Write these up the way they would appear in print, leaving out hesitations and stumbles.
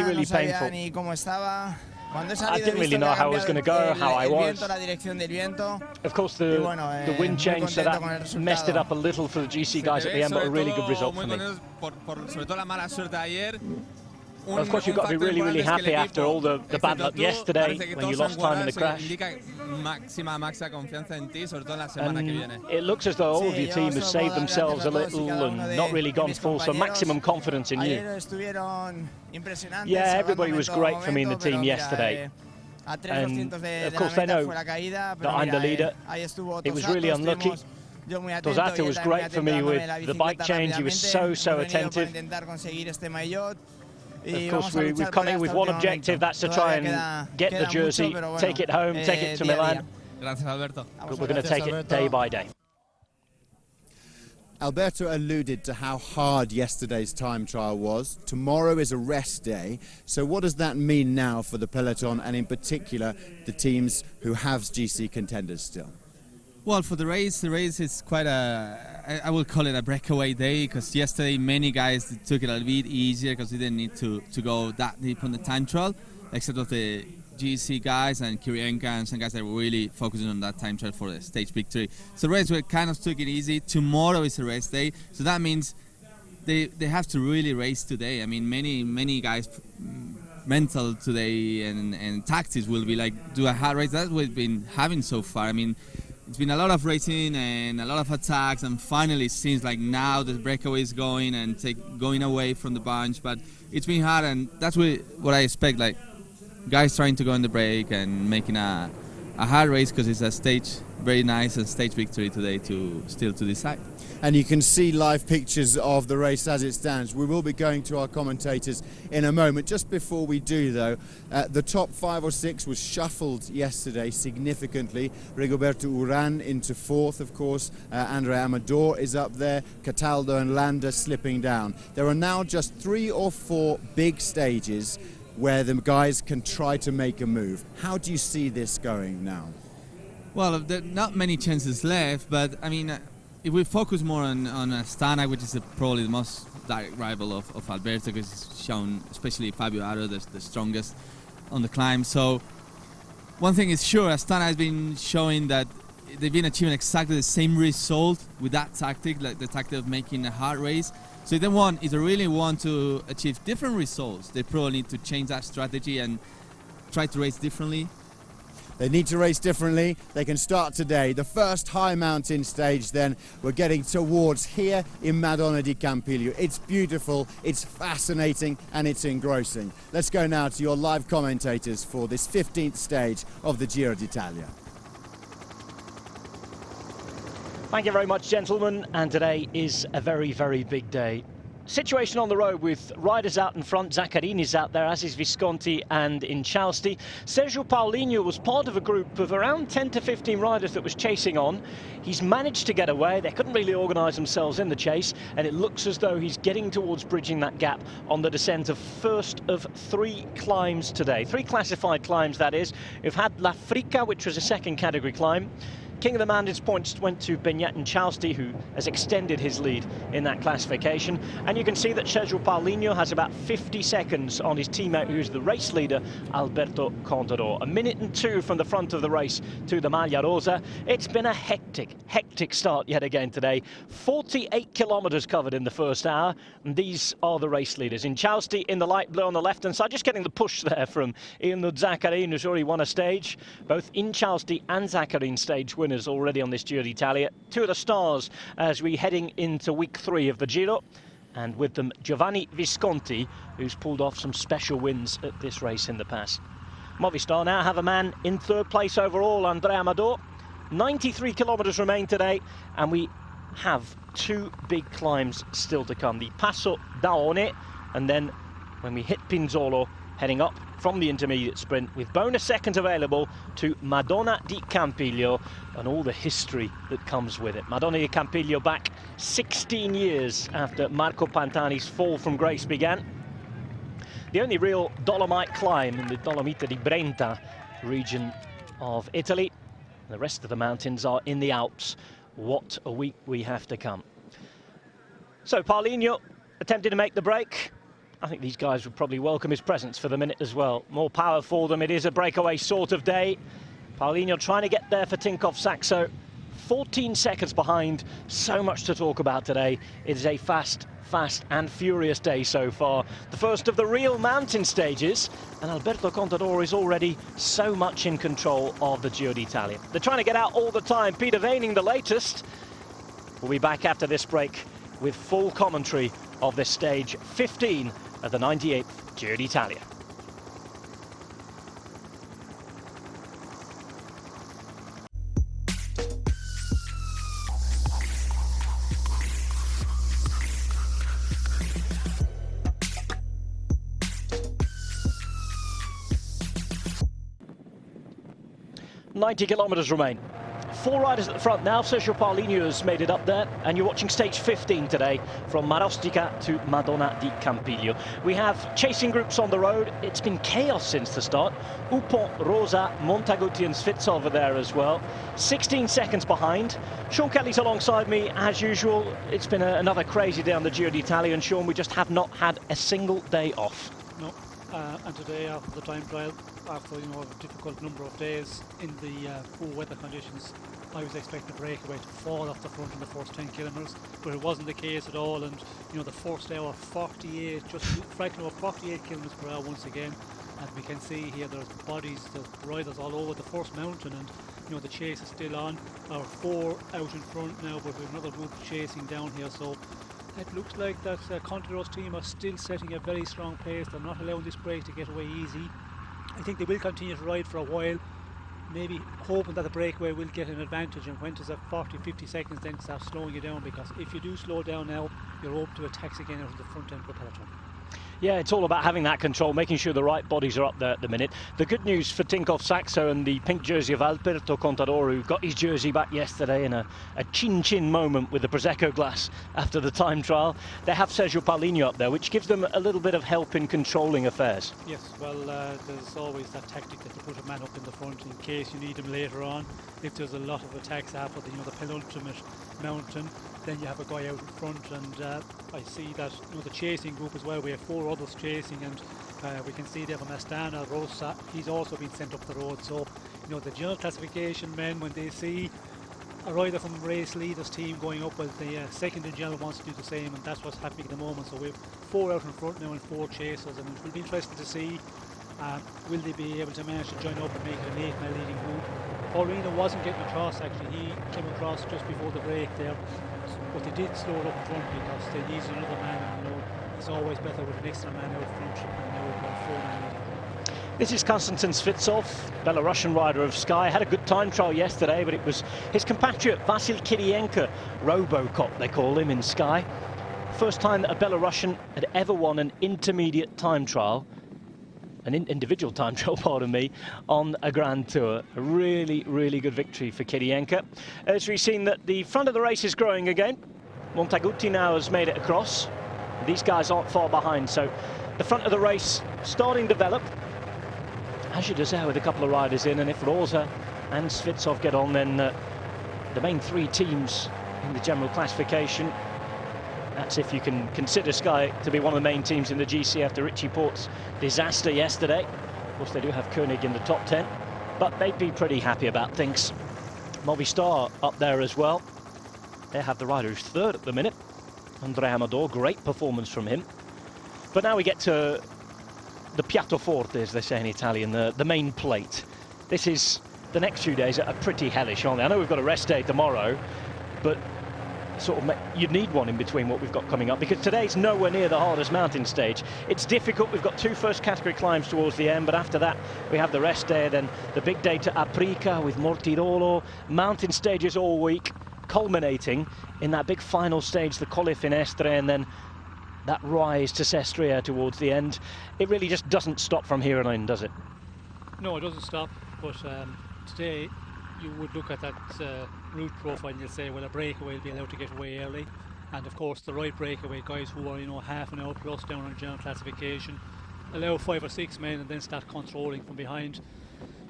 really painful. I didn't really know how I was going to go, how I was. Of course, the wind changed, so that messed it up a little for the GC guys at the end, but a really good result for me. Well, of course, you've got to be really, really happy after all the bad luck yesterday when you lost time in the crash. And it looks as though all of your team has saved themselves a little and not really gone full, so maximum confidence in you. Yeah, everybody was great for me in the team yesterday. And of course, they know that I'm the leader. It was really unlucky. Ďiːro was great for me with the bike change. He was so attentive. Of course, we've come in with one objective, that's to try and get the jersey, take it home, take it to Milan. But we're going to take it day by day. Alberto alluded to how hard yesterday's time trial was. Tomorrow is a rest day. So what does that mean now for the peloton, and in particular the teams who have GC contenders still? Well, for the race is quite I will call it a breakaway day, because yesterday many guys took it a little bit easier because they didn't need to go that deep on the time trial, except of the GC guys and Kirienka and some guys that were really focusing on that time trial for the stage victory. So the race we kind of took it easy. Tomorrow is a rest day, so that means they have to really race today. I mean, many guys mental today and tactics will be like do a hard race. That's what we've been having so far. I mean, it's been a lot of racing and a lot of attacks, and finally it seems like now the breakaway is going and going away from the bunch. But it's been hard, and that's what I expect. Like guys trying to go on the break and making a hard race, because it's a stage, very nice and stage victory today to decide. And you can see live pictures of the race as it stands. We will be going to our commentators in a moment. Just before we do, though, the top 5 or 6 was shuffled yesterday significantly. Rigoberto Urán into 4th, of course. Andrea Amador is up there. Cataldo and Landa slipping down. There are now just 3 or 4 big stages where the guys can try to make a move. How do you see this going now? Well, there are not many chances left, but I mean, if we focus more on Astana, which is probably the most direct rival of Alberto, because it's shown, especially Fabio Aru, the strongest on the climb. So one thing is sure, Astana has been showing that they've been achieving exactly the same result with that tactic, like the tactic of making a hard race. So if they really want to achieve different results, they probably need to change that strategy and try to race differently. They need to race differently. They can start today. The first high mountain stage then, we're getting towards here in Madonna di Campiglio. It's beautiful, it's fascinating, and it's engrossing. Let's go now to your live commentators for this 15th stage of the Giro d'Italia. Thank you very much, gentlemen, and today is a very, very big day. Situation on the road with riders out in front. Zaccarini's out there, as is Visconti and Incausti. Sergio Paulinho was part of a group of around 10 to 15 riders that was chasing on. He's managed to get away. They couldn't really organise themselves in the chase, and it looks as though he's getting towards bridging that gap on the descent of first of 3 climbs today. 3 classified climbs, that is. We've had La Frica, which was a second category climb. King of the Mountains points went to Beñat Incausti, who has extended his lead in that classification. And you can see that Sergio Paulinho has about 50 seconds on his teammate, who's the race leader, Alberto Contador. 1 minute and 2 from the front of the race to the Maglia Rosa. It's been a hectic start yet again today. 48 kilometres covered in the first hour, and these are the race leaders. Incausti in the light blue on the left-hand side, just getting the push there from Ian Zaccarin, who's already won a stage. Both Incausti and Zaccarin stage winners already on this Giro d'Italia. 2 of the stars as we're heading into week 3 of the Giro, and with them Giovanni Visconti, who's pulled off some special wins at this race in the past. Movistar now have a man in 3rd place overall, Andrea Amador. 93 kilometres remain today, and we have 2 big climbs still to come. The Passo d'Aone, and then when we hit Pinzolo, heading up from the intermediate sprint with bonus seconds available to Madonna di Campiglio and all the history that comes with it. Madonna di Campiglio back 16 years after Marco Pantani's fall from grace began. The only real Dolomite climb in the Dolomite di Brenta region of Italy. The rest of the mountains are in the Alps. What a week we have to come. So Paulinho attempted to make the break. I think these guys would probably welcome his presence for the minute as well. More power for them. It is a breakaway sort of day. Paulinho trying to get there for Tinkoff Saxo. 14 seconds behind. So much to talk about today. It is a fast and furious day so far. The first of the real mountain stages, and Alberto Contador is already so much in control of the Giro d'Italia. They're trying to get out all the time. Peter Veining, the latest. We'll be back after this break with full commentary of this stage 15 of the 98th Giro d'Italia. .90 kilometres remain. 4 riders at the front now. Sergio Paulinho has made it up there, and you're watching stage 15 today from Marostica to Madonna di Campiglio. We have chasing groups on the road. It's been chaos since the start. Upon, Rosa, Montaguti and Svitsov are there as well. 16 seconds behind. Sean Kelly's alongside me as usual. It's been another crazy day on the Giro d'Italia, and Sean, we just have not had a single day off. No, and today after the time trial, after a difficult number of days in the poor weather conditions, I was expecting the breakaway to fall off the front in the first 10 kilometres, but it wasn't the case at all. And the first hour, 48, just fraction over 48 kilometres per hour once again. And we can see here there's bodies, there's riders all over the first mountain, and the chase is still on. Our 4 out in front now, but we have another group chasing down here. So it looks like that Contador's team are still setting a very strong pace. They're not allowing this break to get away easy. I think they will continue to ride for a while, maybe hoping that the breakaway will get an advantage, and when there's a 40-50 seconds then start slowing you down, because if you do slow down now, you're open to attacks again out of the front end of the peloton. Yeah, it's all about having that control, making sure the right bodies are up there at the minute. The good news for Tinkoff Saxo and the pink jersey of Alberto Contador, who got his jersey back yesterday in a chin-chin moment with the Prosecco glass after the time trial, they have Sergio Paulinho up there, which gives them a little bit of help in controlling affairs. Yes, well, there's always that tactic that you put a man up in the front in case you need him later on. If there's a lot of attacks after the penultimate mountain, then you have a guy out in front, and I see that the chasing group as well. We have 4 others chasing, and we can see there from Astana, Rosa, he's also been sent up the road. So the general classification men, when they see a rider from race leader's team going up, well, the second in general wants to do the same, and that's what's happening at the moment. So we have 4 out in front now and 4 chasers, and it will be interesting to see will they be able to manage to join up and make it an 8-mile leading group. Paulinho wasn't getting across, actually. He came across just before the break there, but they did slow it up in front because they needed another man, and it's always better with an extra man out front, and now we've got a 4-man leading. This is Konstantin Svitsov, Belarusian rider of Sky. Had a good time trial yesterday, but it was his compatriot Vasil Kirienka, Robocop they call him in Sky. First time that a Belarusian had ever won an intermediate time trial, an individual time trial, pardon me, on a Grand Tour. A really, really good victory for Kirienka. As we've seen that the front of the race is growing again. Montaguti now has made it across. These guys aren't far behind, so the front of the race starting to develop. As you desire with a couple of riders in, and if Rosa and Svitsov get on, then the main 3 teams in the general classification, that's if you can consider Sky to be one of the main teams in the GC after Richie Port's disaster yesterday. Of course, they do have Koenig in the top 10, but they'd be pretty happy about things. Movistar up there as well. They have the rider who's 3rd at the minute, Andrea Amador. Great performance from him. But now we get to the Piatto Forte, as they say in Italian, the main plate. This is, the next few days are pretty hellish, aren't they? I know we've got a rest day tomorrow, but sort of you'd need one in between what we've got coming up, because today's nowhere near the hardest mountain stage. It's difficult. We've got 2 first category climbs towards the end, but after that we have the rest day, then the big day to Aprica with Mortirolo, mountain stages all week, culminating in that big final stage, the Colle Finestre, and then that rise to Sestria towards the end. It really just doesn't stop from here on in, does it? No, it doesn't stop, but today you would look at that route profile and you'll say, well, a breakaway will be allowed to get away early, and of course the right breakaway guys who are half an hour plus down on general classification allow 5 or 6 men and then start controlling from behind.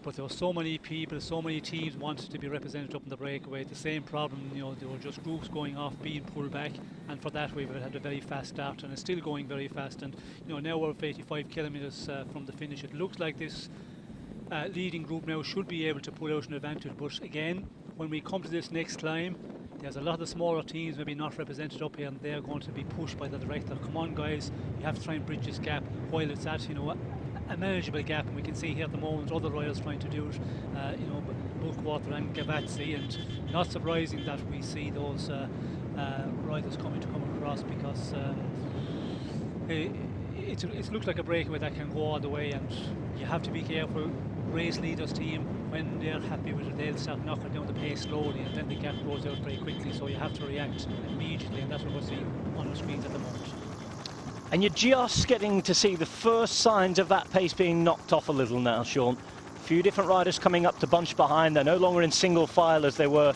But there were so many people, so many teams wanted to be represented up in the breakaway. The same problem, there were just groups going off, being pulled back, and for that we've had a very fast start, and it's still going very fast. And now we're 85 kilometres from the finish. It looks like this leading group now should be able to pull out an advantage, but again, when we come to this next climb, there's a lot of the smaller teams maybe not represented up here, and they're going to be pushed by the director. Come on guys, you have to try and bridge this gap while it's at a manageable gap, and we can see here at the moment other riders trying to do it, Buchwater and Gavazzi, and not surprising that we see those riders come across, because it looks like a breakaway that can go all the way, and you have to be careful. Race leaders team, when they're happy with it, they'll start knocking down the pace slowly, and then the gap goes out very quickly, so you have to react immediately, and that's what we're seeing on our screens at the moment. And you're just getting to see the first signs of that pace being knocked off a little now, Sean. A few different riders coming up to bunch behind. They're no longer in single file as they were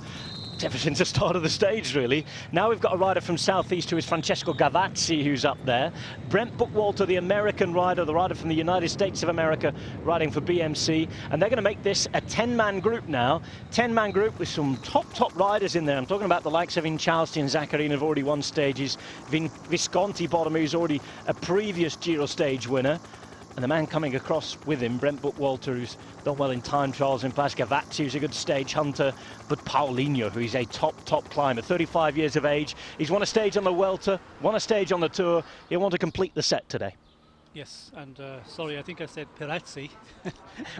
ever since the start of the stage, really. Now we've got a rider from Southeast who is Francesco Gavazzi, who's up there. Brent Buchwalter, the American rider, the rider from the United States of America, riding for BMC. And they're going to make this a 10-man group now. 10-man group with some top riders in there. I'm talking about the likes of Inchalsti and Zaccarini, have already won stages. Visconti bottom, who's already a previous Giro stage winner. And the man coming across with him, Brent Buchwalter, who's done well in time trials in past, Gavazzi, who's a good stage hunter, but Paulinho, who is a top climber, 35 years of age. He's won a stage on the Vuelta, won a stage on the Tour. He'll want to complete the set today. Yes, and sorry, I think I said Perazzi.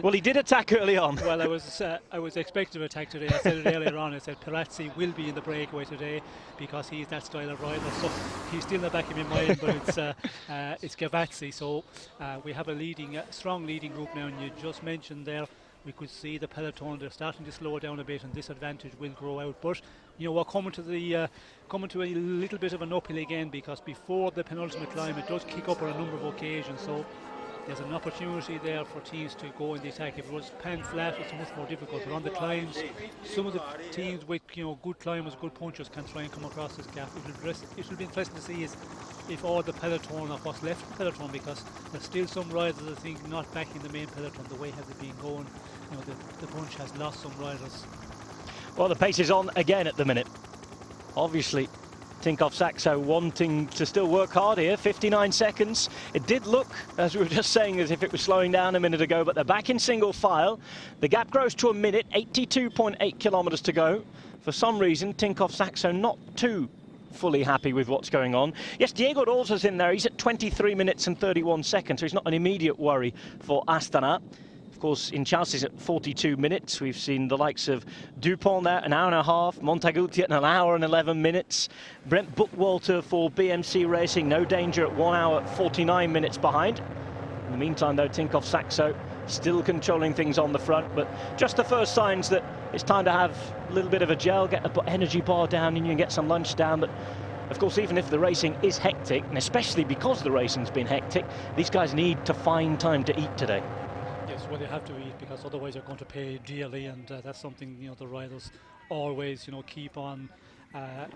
Well, he did attack early on. Well, I was expecting to attack today. I said it earlier on. I said Perazzi will be in the breakaway today because he's that style of rider. So he's still in the back of my mind, but it's Gavazzi. So we have a strong leading group now, and you just mentioned there, we could see the peloton. They're starting to slow down a bit, and this advantage will grow out. But we're coming to a little bit of an uphill again, because before the penultimate climb, it does kick up on a number of occasions. So there's an opportunity there for teams to go in the attack. If it was pan flat, it's much more difficult. But on the climbs, some of the teams with good climbers, good punchers, can try and come across this gap. It will be interesting to see if all the peloton, or what's left of the peloton, because there's still some riders, I think, not back in the main peloton. The way has it been going? The bunch has lost some riders. Well, the pace is on again at the minute. Obviously, Tinkoff Saxo wanting to still work hard here. 59 seconds. It did look, as we were just saying, as if it was slowing down a minute ago, but they're back in single file. The gap grows to a minute, 82.8 kilometers to go. For some reason, Tinkoff Saxo not too fully happy with what's going on. Yes, Diego Rosa's in there. He's at 23 minutes and 31 seconds, so he's not an immediate worry for Astana. Of course, Inchalsti's at 42 minutes. We've seen the likes of Dupont there, an hour and a half. Montaguti at an hour and 11 minutes. Brent Buchwalter for BMC Racing, no danger at 1 hour 49 minutes behind. In the meantime, though, Tinkoff Saxo still controlling things on the front, but just the first signs that it's time to have a little bit of a gel, get an energy bar down, and you can get some lunch down. But of course, even if the racing is hectic, and especially because the racing's been hectic, these guys need to find time to eat today. Yes, well, they have to eat, because otherwise you're going to pay dearly, and that's something the riders always keep on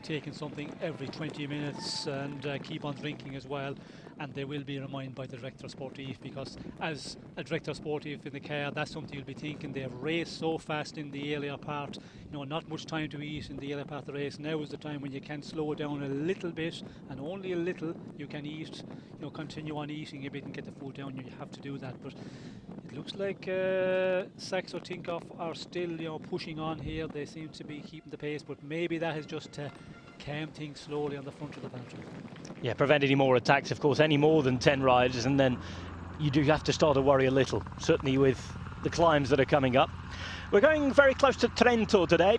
taking something every 20 minutes, and keep on drinking as well. And they will be reminded by the director sportif, because as a director sportif in the car, that's something you'll be thinking. They've raced so fast in the earlier part, not much time to eat in the earlier part of the race. Now is the time when you can slow down a little bit, and only a little. You can eat, continue on eating a bit and get the food down. You have to do that. But it looks like Saxo Tinkoff are still pushing on here. They seem to be keeping the pace, but maybe that is just to calm things slowly on the front of the peloton. Yeah, prevent any more attacks, of course, any more than 10 riders, and then you do have to start to worry a little, certainly with the climbs that are coming up. We're going very close to Trento today.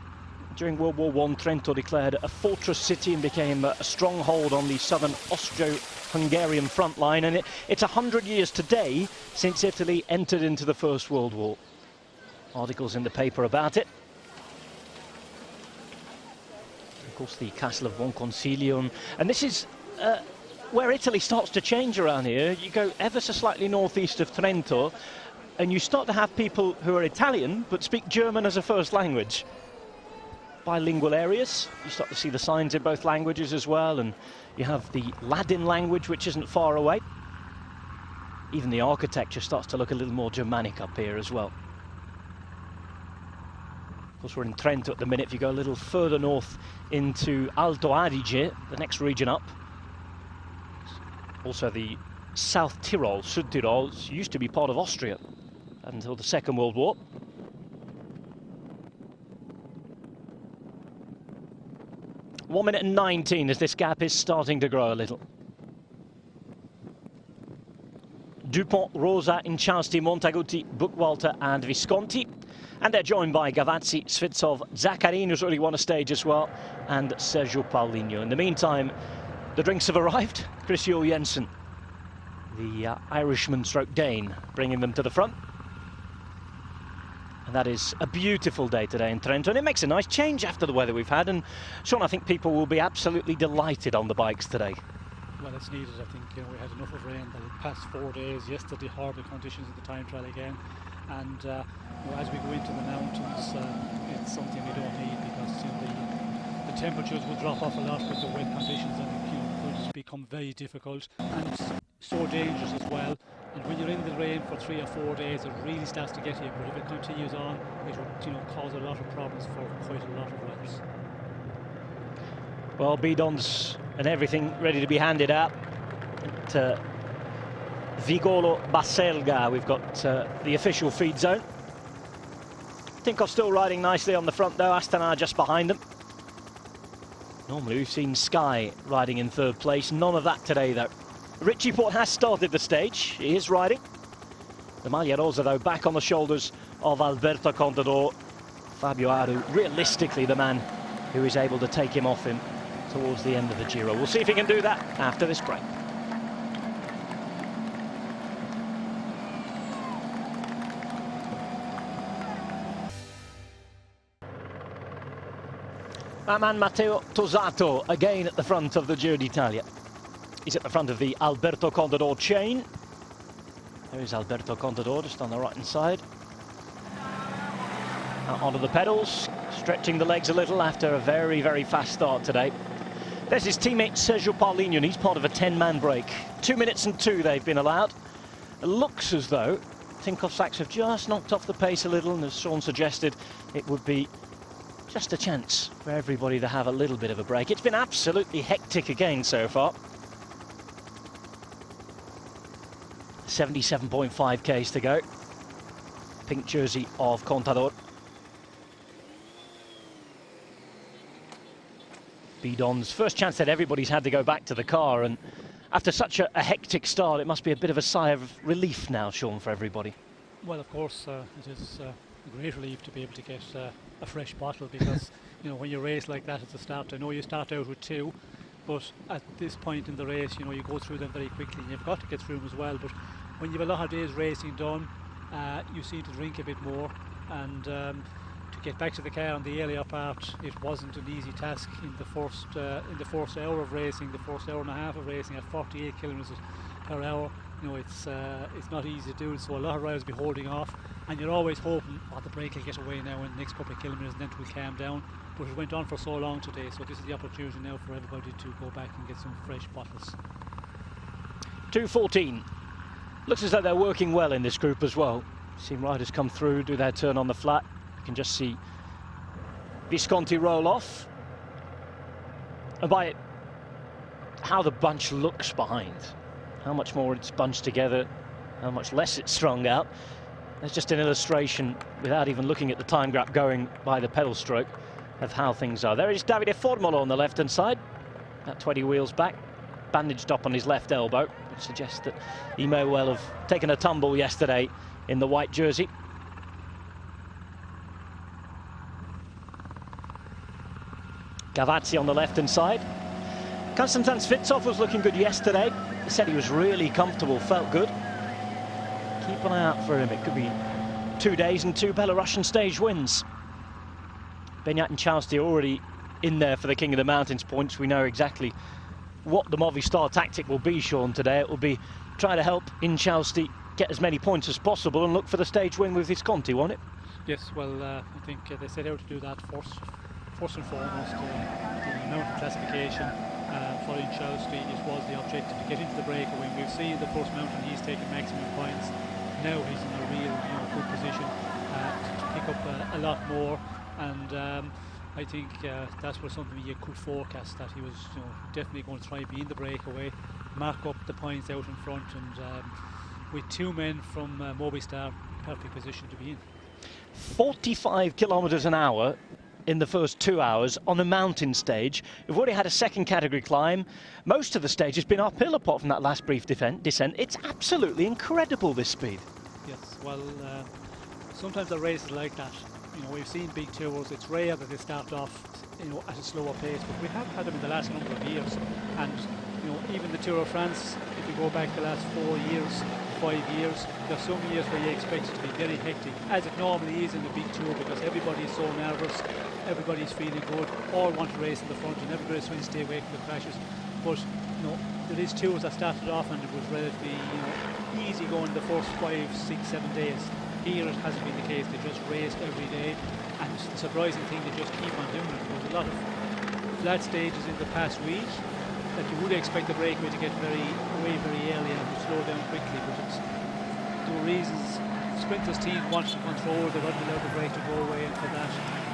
During World War I, Trento declared a fortress city and became a stronghold on the southern Austro-Hungarian front line, and it's 100 years today since Italy entered into the First World War. Articles in the paper about it. Of course, the Castle of Buonconsiglio, and this is where Italy starts to change around here. You go ever so slightly northeast of Trento, and you start to have people who are Italian but speak German as a first language. Bilingual areas, you start to see the signs in both languages as well, and you have the Latin language, which isn't far away. Even the architecture starts to look a little more Germanic up here as well. Of course, we're in Trento at the minute. If you go a little further north into Alto Adige, the next region up, also the South Tyrol, Sud Tyrol, used to be part of Austria until the Second World War. One minute and 19 as this gap is starting to grow a little. Dupont, Rosa, Incausti, Montaguti, Buchwalter and Visconti. And they're joined by Gavazzi, Svitsov, Zaccarini, who's already won a stage as well, and Sergio Paulinho. In the meantime, the drinks have arrived. Chris Jensen, the Irishman stroke Dane, bringing them to the front. And that is a beautiful day today in Trento, and it makes a nice change after the weather we've had. And Sean, I think people will be absolutely delighted on the bikes today. Well, it's needed. I think we had enough of rain the past 4 days. Yesterday, horrible conditions at the time trial again, and as we go into the mountains, it's something we don't need, because the temperatures will drop off a lot with the wet conditions, and it could become very difficult and so dangerous as well. And when you're in the rain for 3 or 4 days, it really starts to get you. But if it continues on, it will cause a lot of problems for quite a lot of riders. Well, bidons and everything ready to be handed out at Vigolo Baselga. We've got the official feed zone. Tinkoff still riding nicely on the front though, Astana just behind them. Normally we've seen Sky riding in third place, none of that today though. Richie Porte has started the stage, he is riding. The Maglia Rosa though back on the shoulders of Alberto Contador. Fabio Aru, realistically the man who is able to take him off him towards the end of the Giro. We'll see if he can do that after this break. That man Matteo Tosato again at the front of the Giro d'Italia. He's at the front of the Alberto Contador chain. There is Alberto Contador just on the right hand side. Out onto the pedals, stretching the legs a little after a very, very fast start today. There's his teammate Sergio Paulinho, and he's part of a 10-man break. 2 minutes and 2 they've been allowed. It looks as though Tinkoff Sachs have just knocked off the pace a little, and as Sean suggested, it would be just a chance for everybody to have a little bit of a break. It's been absolutely hectic again so far. 77.5 Ks to go. Pink jersey of Contador. Bidon's first chance that everybody's had to go back to the car, and after such a hectic start, it must be a bit of a sigh of relief now, Sean, for everybody. Well, of course, it is a great relief to be able to get a fresh bottle, because when you race like that at the start, I know you start out with 2, but at this point in the race, you go through them very quickly, and you've got to get through them as well. But when you have a lot of days racing done, you seem to drink a bit more, and to get back to the car on the earlier part, it wasn't an easy task in the first hour of racing, the first hour and a half of racing at 48 kilometers per hour. It's not easy to do it, so a lot of riders will be holding off, and you're always hoping, the brake will get away now in the next couple of kilometers and then it will calm down. But it went on for so long today, so this is the opportunity now for everybody to go back and get some fresh bottles. 2:14. Looks as though they're working well in this group as well. Seen riders come through, do their turn on the flat. You can just see Visconti roll off. And by how the bunch looks behind, how much more it's bunched together, how much less it's strung out. There's just an illustration, without even looking at the time graph going by the pedal stroke, of how things are. There is Davide Formolo on the left-hand side, about 20 wheels back, bandaged up on his left elbow, which suggests that he may well have taken a tumble yesterday in the white jersey. Gavazzi on the left-hand side. Konstantin Svitsov was looking good yesterday. He said he was really comfortable, felt good. Keep an eye out for him. It could be 2 days and 2 Belarusian stage wins. Beñat and Incausti already in there for the King of the Mountains points. We know exactly what the Movistar tactic will be, Sean, today. It will be try to help Incausti get as many points as possible and look for the stage win with Visconti, won't it? Yes, well, I think they set out to do that first and foremost. The mountain classification for Incausti, it was the objective to get into the breakaway. We've seen the first mountain he's taken maximum points. Now he's in a real good position to pick up a lot more. and I think that's where something you could forecast, that he was definitely going to try and be in the breakaway, mark up the points out in front, and with 2 men from Movistar, perfect position to be in. 45 kilometers an hour in the first 2 hours on a mountain stage. We've already had a second category climb. Most of the stage has been uphill apart from that last brief descent. It's absolutely incredible, this speed. Yes, well, sometimes the races like that. We've seen big tours. It's rare that they start off, at a slower pace, but we have had them in the last number of years. And even the Tour of France, if you go back the last 4 years, 5 years, there's some years where you expect it to be very hectic, as it normally is in the big tour, because everybody's so nervous, everybody's feeling good, all want to race in the front, and everybody's trying to stay away from the crashes. But there is tours that started off and it was relatively easy going the first 5, 6, 7 days. Here it hasn't been the case. They just raced every day, and the surprising thing, they just keep on doing it. There was a lot of flat stages in the past week that you would expect the breakaway to get very early and to slow down quickly, but there were reasons. Sprinters team wants to control, they wouldn't allow the break to go away, and for that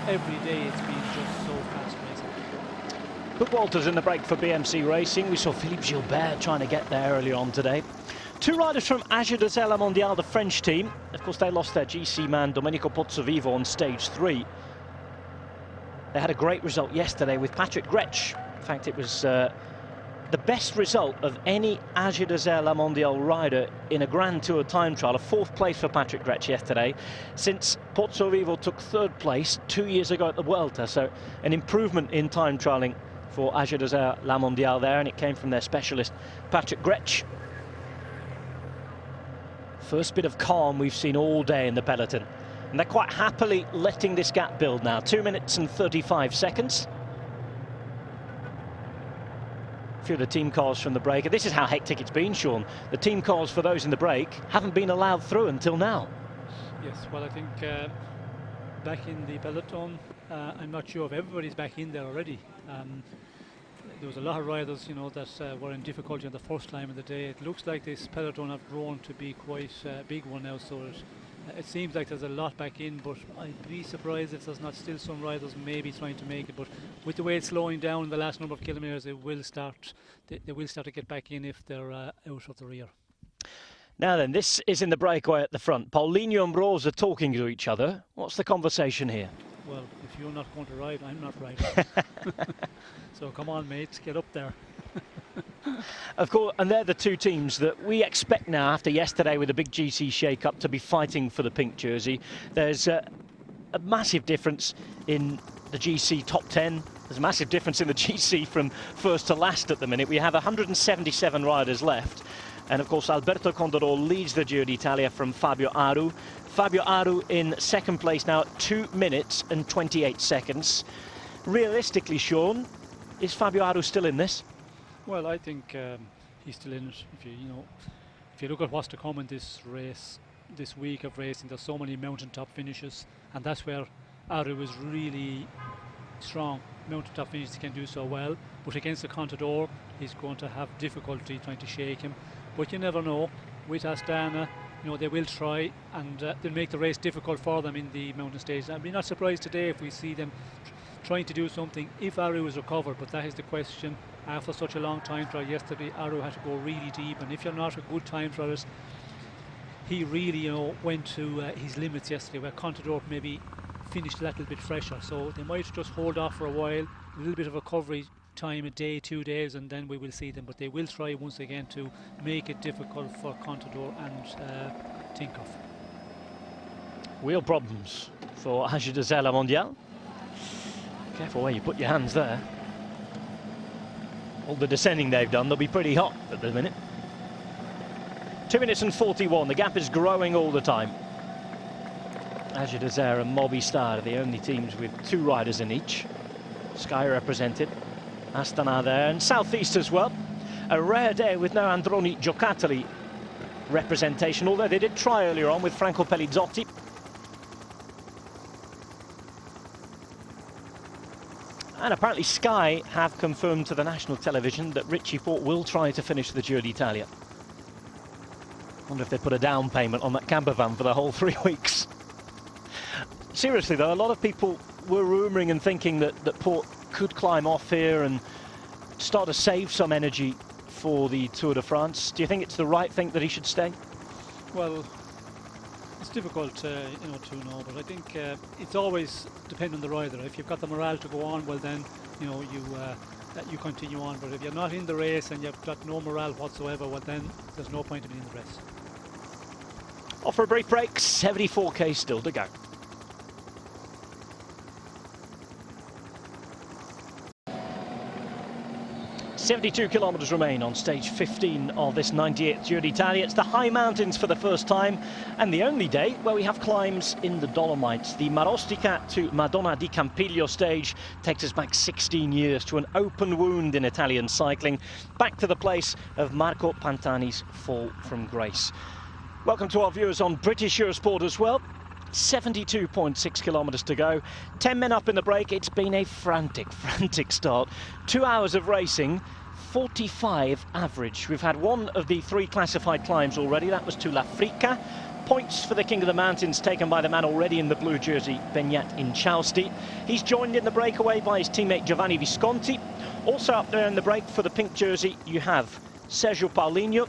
every day it's been just so fast racing. Hook Walters in the break for BMC Racing. We saw Philippe Gilbert trying to get there earlier on today. 2 riders from ʻdʒiːro Mondial, the French team. Of course, they lost their GC man Domenico Pozzovivo on stage 3. They had a great result yesterday with Patrick Grech. In fact, it was the best result of any ʻdʒiːro Mondial rider in a Grand Tour time trial. A 4th place for Patrick Grech yesterday, since Pozzovivo took 3rd place 2 years ago at the Vuelta. So an improvement in time trialing for ʻdʒiːro Mondial there, and it came from their specialist Patrick Grech. First bit of calm we've seen all day in the peloton, and they're quite happily letting this gap build now. 2 minutes and 35 seconds. A few of the team cars from the break. This is how hectic it's been, Sean. The team cars for those in the break haven't been allowed through until now. Yes, well, I think back in the peloton, I'm not sure if everybody's back in there already. There was a lot of riders, that were in difficulty on the first time of the day. It looks like this peloton have grown to be quite a big one now, so it seems like there's a lot back in, but I'd be surprised if there's not still some riders maybe trying to make it. But with the way it's slowing down in the last number of kilometres, they will start to get back in if they're out of the rear. Now then, this is in the breakaway at the front. Paulinho and Broz are talking to each other. What's the conversation here? Well, if you're not going to ride, I'm not riding. So come on, mates, get up there. Of course, and they're the 2 teams that we expect now, after yesterday with the big GC shake-up, to be fighting for the pink jersey. There's a massive difference in the GC top 10. There's a massive difference in the GC from first to last at the minute. We have 177 riders left. And of course, Alberto Contador leads the Giro d'Italia from Fabio Aru. Fabio Aru in 2nd place now at 2 minutes and 28 seconds. Realistically, Sean, is Fabio Aru still in this? Well, I think he's still in it. If you look at what's to come in this race, this week of racing, there's so many mountaintop finishes, and that's where Aru is really strong. Mountaintop finishes can do so well, but against the Contador, he's going to have difficulty trying to shake him. But you never know. With Astana, they will try, and they'll make the race difficult for them in the mountain stage. I'd be not surprised today if we see them trying to do something if Aru is recovered, but that is the question. After such a long time trial yesterday, Aru had to go really deep, and if you're not a good time trialist, he really went to his limits yesterday, where Contador maybe finished a little bit fresher. So they might just hold off for a while, a little bit of recovery time, a day, 2 days, and then we will see them. But they will try once again to make it difficult for Contador and Tinkoff. Wheel problems for ʻdʒiːro Mondial. Careful where you put your hands there. All the descending they've done, they'll be pretty hot at the minute. 2 minutes and 41. The gap is growing all the time. ʻdʒiːro and Movistar are the only teams with 2 riders in each. Sky represented. Astana there, and Southeast as well. A rare day with no Androni Giocattoli representation, although they did try earlier on with Franco Pelizzotti. And apparently Sky have confirmed to the national television that Richie Porte will try to finish the Giro d'Italia. Wonder if they put a down payment on that camper van for the whole 3 weeks. Seriously though, a lot of people we're rumouring and thinking that Port could climb off here and start to save some energy for the Tour de France. Do you think it's the right thing that he should stay? Well, it's difficult to know, but I think it's always dependent on the rider. If you've got the morale to go on, well then you continue on. But if you're not in the race and you've got no morale whatsoever, well then there's no point in being in the race. Off for a brief break. 74k still to go. .72 kilometres remain on stage 15 of this 98th Giro d'Italia. It's the high mountains for the first time, and the only day where we have climbs in the Dolomites. The Marostica to Madonna di Campiglio stage takes us back 16 years to an open wound in Italian cycling, back to the place of Marco Pantani's fall from grace. Welcome to our viewers on British Eurosport as well. 72.6 kilometres to go. 10 men up in the break. It's been a frantic start. 2 hours of racing, 45 average. We've had one of the 3 classified climbs already. That was to La Frica. Points for the King of the Mountains taken by the man already in the blue jersey, Beñat Incausti. He's joined in the breakaway by his teammate Giovanni Visconti. Also up there in the break for the pink jersey, you have Sergio Paulinho.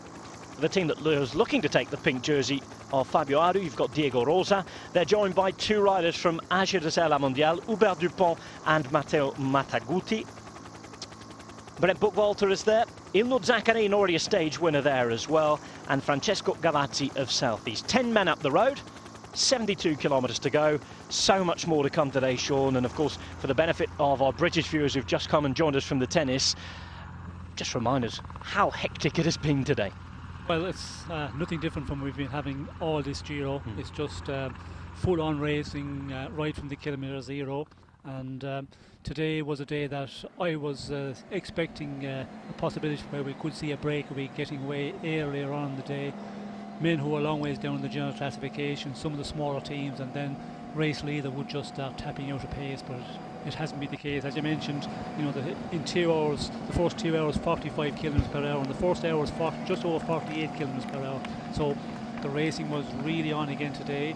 The team that was looking to take the pink jersey of Fabio Aru, you've got Diego Rosa. They're joined by 2 riders from AG2R La Mondiale, Hubert Dupont and Matteo Mataguti. Brent Buchwalter is there. Ilno Zaccarin, already a stage winner there as well, and Francesco Gavazzi of Southeast. 10 men up the road, 72 kilometres to go. So much more to come today, Sean, and of course, for the benefit of our British viewers who've just come and joined us from the tennis, just remind us how hectic it has been today. Well, it's nothing different from we've been having all this Giro. It's just full-on racing right from the kilometre zero. And today was a day that I was expecting a possibility where we could see a breakaway getting away earlier on in the day. Men who are a long ways down in the general classification, some of the smaller teams, and then race leader would just start tapping out a pace, but it hasn't been the case. As you mentioned, in 2 hours, the first 2 hours 45 kilometres per hour, and the first hour was just over 48 kilometres per hour. So the racing was really on again today.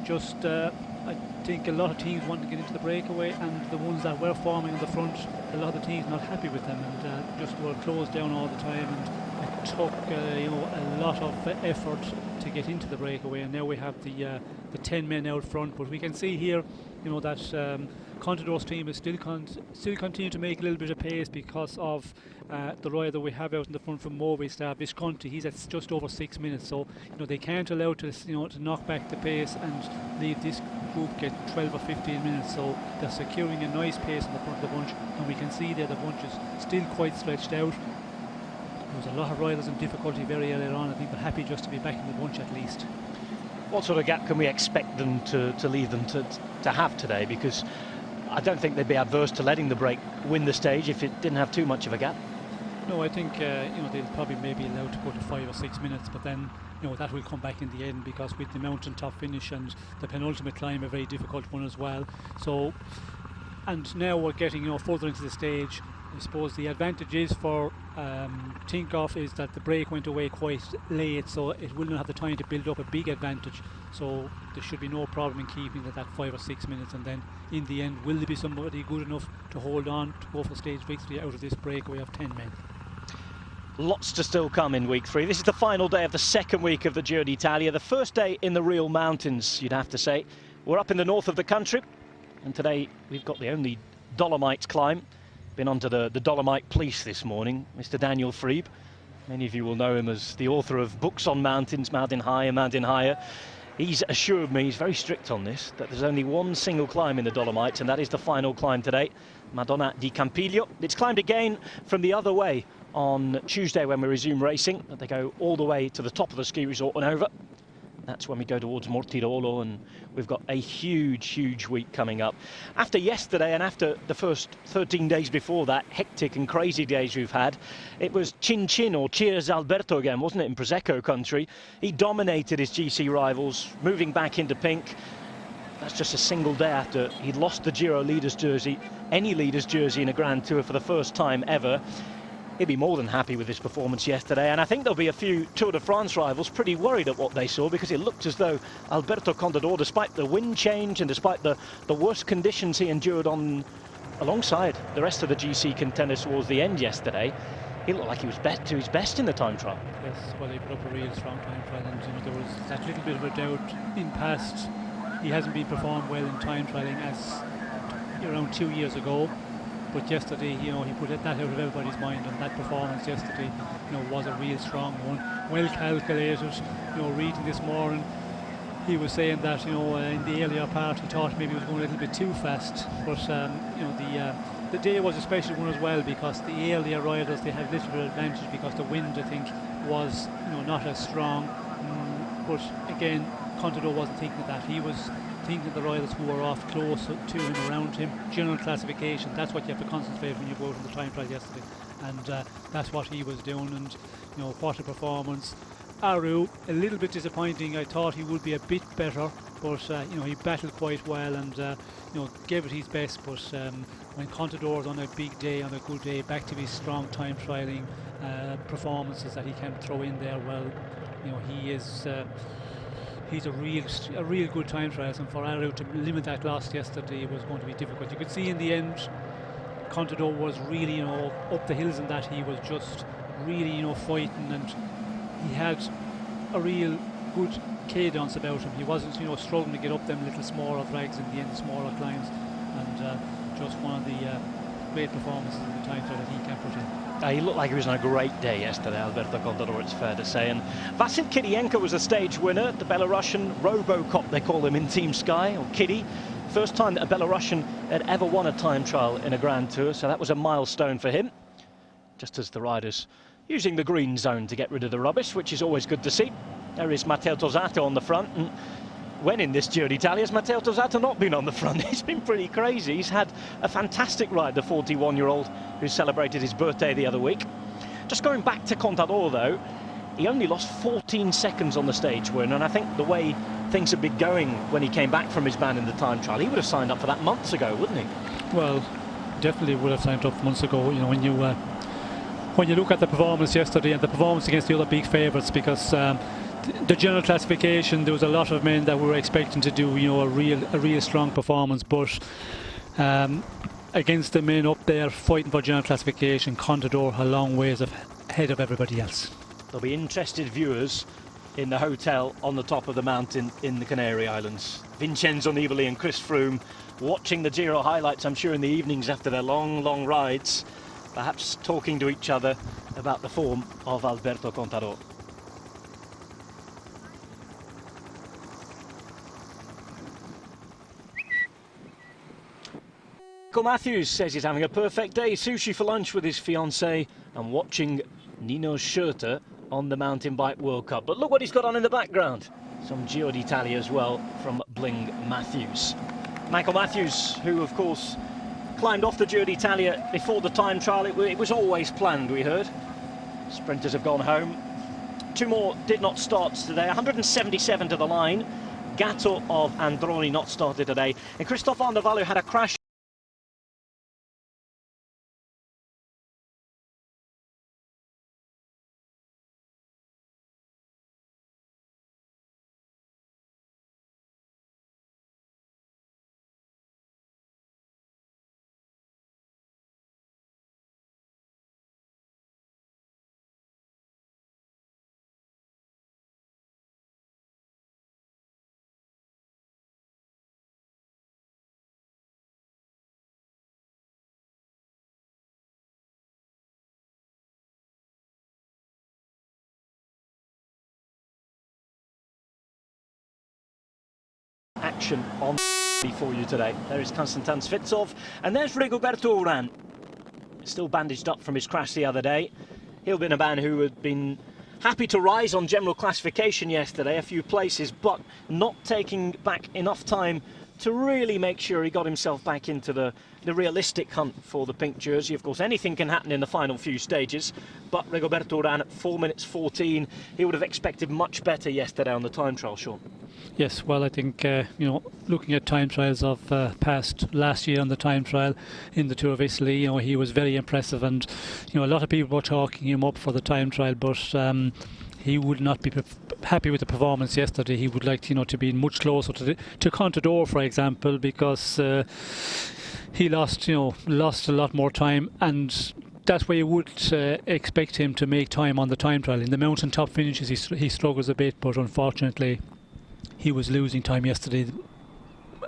Just I think a lot of teams want to get into the breakaway, and the ones that were forming in the front, a lot of the teams not happy with them, and just were closed down all the time, and it took a lot of effort to get into the breakaway. And now we have the 10 men out front, but we can see here that Contador's team is still continue to make a little bit of pace because of the rider we have out in the front from Movistar, Visconti. He's at just over 6 minutes, so they can't allow to knock back the pace and leave this group get 12 or 15 minutes. So they're securing a nice pace in the front of the bunch, and we can see there the bunch is still quite stretched out. There was a lot of riders in difficulty very early on. I think they're happy just to be back in the bunch at least. What sort of gap can we expect them to leave them to have today? Because I don't think they'd be adverse to letting the break win the stage if it didn't have too much of a gap. No, I think they'll probably maybe allowed to go to 5 or 6 minutes, but then that will come back in the end, because with the mountain top finish and the penultimate climb, a very difficult one as well. So, and now we're getting further into the stage. I suppose the advantage is for Tinkoff is that the break went away quite late, so it will not have the time to build up a big advantage. So there should be no problem in keeping it at 5 or 6 minutes, and then in the end, will there be somebody good enough to hold on to go for stage victory out of this breakaway of 10 men? Lots to still come in week 3. This is the final day of the second week of the Giro d'Italia, the first day in the real mountains, you'd have to say. We're up in the north of the country, and today we've got the only Dolomites climb. Been onto the Dolomite Police this morning, Mr. Daniel Freeb. Many of you will know him as the author of books on mountains, Mountain Higher, Mountain Higher. He's assured me, he's very strict on this, that there's only one single climb in the Dolomites, and that is the final climb today, Madonna di Campiglio. It's climbed again from the other way on Tuesday when we resume racing. They go all the way to the top of the ski resort and over. That's when we go towards Mortirolo, and we've got a huge week coming up. After yesterday and after the first 13 days before that, hectic and crazy days we've had, it was Chin Chin or Cheers Alberto again, wasn't it, in Prosecco country? He dominated his GC rivals, moving back into pink. That's just a single day after he'd lost the Giro leader's jersey, any leader's jersey in a Grand Tour for the first time ever. he'd be more than happy with his performance yesterday, and I think there'll be a few Tour de France rivals pretty worried at what they saw, because it looked as though Alberto Contador, despite the wind change and despite the worst conditions he endured alongside the rest of the GC contenders towards the end yesterday, he looked like he was to his best in the time trial. Yes, well, he put up a real strong time trial, and there was that little bit of a doubt in past. He hasn't been performed well in time trialing as around 2 years ago, but yesterday, he put that out of everybody's mind, and that performance yesterday, was a real strong one, well calculated. Reading this morning, he was saying that in the earlier part he thought maybe he was going a little bit too fast, but the day was a special one as well, because the earlier riders, they had little bit of advantage because the wind, I think, was not as strong. But again, Contador wasn't thinking of that. He was thinking of the riders who were off close to him, around him. General classification, that's what you have to concentrate when you go out in the time trial yesterday, and that's what he was doing. And what a performance. Aru, a little bit disappointing. I thought he would be a bit better, but he battled quite well and gave it his best. But when Contador's on a big day, on a good day, back to his strong time trialing performances that he can throw in there, well, he is he's a real good time trials, and for Aru to limit that loss yesterday was going to be difficult. You could see in the end Contador was really up the hills, and that he was just really fighting, and he had a real good cadence about him. He wasn't struggling to get up them little smaller drags in the end, smaller climbs, and just one of the great performances in the time trial that he can put in. He looked like he was on a great day yesterday, Alberto Contador, it's fair to say. And Vasil Kirienko was a stage winner, the Belarusian Robocop, they call him in Team Sky, or Kitty. First time that a Belarusian had ever won a time trial in a Grand Tour, so that was a milestone for him. Just as the riders using the green zone to get rid of the rubbish, which is always good to see. There is Matteo Tosato on the front, and when in this Giro d'Italia has Matteo Tosato not been on the front? It's been pretty crazy. He's had a fantastic ride, the 41-year-old who celebrated his birthday the other week. Just going back to Contador though, he only lost 14 seconds on the stage win, and I think the way things had been going when he came back from his ban in the time trial, he would have signed up for that months ago, wouldn't he? Well, definitely would have signed up months ago. When you look at the performance yesterday and the performance against the other big favourites, because the general classification, there was a lot of men that were expecting to do a real strong performance, but against the men up there fighting for general classification, Contador a long ways ahead of everybody else. There'll be interested viewers in the hotel on the top of the mountain in the Canary Islands. Vincenzo Nibali and Chris Froome watching the Giro highlights, I'm sure, in the evenings after their long rides, perhaps talking to each other about the form of Alberto Contador. Matthews says he's having a perfect day, sushi for lunch with his fiancée and watching Nino Schurter on the Mountain Bike World Cup. But look what he's got on in the background. Some Giro d'Italia as well from Bling Matthews. Michael Matthews, who of course climbed off the Giro d'Italia before the time trial. It was always planned, we heard. Sprinters have gone home. Two more did not start today. 177 to the line. Gatto of Androni not started today. And Christophe Arnavallo had a crash action on for you today. There is Konstantin Svitsov, and there's Rigoberto Urán, still bandaged up from his crash the other day. He'll been a man who had been happy to rise on general classification yesterday, a few places, but not taking back enough time to really make sure he got himself back into the realistic hunt for the pink jersey. Of course, anything can happen in the final few stages, but Rigoberto Urán at 4 minutes 14, he would have expected much better yesterday on the time trial, Sean. Yes, well, I think, looking at time trials of past last year on the time trial in the Tour of Italy, he was very impressive, and, a lot of people were talking him up for the time trial, but he would not be happy with the performance yesterday. He would like, to be much closer to Contador, for example, because he lost a lot more time, and that's where you would expect him to make time on the time trial. In the mountain top finishes, he struggles a bit, but unfortunately, he was losing time yesterday,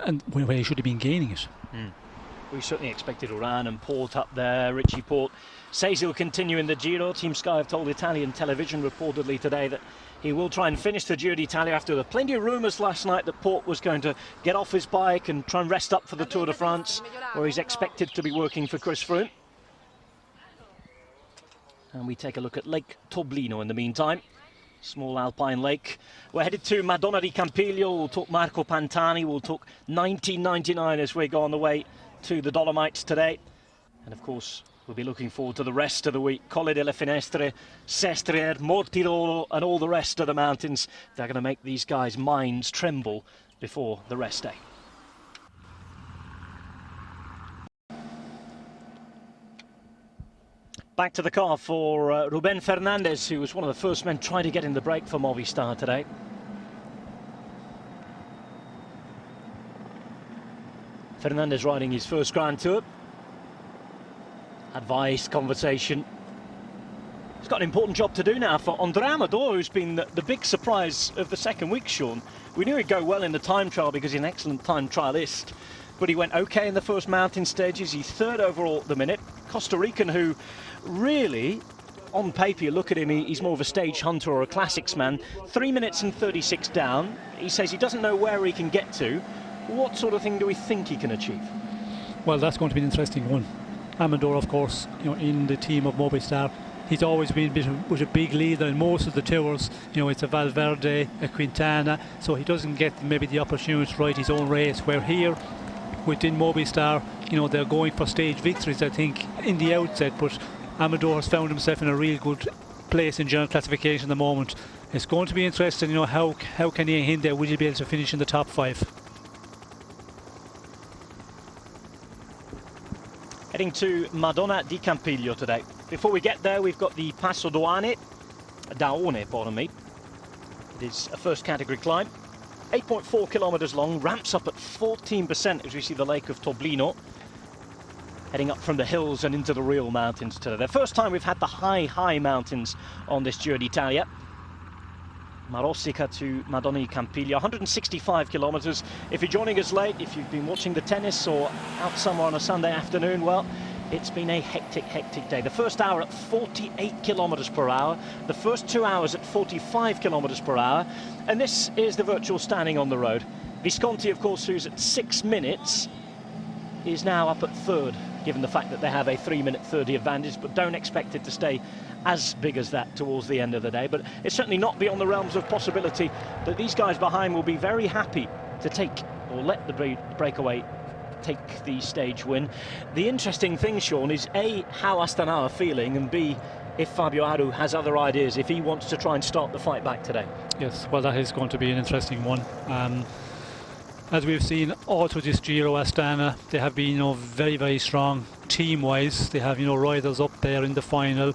and when he should have been gaining it. We certainly expected Uran and Port up there. Richie Port says he'll continue in the Giro. Team Sky have told Italian television reportedly today that he will try and finish the Giro d'Italia after there were plenty of rumours last night that Port was going to get off his bike and try and rest up for the Tour de France, where he's expected to be working for Chris Froome. And we take a look at Lake Toblino in the meantime. Small alpine lake. We're headed to Madonna di Campiglio. We'll talk Marco Pantani. We'll talk 1999 as we go on the way to the Dolomites today. And of course, we'll be looking forward to the rest of the week. Colle delle Finestre, Sestriere, Mortirolo, and all the rest of the mountains. They're going to make these guys' minds tremble before the rest day. Back to the car for Ruben Fernandez, who was one of the first men trying to get in the break for Movistar today. Fernandez riding his first Grand Tour. Advice, conversation. He's got an important job to do now for Andre Amador, who's been the big surprise of the second week, Sean. We knew he'd go well in the time trial because he's an excellent time trialist, but he went okay in the first mountain stages. He's third overall at the minute. Costa Rican, who really, on paper, you look at him, he's more of a stage hunter or a classics man. 3 minutes and 36 down. He says he doesn't know where he can get to. What sort of thing do we think he can achieve? Well, that's going to be an interesting one. Amador, of course, in the team of Movistar, he's always been a big leader in most of the tours. It's a Valverde, a Quintana, so he doesn't get maybe the opportunity to ride his own race. Where here, within Movistar, they're going for stage victories, I think, in the outset, but Amador has found himself in a real good place in general classification at the moment. It's going to be interesting, how can he hang in there? Will he be able to finish in the top 5? Heading to Madonna di Campiglio today. Before we get there, we've got the Passo Daone, pardon me. It is a first category climb. 8.4 kilometres long, ramps up at 14% as we see the Lake of Toblino. Heading up from the hills and into the real mountains today. The first time we've had the high mountains on this Giro d'Italia. Marosica to Madonna di Campiglio, 165 kilometres. If you're joining us late, if you've been watching the tennis or out somewhere on a Sunday afternoon, well, it's been a hectic day. The first hour at 48 kilometres per hour, the first 2 hours at 45 kilometres per hour, and this is the virtual standing on the road. Visconti, of course, who's at 6 minutes, is now up at third, given the fact that they have a 3-minute 30 advantage, but don't expect it to stay as big as that towards the end of the day. But it's certainly not beyond the realms of possibility that these guys behind will be very happy to take or let the breakaway take the stage win. The interesting thing, Sean, is A, how Astana are feeling, and B, if Fabio Aru has other ideas, if he wants to try and start the fight back today. Yes, well, that is going to be an interesting one. As we've seen all through this Giro, Astana, they have been very strong team-wise. They have riders up there in the final.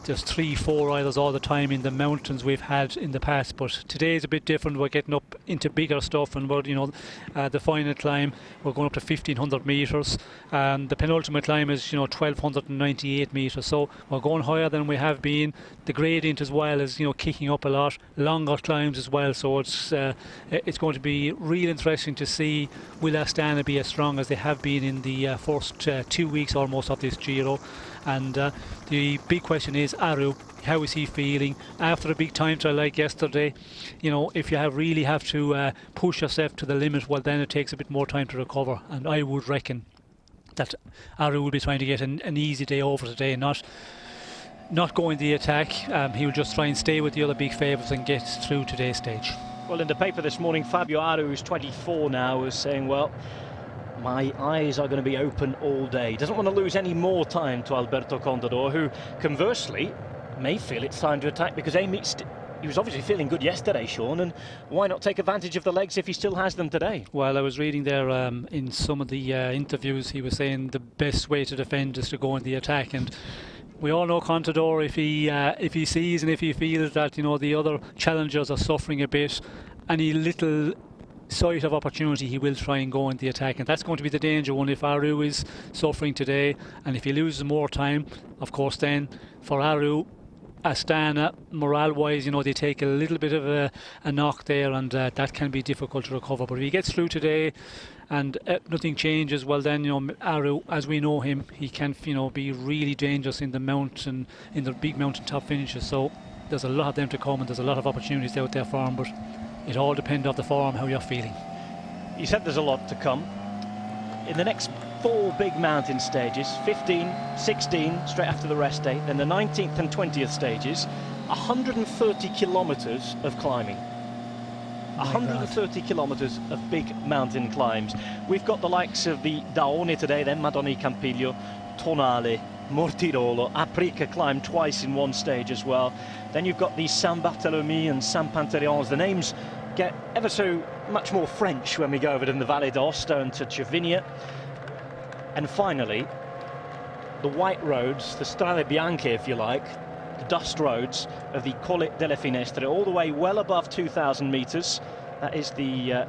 There's 3-4 riders all the time in the mountains we've had in the past, but today is a bit different. We're getting up into bigger stuff, and we're, the final climb, we're going up to 1,500 metres, and the penultimate climb is 1,298 metres, so we're going higher than we have been. The gradient as well is kicking up a lot, longer climbs as well, so it's going to be real interesting to see will Astana be as strong as they have been in the first 2 weeks almost of this Giro. And the big question is Aru, how is he feeling after a big time trial like yesterday? If you really have to push yourself to the limit, well, then it takes a bit more time to recover, and I would reckon that Aru will be trying to get an easy day over today, not going the attack. He will just try and stay with the other big favourites and get through today's stage. Well, in the paper this morning, Fabio Aru, who's 24 now, was saying, well, my eyes are going to be open all day. Doesn't want to lose any more time to Alberto Contador, who conversely may feel it's time to attack because A, he was obviously feeling good yesterday, Sean, and why not take advantage of the legs if he still has them today? Well, I was reading there in some of the interviews, he was saying the best way to defend is to go in the attack, and we all know Contador, if he sees and if he feels that, you know, the other challengers are suffering a bit, any little sight of opportunity, he will try and go in the attack, and that's going to be the danger one if Aru is suffering today, and if he loses more time, of course, then for Aru, Astana, morale-wise, you know, they take a little bit of a knock there, and that can be difficult to recover. But if he gets through today and nothing changes, well then, you know, Aru, as we know him, he can, you know, be really dangerous in the mountain, in the big mountain top finishes. So there's a lot of them to come, and there's a lot of opportunities out there for him, but it all depends on the form, how you're feeling. You said there's a lot to come. In the next 4 big mountain stages, 15, 16 straight after the rest day, then the 19th and 20th stages, 130 kilometers of climbing. 130 kilometers of big mountain climbs. We've got the likes of the Daone today, then Madonna Campiglio, Tonale, Mortirolo, Aprica climbed twice in one stage as well. Then you've got the San Bartolomé and San Pantaleons. The names get ever so much more French when we go over to the Valle d'Aosta and to Cervinia. And finally, the white roads, the Strade Bianche, if you like, the dust roads of the Colle delle Finestre, all the way well above 2,000 metres. That is the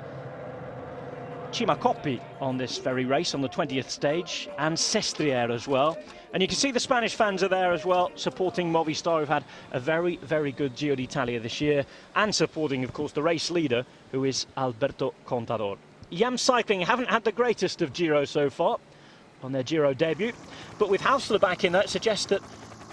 Cima Coppi on this very race, on the 20th stage, and Sestriere as well. And you can see the Spanish fans are there as well, supporting Movistar, who've had a very, very good Giro d'Italia this year, and supporting, of course, the race leader, who is Alberto Contador. Yam Cycling haven't had the greatest of Giro so far on their Giro debut, but with Hausler back in, that suggests that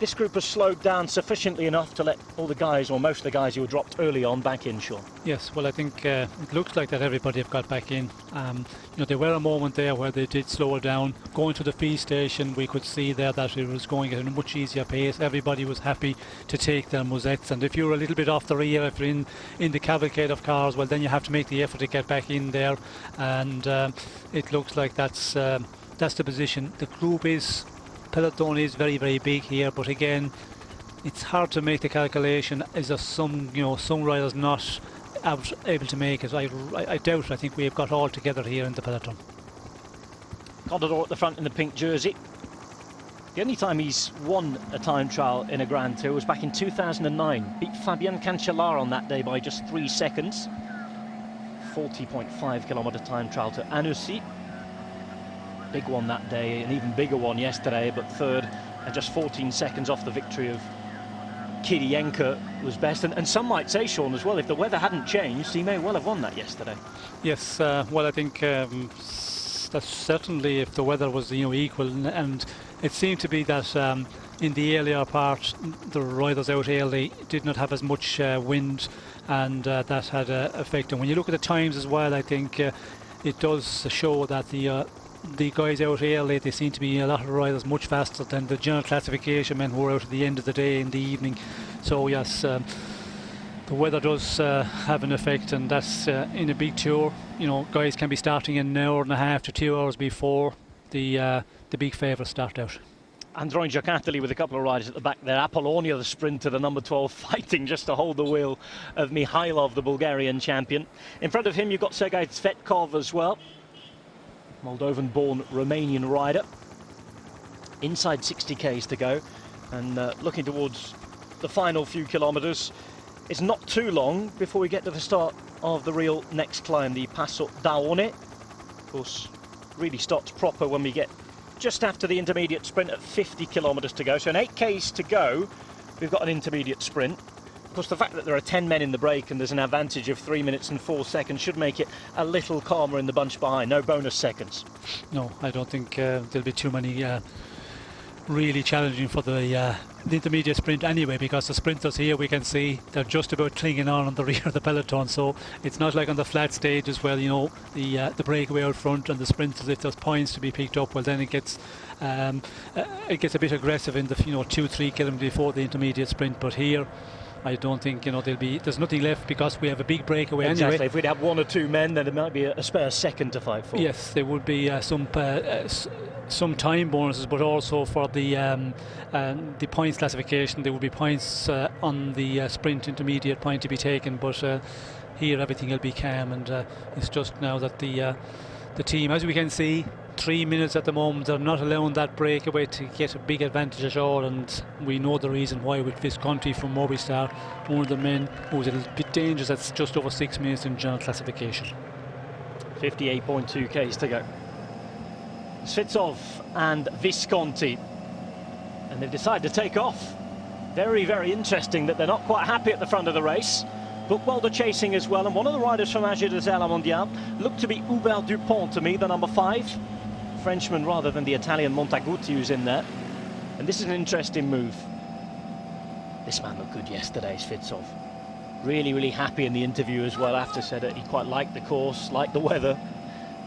this group has slowed down sufficiently enough to let all the guys, or most of the guys who were dropped early on, back in, Sean. Yes, well, I think it looks like that everybody have got back in. You know, there were a moment there where they did slow it down. Going to the feed station, we could see there that it was going at a much easier pace. Everybody was happy to take their moussettes, and if you're a little bit off the rear, if you're in the cavalcade of cars, well, then you have to make the effort to get back in there, and it looks like that's the position. The group is, peloton is very, very big here, but again, it's hard to make the calculation. Is there some, you know, some riders not able to make it? I doubt it. I think we have got all together here in the peloton. Contador at the front in the pink jersey. The only time he's won a time trial in a Grand Tour was back in 2009. Beat Fabien Cancellara on that day by just 3 seconds. 40.5 kilometre time trial to Annecy. Big one that day, an even bigger one yesterday, but third and just 14 seconds off the victory of Kirienka was best. And some might say, Sean, as well, if the weather hadn't changed, he may well have won that yesterday. Yes, well, I think that's certainly if the weather was, you know, equal, and it seemed to be that in the earlier part, the riders out early did not have as much wind, and that had an effect. And when you look at the times as well, I think it does show that the guys out early, they seem to be a lot of riders much faster than the general classification men who are out at the end of the day in the evening. So yes, the weather does have an effect, and that's in a big tour. You know, guys can be starting in an hour and a half to 2 hours before the big favourites start out. Andron Giocattoli with a couple of riders at the back there. Apollonia, the sprinter, the number 12, fighting just to hold the wheel of Mihailov, the Bulgarian champion. In front of him, you've got Sergei Tsvetkov as well, Moldovan-born Romanian rider. Inside 60 k's to go, and looking towards the final few kilometres. It's not too long before we get to the start of the real next climb, the Passo Daone. Of course, really starts proper when we get just after the intermediate sprint at 50 kilometres to go. So in 8 k's to go, we've got an intermediate sprint. Of course, the fact that there are 10 men in the break and there's an advantage of 3 minutes and 4 seconds should make it a little calmer in the bunch behind. No bonus seconds. No, I don't think there'll be too many really challenging for the intermediate sprint anyway, because the sprinters here, we can see they're just about clinging on the rear of the peloton. So it's not like on the flat stages where, you know, the breakaway out front and the sprinters, if there's points to be picked up, well then it gets a bit aggressive in the 2-3 kilometres before the intermediate sprint. But here I don't think, you know, there's nothing left because we have a big breakaway Exactly. anyway. If we'd have 1 or 2 men, then there might be a spare second to fight for. Yes, there would be some time bonuses, but also for the points classification, there will be points on the sprint intermediate point to be taken. But here everything will be calm, and it's just now that the team, as we can see, 3 minutes at the moment, they're not allowing that breakaway to get a big advantage at all, and we know the reason why with Visconti from Movistar, one of the men who's a little bit dangerous. That's just over 6 minutes in general classification. 58.2 k's to go. Svitsov and Visconti, and they've decided to take off. Very, very interesting that they're not quite happy at the front of the race. Buchwalder chasing as well, and one of the riders from AG Deserla Mondiale looked to be Hubert Dupont to me, the number 5. Frenchman rather than the Italian Montaguti who's in there. And this is an interesting move. This man looked good yesterday, Svitsov. Really, really happy in the interview as well after, said that he quite liked the course, liked the weather,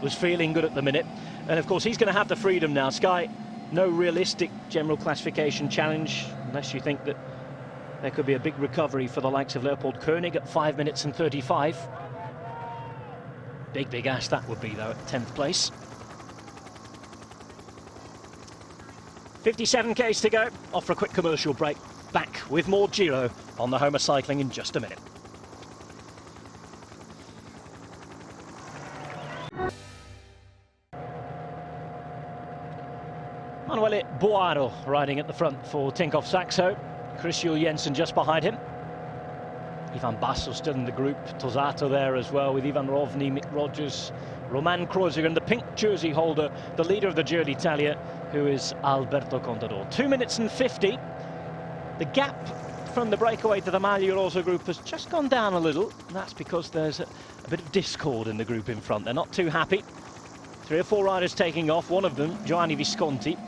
was feeling good at the minute. And of course he's going to have the freedom now. Sky, no realistic general classification challenge, unless you think that there could be a big recovery for the likes of Leopold Koenig at 5 minutes and 35. Big ash that would be though at 10th place. 57 k's to go. Off for a quick commercial break. Back with more Giro on the home of cycling in just a minute. Manuele Boaro riding at the front for Tinkoff Saxo. Chris Juul Jensen just behind him. Ivan Basso still in the group. Tosato there as well with Ivan Rovni, Mick Rogers, Roman Kreuziger, and the pink jersey holder, the leader of the Giro d'Italia, who is Alberto Contador. 2 minutes and 50. The gap from the breakaway to the Maglia Rosa group has just gone down a little. That's because there's a bit of discord in the group in front. They're not too happy. 3 or 4 riders taking off. One of them, Giovanni Visconti.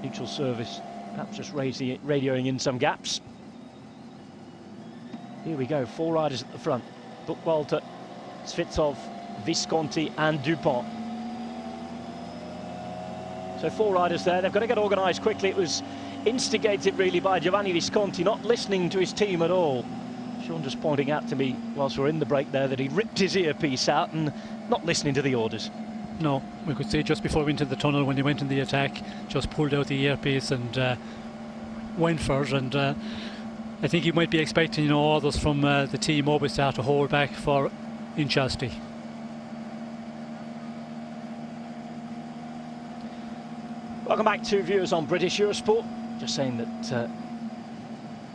Neutral service, perhaps just radioing in some gaps. Here we go, 4 riders at the front. Buchwalder, Svitsov, Visconti and Dupont. So 4 riders there. They've got to get organised quickly. It was instigated really by Giovanni Visconti, not listening to his team at all. Sean just pointing out to me whilst we're in the break there that he ripped his earpiece out and not listening to the orders. No, we could see just before we went into the tunnel when he went in the attack, just pulled out the earpiece and went for it. And I think he might be expecting, you know, orders from the team Movistar to hold back for Inchasti. Welcome back to viewers on British Eurosport. Just saying that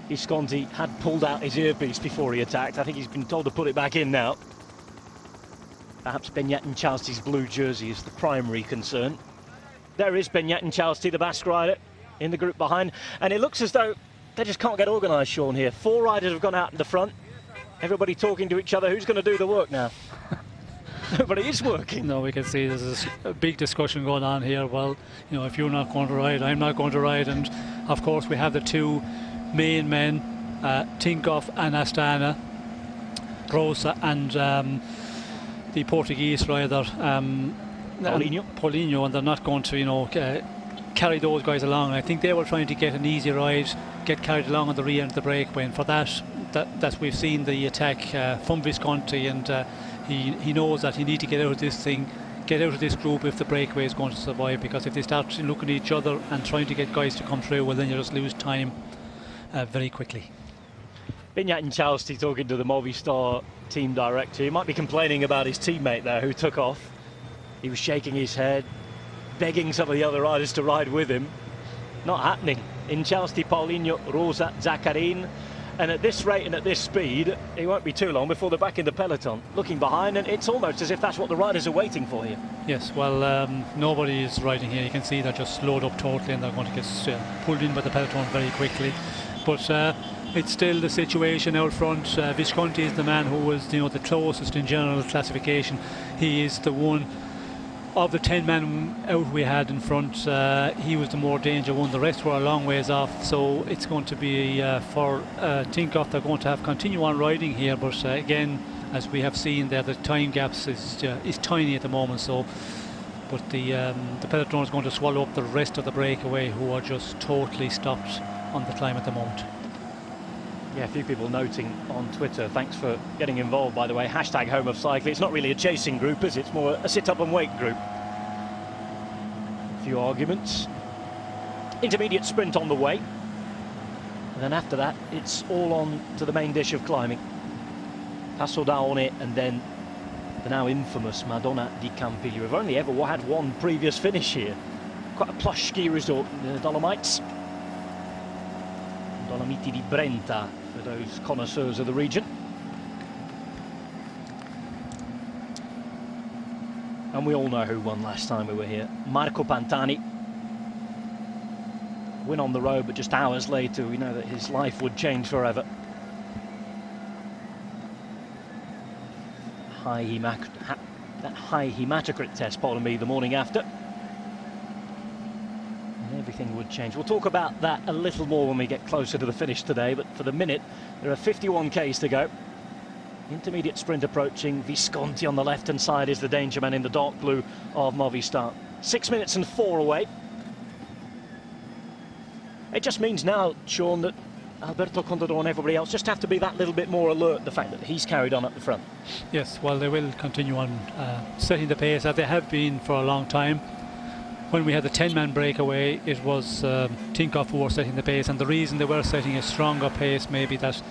Visconti had pulled out his earpiece before he attacked. I think he's been told to put it back in now. Perhaps Beñat Inchalsti's blue jersey is the primary concern. There is Beñat Inchalsti, the Basque rider, in the group behind. And it looks as though they just can't get organised, Sean, here. 4 riders have gone out in the front. Everybody talking to each other. Who's going to do the work now? Nobody is working. No, we can see there's a big discussion going on here. Well, you know, if you're not going to ride, I'm not going to ride. And of course we have the 2 main men, Tinkoff and Astana, Rosa and the Portuguese rider Paulinho, and they're not going to, you know, carry those guys along. I think they were trying to get an easy ride, get carried along on the rear end of the breakaway, and for that we've seen the attack from Visconti, and he knows that he needs to get out of this thing, get out of this group if the breakaway is going to survive, because if they start looking at each other and trying to get guys to come through, well then you just lose time very quickly. Beñat Inchalsti talking to the Movistar team director. He might be complaining about his teammate there who took off. He was shaking his head, begging some of the other riders to ride with him. Not happening. Inchalsti, Paulinho, Rosa, Zaccarin. And at this rate and at this speed, it won't be too long before they're back in the peloton. Looking behind, and it's almost as if that's what the riders are waiting for here. Yes, well, nobody is riding here. You can see they're just slowed up totally, and they're going to get pulled in by the peloton very quickly. But it's still the situation out front. Visconti is the man who was, you know, the closest in general classification. He is the one of the 10 men out we had in front. He was the more danger one. The rest were a long ways off. So it's going to be for Tinkoff. They're going to have continue on riding here. But again, as we have seen there, the time gaps is tiny at the moment. So, but the peloton is going to swallow up the rest of the breakaway, who are just totally stopped on the climb at the moment. Yeah, a few people noting on Twitter, thanks for getting involved, by the way, hashtag Home of Cycling. It's not really a chasing group, is it? It's more a sit-up and wait group. A few arguments. Intermediate sprint on the way. And then after that, it's all on to the main dish of climbing. Passo d'Aone and then the now infamous Madonna di Campiglio. We've only ever had one previous finish here. Quite a plush ski resort in the Dolomites. Dolomiti di Brenta, for those connoisseurs of the region. And we all know who won last time we were here. Marco Pantani. Win on the road, but just hours later we know that his life would change forever. That high hematocrit test, pardon me, the morning after. And everything would change. We'll talk about that a little more when we get closer to the finish today, but for the minute there are 51 Ks to go. Intermediate sprint approaching. Visconti on the left-hand side is the danger man in the dark blue of Movistar. 6 minutes and 4 away. It just means now, Sean, that Alberto Contador and everybody else just have to be that little bit more alert, the fact that he's carried on at the front. Yes, well, they will continue on setting the pace as they have been for a long time. When we had the 10-man breakaway, it was Tinkoff who were setting the pace, and the reason they were setting a stronger pace maybe that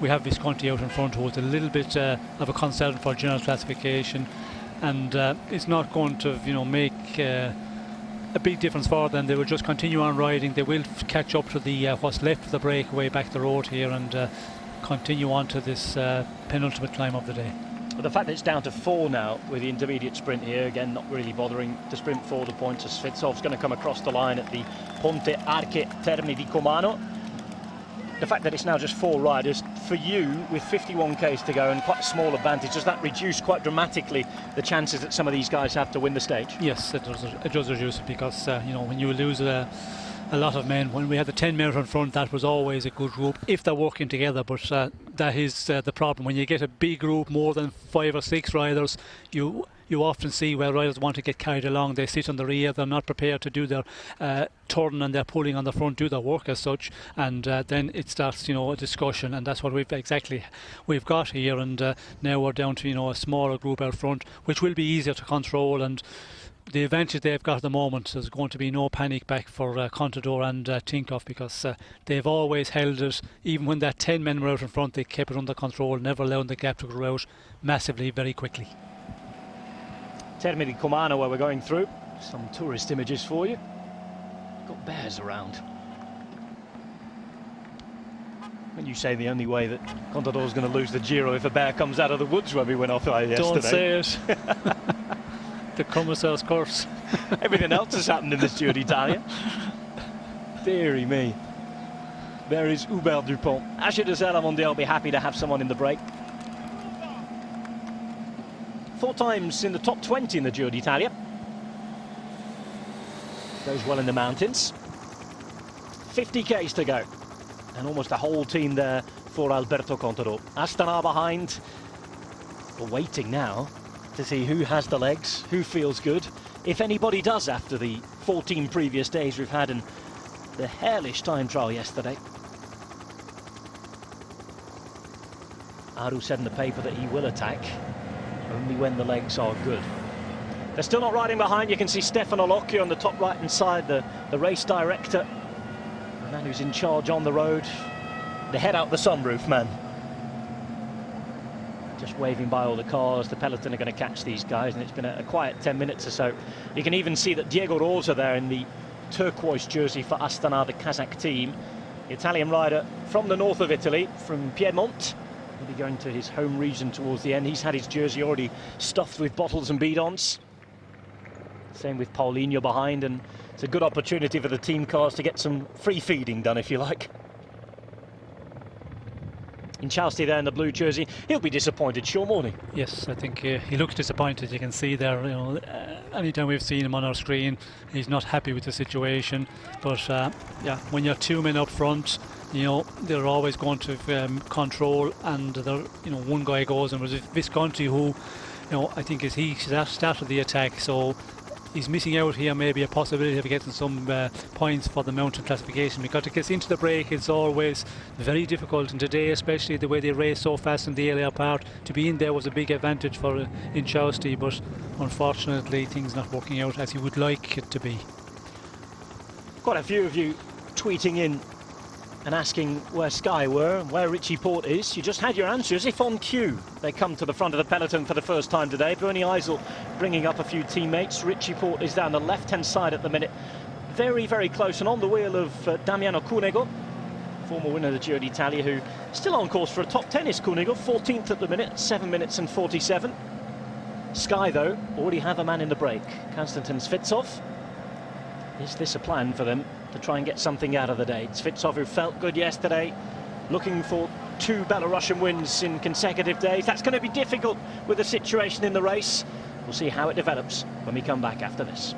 we have Visconti out in front who was a little bit of a concern for general classification, and it's not going to, you know, make a big difference for them. They will just continue on riding. They will catch up to the what's left of the breakaway back the road here and continue on to this penultimate climb of the day. But the fact that it's down to 4 now with the intermediate sprint here, again not really bothering to sprint for the points, as Svetsov's going to come across the line at the Ponte Arche Termini di Comano. The fact that it's now just 4 riders, for you, with 51 Ks to go and quite a small advantage, does that reduce quite dramatically the chances that some of these guys have to win the stage? Yes, it does reduce it, because you know, when you lose a lot of men, when we had the 10 men in front, that was always a good group if they're working together, but that is the problem. When you get a big group, more than 5 or 6 riders, you often see where riders want to get carried along. They sit on the rear, they're not prepared to do their turn, and they're pulling on the front, do their work as such, and then it starts, you know, a discussion, and that's what we've got here. And now we're down to, you know, a smaller group out front, which will be easier to control. And the advantage they've got at the moment, there's going to be no panic back for Contador and Tinkoff, because they've always held it. Even when that 10 men were out in front, they kept it under control, never allowing the gap to grow out massively very quickly. Termini di Comano, where we're going through. Some tourist images for you. Got bears around. When you say the only way that Contador's going to lose the Giro if a bear comes out of the woods when we went off yesterday. Don't say it. The Commissaires curse. Everything else has happened in this Giro d'Italia. Deary me. There is Hubert Dupont. Asher de Zellamonde will be happy to have someone in the break. 4 times in the top 20 in the Giro d'Italia. Goes well in the mountains. 50 Ks to go. And almost a whole team there for Alberto Contador. Astana behind. We're waiting now to see who has the legs, who feels good. If anybody does, after the 14 previous days we've had and the hellish time trial yesterday. Aru said in the paper that he will attack only when the legs are good. They're still not riding behind. You can see Stefano Locchio on the top right hand side, the race director, the man who's in charge on the road, the head out the sunroof man, just waving by all the cars. The peloton are going to catch these guys, and it's been a quiet 10 minutes or so. You can even see that Diego Rosa there in the turquoise jersey for Astana, the Kazakh team, the Italian rider from the north of Italy, from Piedmont. He'll be going to his home region towards the end. He's had his jersey already stuffed with bottles and bidons. Same with Paulinho behind, and it's a good opportunity for the team cars to get some free feeding done, if you like. Inchalsti there in the blue jersey. He'll be disappointed, Sean, won't he? Yes, I think he looks disappointed. You can see there, you know, anytime we've seen him on our screen, he's not happy with the situation. But yeah, when you're 2 men up front, you know, they're always going to control, and you know, one guy goes, and was Visconti who, you know, I think he started the attack, so he's missing out here maybe a possibility of getting some points for the mountain classification, because it gets into the break, it's always very difficult, and today especially the way they race so fast in the earlier part, to be in there was a big advantage for in Chelsea, but unfortunately things not working out as you would like it to be. Quite a few of you tweeting in and asking where Sky were and where Richie Porte is. You just had your answer as if on cue. They come to the front of the peloton for the first time today. Bernie Eisel bringing up a few teammates. Richie Porte is down the left-hand side at the minute. Very, very close and on the wheel of Damiano Cunego, former winner of the Giro d'Italia, who still on course for a top 10 is Cunego, 14th at the minute, 7 minutes and 47. Sky, though, already have a man in the break. Konstantin Svitsov. Is this a plan for them to try and get something out of the day? Svitsov, who felt good yesterday, looking for 2 Belarusian wins in consecutive days. That's going to be difficult with the situation in the race. We'll see how it develops when we come back after this.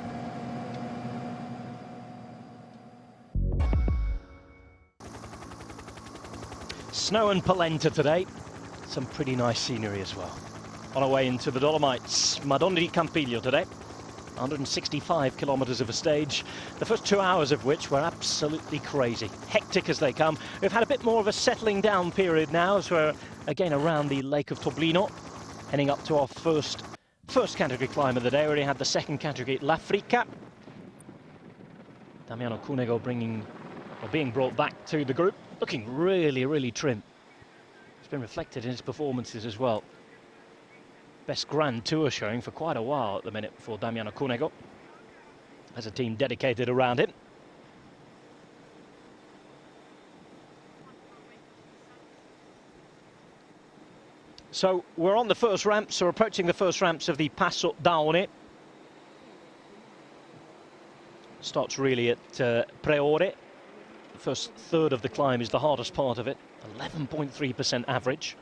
Snow and polenta today. Some pretty nice scenery as well. On our way into the Dolomites, Madonna di Campiglio today. 165 kilometres of a stage, the first 2 hours of which were absolutely crazy, hectic as they come. We've had a bit more of a settling down period now as we're again around the Lake of Toblino, heading up to our first category climb of the day. We already had the second category, L'Africa. Damiano Cunego being brought back to the group, looking really, really trim. It's been reflected in his performances as well. Best Grand Tour showing for quite a while at the minute for Damiano Cunego. Has a team dedicated around him. So we're on the first ramps, so we're approaching the first ramps of the Passo d'Aone. Starts really at Preore. The first third of the climb is the hardest part of it, 11.3% average.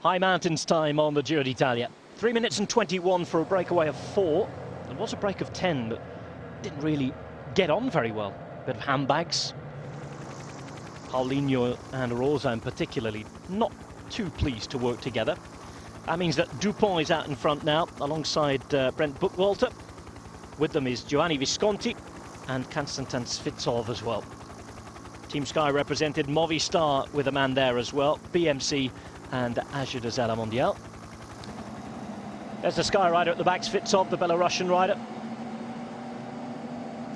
High mountains time on the Giro d'Italia. 3 minutes and 21 for a breakaway of 4. There was a break of 10, but didn't really get on very well. A bit of handbags. Paulinho and Rosa particularly not too pleased to work together. That means that Dupont is out in front now, alongside Brent Buchwalter. With them is Giovanni Visconti and Konstantin Svitsov as well. Team Sky represented Movistar with a man there as well. BMC and Agio Della Mondiale. There's the Sky rider at the back, Svitsov, the Belarusian rider.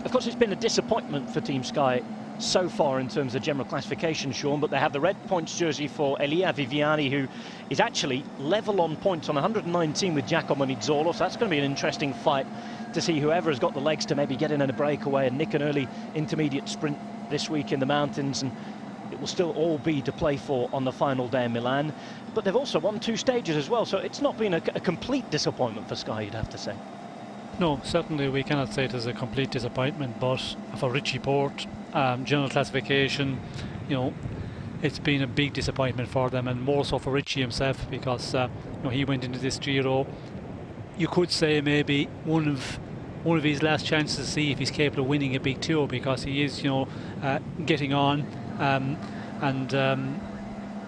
Of course, it's been a disappointment for Team Sky so far in terms of general classification, Sean, but they have the red points jersey for Elia Viviani, who is actually level on points on 119 with Giacomo Nizzolo, so that's going to be an interesting fight to see whoever has got the legs to maybe get in a breakaway and nick an early intermediate sprint this week in the mountains, and it will still all be to play for on the final day in Milan. But they've also won 2 stages as well, so it's not been a complete disappointment for Sky, you'd have to say. No, certainly we cannot say it is a complete disappointment, but for Richie Porte, general classification, you know, it's been a big disappointment for them, and more so for Richie himself, because you know, he went into this Giro, you could say maybe one of his last chances to see if he's capable of winning a big tour, because he is, you know, getting on, and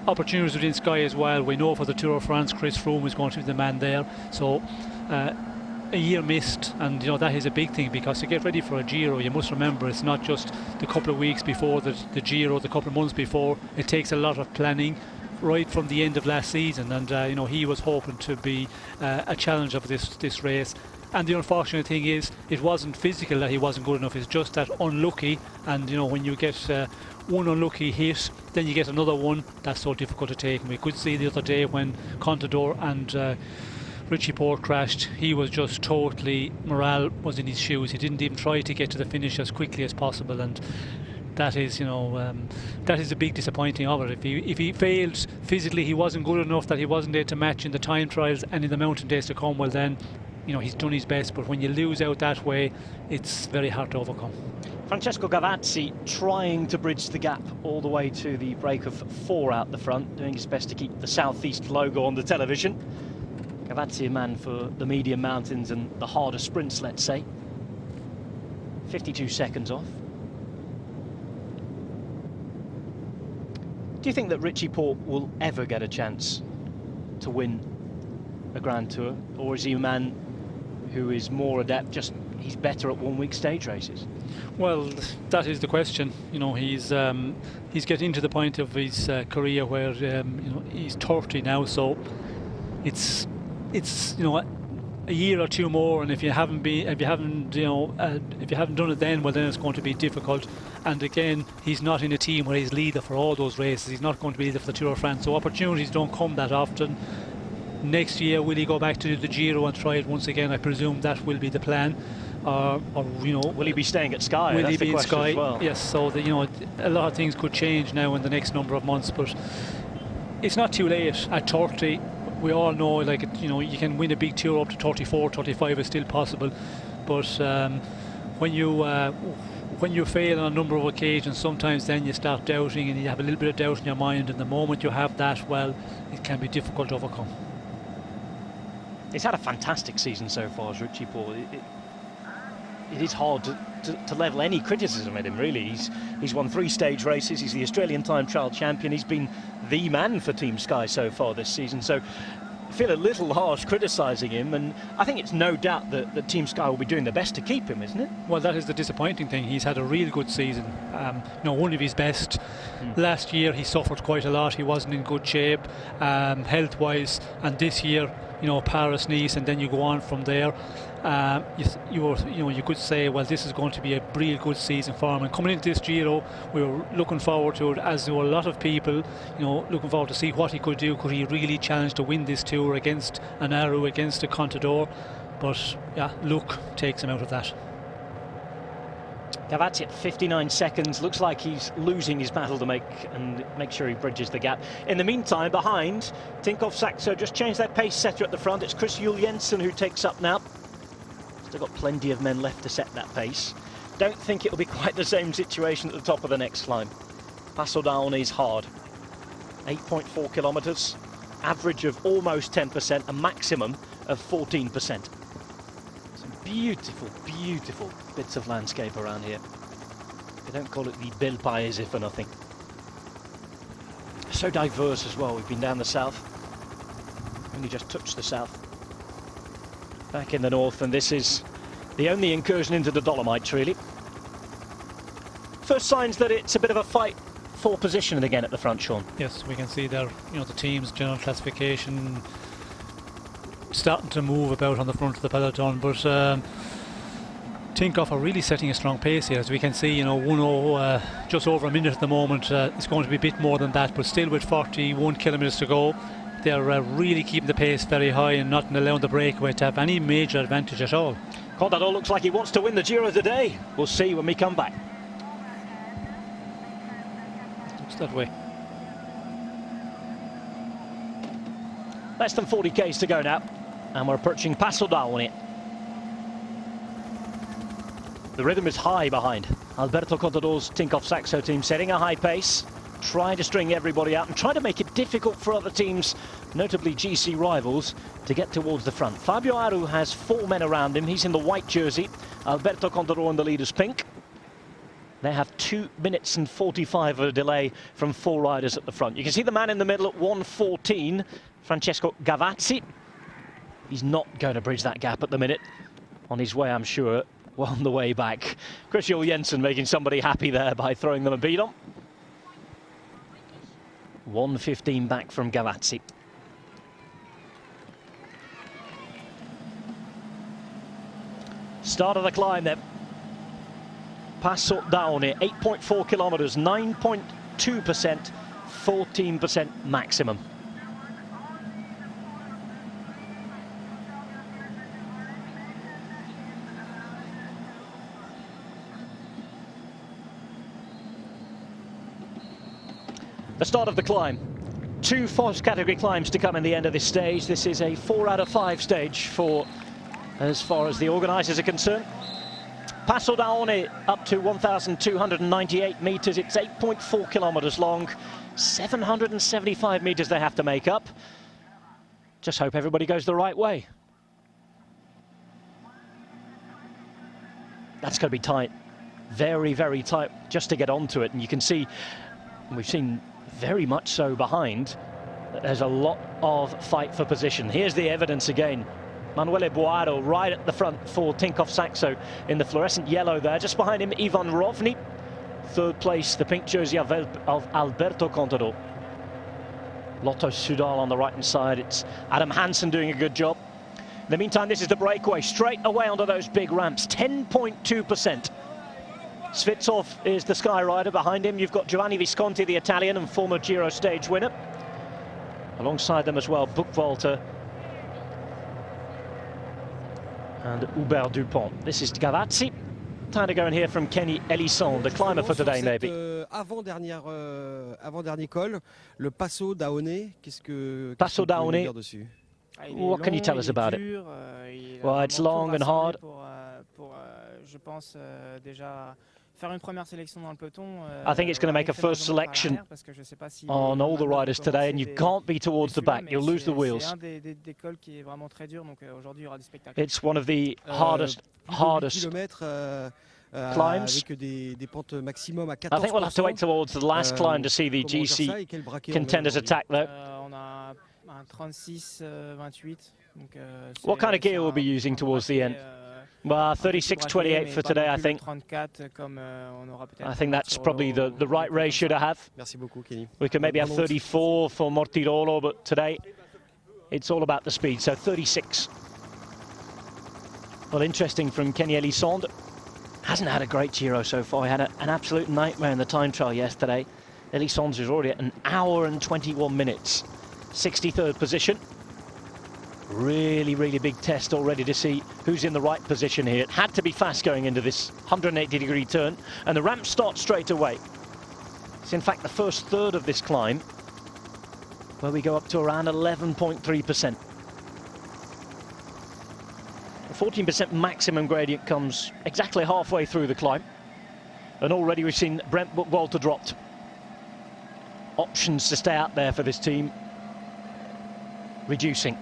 opportunities within Sky as well. We know for the Tour of France, Chris Froome is going to be the man there, so a year missed, and you know that is a big thing, because to get ready for a Giro, you must remember it's not just the couple of weeks before the Giro, the couple of months before. It takes a lot of planning right from the end of last season, and you know, he was hoping to be a challenger for this race. And the unfortunate thing is, it wasn't physical that he wasn't good enough, it's just that unlucky. And you know, when you get one unlucky hit, then you get another one. That's so difficult to take. And we could see the other day when Contador and Richie Porte crashed, he was just totally, morale was in his shoes. He didn't even try to get to the finish as quickly as possible, and that is, you know, that is a big disappointing of it. If he failed physically, he wasn't good enough, that he wasn't there to match in the time trials and in the mountain days to come, well then, you know, he's done his best. But when you lose out that way, it's very hard to overcome. Francesco Gavazzi trying to bridge the gap all the way to the break of 4 out the front, doing his best to keep the Southeast logo on the television. Gavazzi, a man for the medium mountains and the harder sprints, let's say. 52 seconds off. Do you think that Richie Porte will ever get a chance to win a Grand Tour, or is he a man who is more adept, just he's better at one-week stage races? Well, that is the question. You know, he's getting to the point of his career where you know, he's 30 now, so it's you know, a year or two more, and if you haven't done it then, well, then it's going to be difficult. And again, he's not in a team where he's leader for all those races. He's not going to be leader for the Tour de France, so opportunities don't come that often. Next year, will he go back to the Giro and try it once again? I presume that will be the plan. Or you know, will he be staying at Sky? Will That's he the be in Sky? as well. Yes. So you know, a lot of things could change now in the next number of months, but it's not too late. At 30, we all know, like, you know, you can win a big tour up to 34, 35 is still possible, but when you fail on a number of occasions, sometimes then you start doubting, and you have a little bit of doubt in your mind, and the moment you have that, well, it can be difficult to overcome. He's had a fantastic season so far, as Richie Porte. It is hard to level any criticism at him, really. He's won 3 stage races. He's the Australian time trial champion. He's been the man for Team Sky so far this season. So I feel a little harsh criticising him, and I think it's no doubt that Team Sky will be doing their best to keep him, isn't it? Well, that is the disappointing thing. He's had a real good season. You know, one of his best. Last year he suffered quite a lot. He wasn't in good shape health-wise, and this year, you know, Paris, Nice, and then you go on from there. You could say, well, this is going to be a real good season for him. And coming into this Giro, we were looking forward to it, as there were a lot of people, you know, looking forward to see what he could do. Could he really challenge to win this tour against an Aru, against a Contador? But yeah, luck takes him out of that. Gazzetta at 59 seconds. Looks like he's losing his battle to make sure he bridges the gap. In the meantime, behind, Tinkoff Saxo just changed their pace setter at the front. It's Chris Juul-Jensen who takes up now. Still got plenty of men left to set that pace. Don't think it'll be quite the same situation at the top of the next climb. Passo d'Aone is hard. 8.4 kilometres, average of almost 10%, a maximum of 14%. Beautiful, beautiful bits of landscape around here. They don't call it the Bel Paese for nothing. So diverse as well. We've been down the south, only just touched the south. Back in the north, and this is the only incursion into the Dolomites, really. First signs that it's a bit of a fight for position again at the front, Sean. Yes, we can see there, you know, the team's general classification starting to move about on the front of the peloton, but Tinkoff are really setting a strong pace here, as we can see. You know, 1:0, just over a minute at the moment. It's going to be a bit more than that, but still with 41 kilometres to go, they're really keeping the pace very high and not allowing the breakaway to have any major advantage at all. Contador looks like he wants to win the Giro today. We'll see when we come back. Looks that way. Less than 40 k's to go now, and we're approaching Passo d'Aone. The rhythm is high behind. Alberto Contador's Tinkoff Saxo team setting a high pace, trying to string everybody out and trying to make it difficult for other teams, notably GC rivals, to get towards the front. Fabio Aru has 4 men around him. He's in the white jersey. Alberto Contador in the leader's pink. They have 2 minutes and 45 of a delay from 4 riders at the front. You can see the man in the middle at 1:14, Francesco Gazzetta. He's not going to bridge that gap at the minute. On his way, I'm sure, well on the way back. Chris Juul-Jensen making somebody happy there by throwing them a beat on. 1:15 back from Gazzetta. Start of the climb then. Passo d'Aone, 8.4 kilometres, 9.2%, 14% maximum. The start of the climb. 2 Foz category climbs to come in the end of this stage. This is a 4 out of 5 stage for as far as the organisers are concerned. Passo d'Aone up to 1,298 metres. It's 8.4 kilometres long. 775 metres they have to make up. Just hope everybody goes the right way. That's going to be tight. Very, very tight just to get onto it. And you can see, we've seen very much so behind, that there's a lot of fight for position. Here's the evidence again. Manuele ď'i଼ro right at the front for Tinkoff Saxo in the fluorescent yellow there. Just behind him, Ivan Rovni. Third place, the pink jersey of Alberto Contador. Lotto Sudal on the right-hand side. It's Adam Hansen doing a good job. In the meantime, this is the breakaway. Straight away onto those big ramps. 10.2%. Svitsov is the sky rider. Behind him, you've got Giovanni Visconti, the Italian and former Giro stage winner. Alongside them as well, Buchwalter and Hubert Dupont. This is Gavazzi. Time to go and hear from Kenny Ellison, the climber for today, maybe. Avant-dernier col, le Passo d'Aone. Passo d'Aone. What can you tell us about it? Well, it's long and hard. I think it's going to make a first selection on all the riders today, and you can't be towards the back. You'll lose the wheels. It's one of the hardest climbs. I think we'll have to wait towards the last climb to see the GC contenders attack, though. What kind of gear we'll be using towards the end? Well, 36.28 for today, I think. I think that's probably the right ratio to have. We could maybe have 34 for Mortirolo, but today it's all about the speed, so 36. Well, interesting from Kenny Ellison. Hasn't had a great Giro so far. He had an absolute nightmare in the time trial yesterday. Ellison is already at 1 hour and 21 minutes. 63rd position. Really, really big test already to see who's in the right position here. It had to be fast going into this 180-degree turn, and the ramp starts straight away. It's in fact the first third of this climb, where we go up to around 11.3%. The 14% maximum gradient comes exactly halfway through the climb, and already we've seen Brent Buchwalter dropped. Options to stay out there for this team reducing.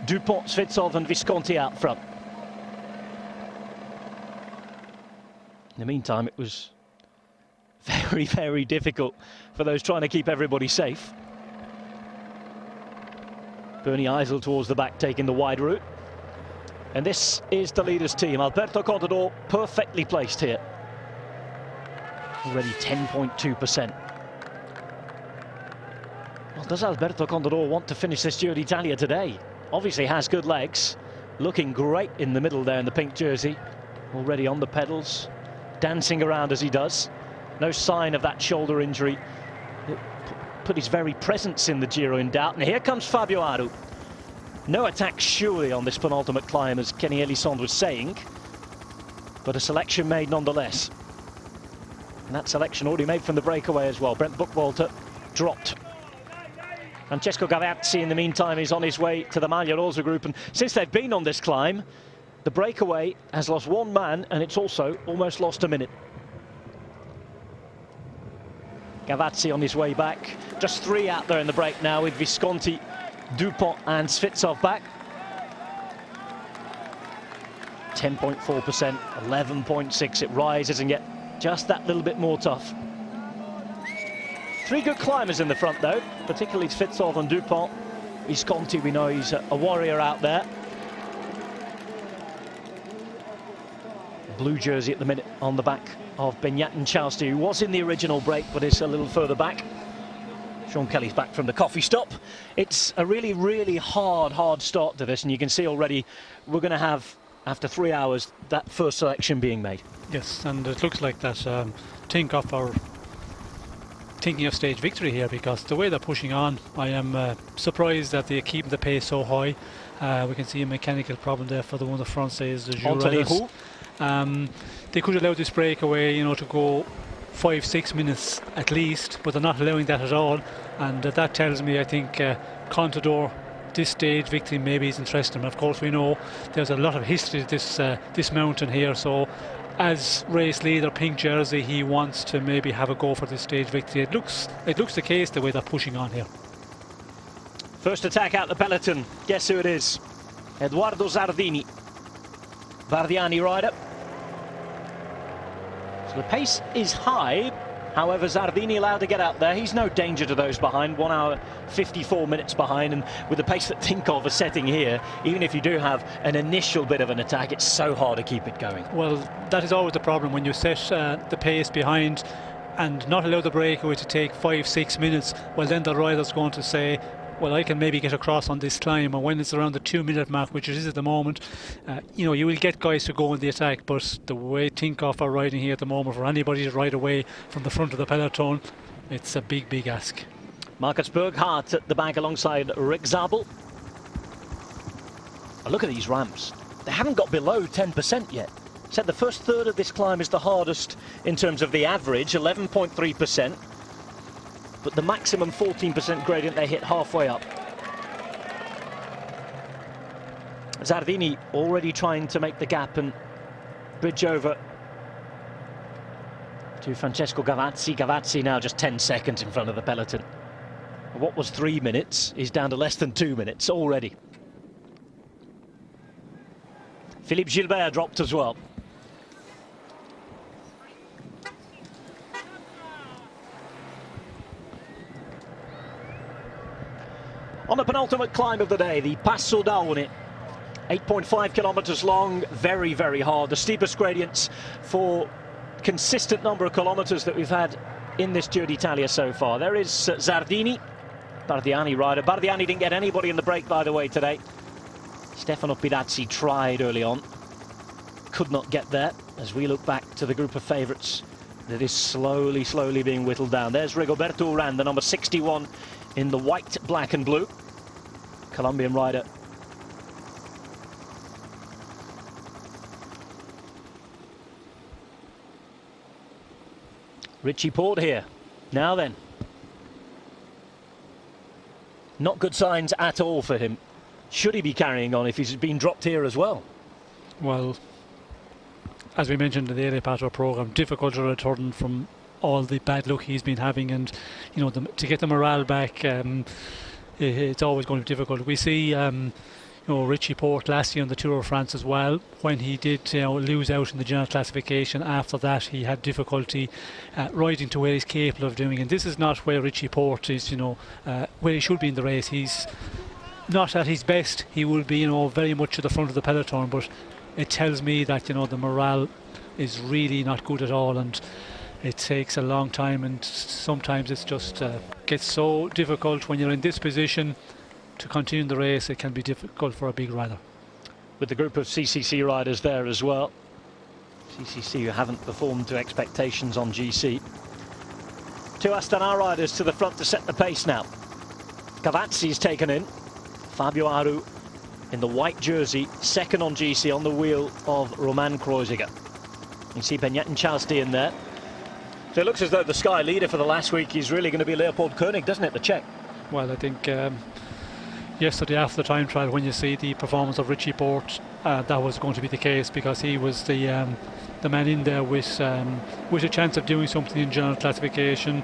Dupont, Svitsov and Visconti out front. In the meantime, it was very, very difficult for those trying to keep everybody safe. Bernie Eisel towards the back, taking the wide route. And this is the leaders' team. Alberto Contador perfectly placed here. Already 10.2%. Well, does Alberto Contador want to finish this Giro d'Italia today? Obviously has good legs, looking great in the middle there in the pink jersey, already on the pedals, dancing around as he does. No sign of that shoulder injury. It put his very presence in the Giro in doubt. And here comes Fabio Aru. No attack surely on this penultimate climb, as Kenny Ellison was saying, but a selection made nonetheless. And that selection already made from the breakaway as well. Brent Buchwalter dropped. Francesco Gavazzi, in the meantime, is on his way to the Maglia Rosa group, and since they've been on this climb, the breakaway has lost one man, and it's also almost lost a minute. Gavazzi on his way back. Just 3 out there in the break now, with Visconti, Dupont and Svitsov back. 10.4%, 11.6, it rises and get just that little bit more tough. 3 good climbers in the front, though, particularly Svitsov and Dupont. Visconti, we know he's a warrior out there. Blue jersey at the minute on the back of Beñat and Chalsti, who was in the original break, but is a little further back. Sean Kelly's back from the coffee stop. It's a really, really hard start to this, and you can see already we're going to have, after 3 hours, that first selection being made. Yes, and it looks like that Tinkoff are thinking of stage victory here, because the way they're pushing on, I am surprised that they keep the pace so high. We can see a mechanical problem there for the one on the front, says the Jurors. They could allow this breakaway, you know, to go 5-6 minutes at least, but they're not allowing that at all, and that tells me, I think, Contador, this stage victory maybe is interesting. But of course, we know there's a lot of history to this mountain here, so as race leader, pink jersey, he wants to maybe have a go for this stage victory. It looks the case the way they're pushing on here. First attack out the peloton. Guess who it is? Edoardo Zardini, Bardiani rider. So the pace is high. However, Zardini allowed to get out there. He's no danger to those behind. 1 hour, 54 minutes behind. And with the pace that Tinkoff are setting here, even if you do have an initial bit of an attack, it's so hard to keep it going. Well, that is always the problem when you set the pace behind and not allow the breakaway to take 5-6 minutes. Well, then the rider's going to say, well, I can maybe get across on this climb, and when it's around the 2-minute mark, which it is at the moment, you know, you will get guys to go in the attack, but the way Tinkoff are riding here at the moment, for anybody to ride away from the front of the peloton, it's a big ask. Marcus Berghardt at the back alongside Rick Zabel. Oh, look at these ramps. They haven't got below 10% yet. Said the first third of this climb is the hardest in terms of the average, 11.3%. But the maximum 14% gradient they hit halfway up. Zardini already trying to make the gap and bridge over to Francesco Gavazzi. Gavazzi now just 10 seconds in front of the peloton. What was 3 minutes is down to less than 2 minutes already. Philippe Gilbert dropped as well. On the penultimate climb of the day, the Passo d'Aone, 8.5 kilometers long, very hard. The steepest gradients for consistent number of kilometers that we've had in this Giro d'Italia so far. There is Zardini, Bardiani rider. Bardiani didn't get anybody in the break, by the way, today. Stefano Pirazzi tried early on, could not get there. As we look back to the group of favourites that is slowly being whittled down. There's Rigoberto Urán, the number 61 in the white, black and blue. Colombian rider. Richie Porte here. Now then. Not good signs at all for him. Should he be carrying on if he's been dropped here as well? Well, as we mentioned in the earlier part of our programme, difficult to return from all the bad luck he's been having, and you know, to get the morale back, it's always going to be difficult. We see you know, Richie Porte last year on the Tour of France as well, when he did lose out in the general classification. After that he had difficulty riding to where he's capable of doing, and this is not where Richie Porte is, you know, where he should be in the race. He's not at his best. He will be, you know, very much at the front of the peloton, but it tells me that, you know, the morale is really not good at all, and it takes a long time, and sometimes it's just gets so difficult when you're in this position to continue the race. It can be difficult for a big rider. With the group of CCC riders there as well. CCC who haven't performed to expectations on GC. Two Astana riders to the front to set the pace now. Gavazzi's taken in. Fabio Aru in the white jersey, second on GC on the wheel of Roman Kreuziger. You see Beñat and Chalsti in there. So it looks as though the Sky leader for the last week is really going to be Leopold Koenig, doesn't it, the Czech? Well, I think yesterday after the time trial, when you see the performance of Richie Porte, that was going to be the case, because he was the man in there with a chance of doing something in general classification.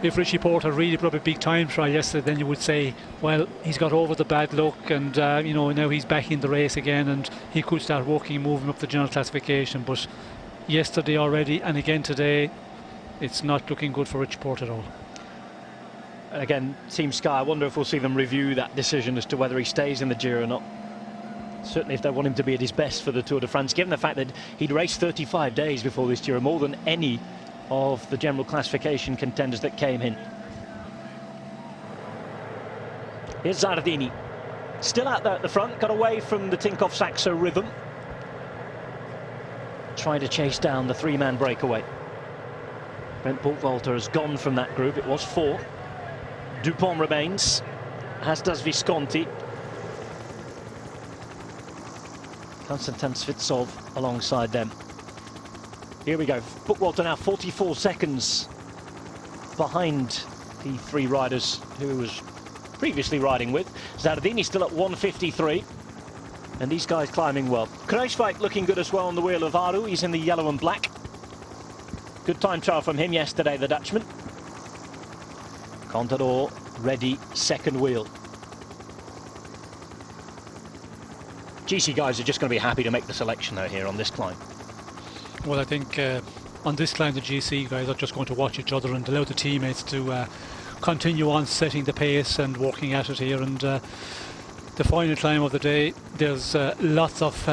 If Richie Porte had really put up a big time trial yesterday, then you would say, well, he's got over the bad luck, and you know, now he's back in the race again, and he could start working and moving up the general classification. But yesterday already, and again today, it's not looking good for Richie Porte at all. And again, Team Sky, I wonder if we'll see them review that decision as to whether he stays in the Giro or not. Certainly if they want him to be at his best for the Tour de France, given the fact that he'd raced 35 days before this Giro, more than any of the general classification contenders that came in. Here's Zardini, still out there at the front, got away from the Tinkoff Saxo rhythm, trying to chase down the three-man breakaway. Brent Buchwalter has gone from that group. It was 4. Dupont remains, as does Visconti. Konstantin Svitsov alongside them. Here we go. Buchwalter now 44 seconds behind the 3 riders who he was previously riding with. Zardini still at 1:53. And these guys climbing well. Kruijswijk looking good as well on the wheel of Aru. He's in the yellow and black. Good time trial from him yesterday, the Dutchman. Contador ready, second wheel. GC guys are just going to be happy to make the selection though here on this climb. Well, I think on this climb, the GC guys are just going to watch each other and allow the teammates to continue on setting the pace and working at it here. And the final climb of the day, there's lots of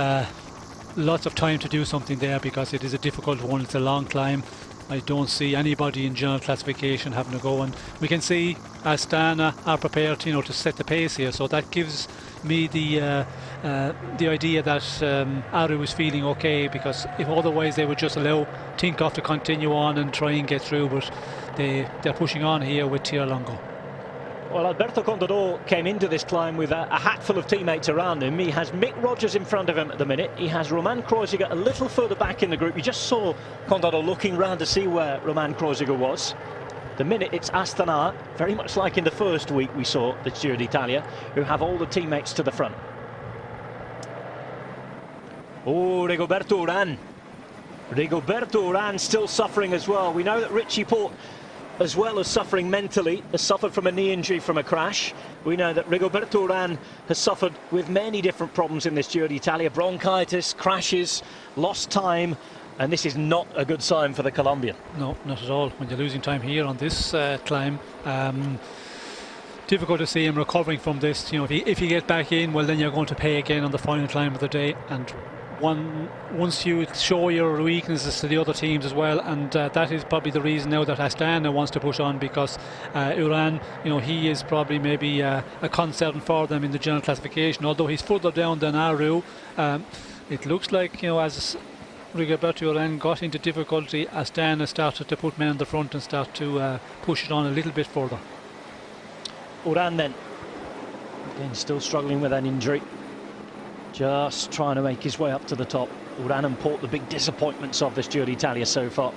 time to do something there, because it is a difficult one. It's a long climb. I don't see anybody in general classification having a go, and we can see Astana are prepared, to set the pace here. So that gives me the idea that Aru is feeling okay, because if otherwise they would just allow Tinkoff to continue on and try and get through, but they're pushing on here with ʻdʒiːro. Well, Alberto Contador came into this climb with a hatful of teammates around him. He has Mick Rogers in front of him at the minute. He has Roman Kreuziger a little further back in the group. You just saw Contador looking round to see where Roman Kreuziger was. The minute it's Astana, very much like in the first week we saw the Giro d'Italia, who have all the teammates to the front. Oh, Rigoberto Urán. Rigoberto Urán still suffering as well. We know that Richie Porte, as well as suffering mentally, has suffered from a knee injury from a crash. We know that Rigoberto Urán has suffered with many different problems in this Giro d'Italia: bronchitis, crashes, lost time, and this is not a good sign for the Colombian. No, not at all. When you're losing time here on this climb, difficult to see him recovering from this. If he gets back in, well, then you're going to pay again on the final climb of the day. And once you show your weaknesses to the other teams as well, and that is probably the reason now that Astana wants to push on, because Urán, he is probably maybe a concern for them in the general classification, although he's further down than Aru. It looks like, as Rigoberto Urán got into difficulty, Astana started to put men in the front and start to push it on a little bit further. Urán then, again, still struggling with an injury. Just trying to make his way up to the top. Urán and Porte, the big disappointments of this Giro d'Italia so far.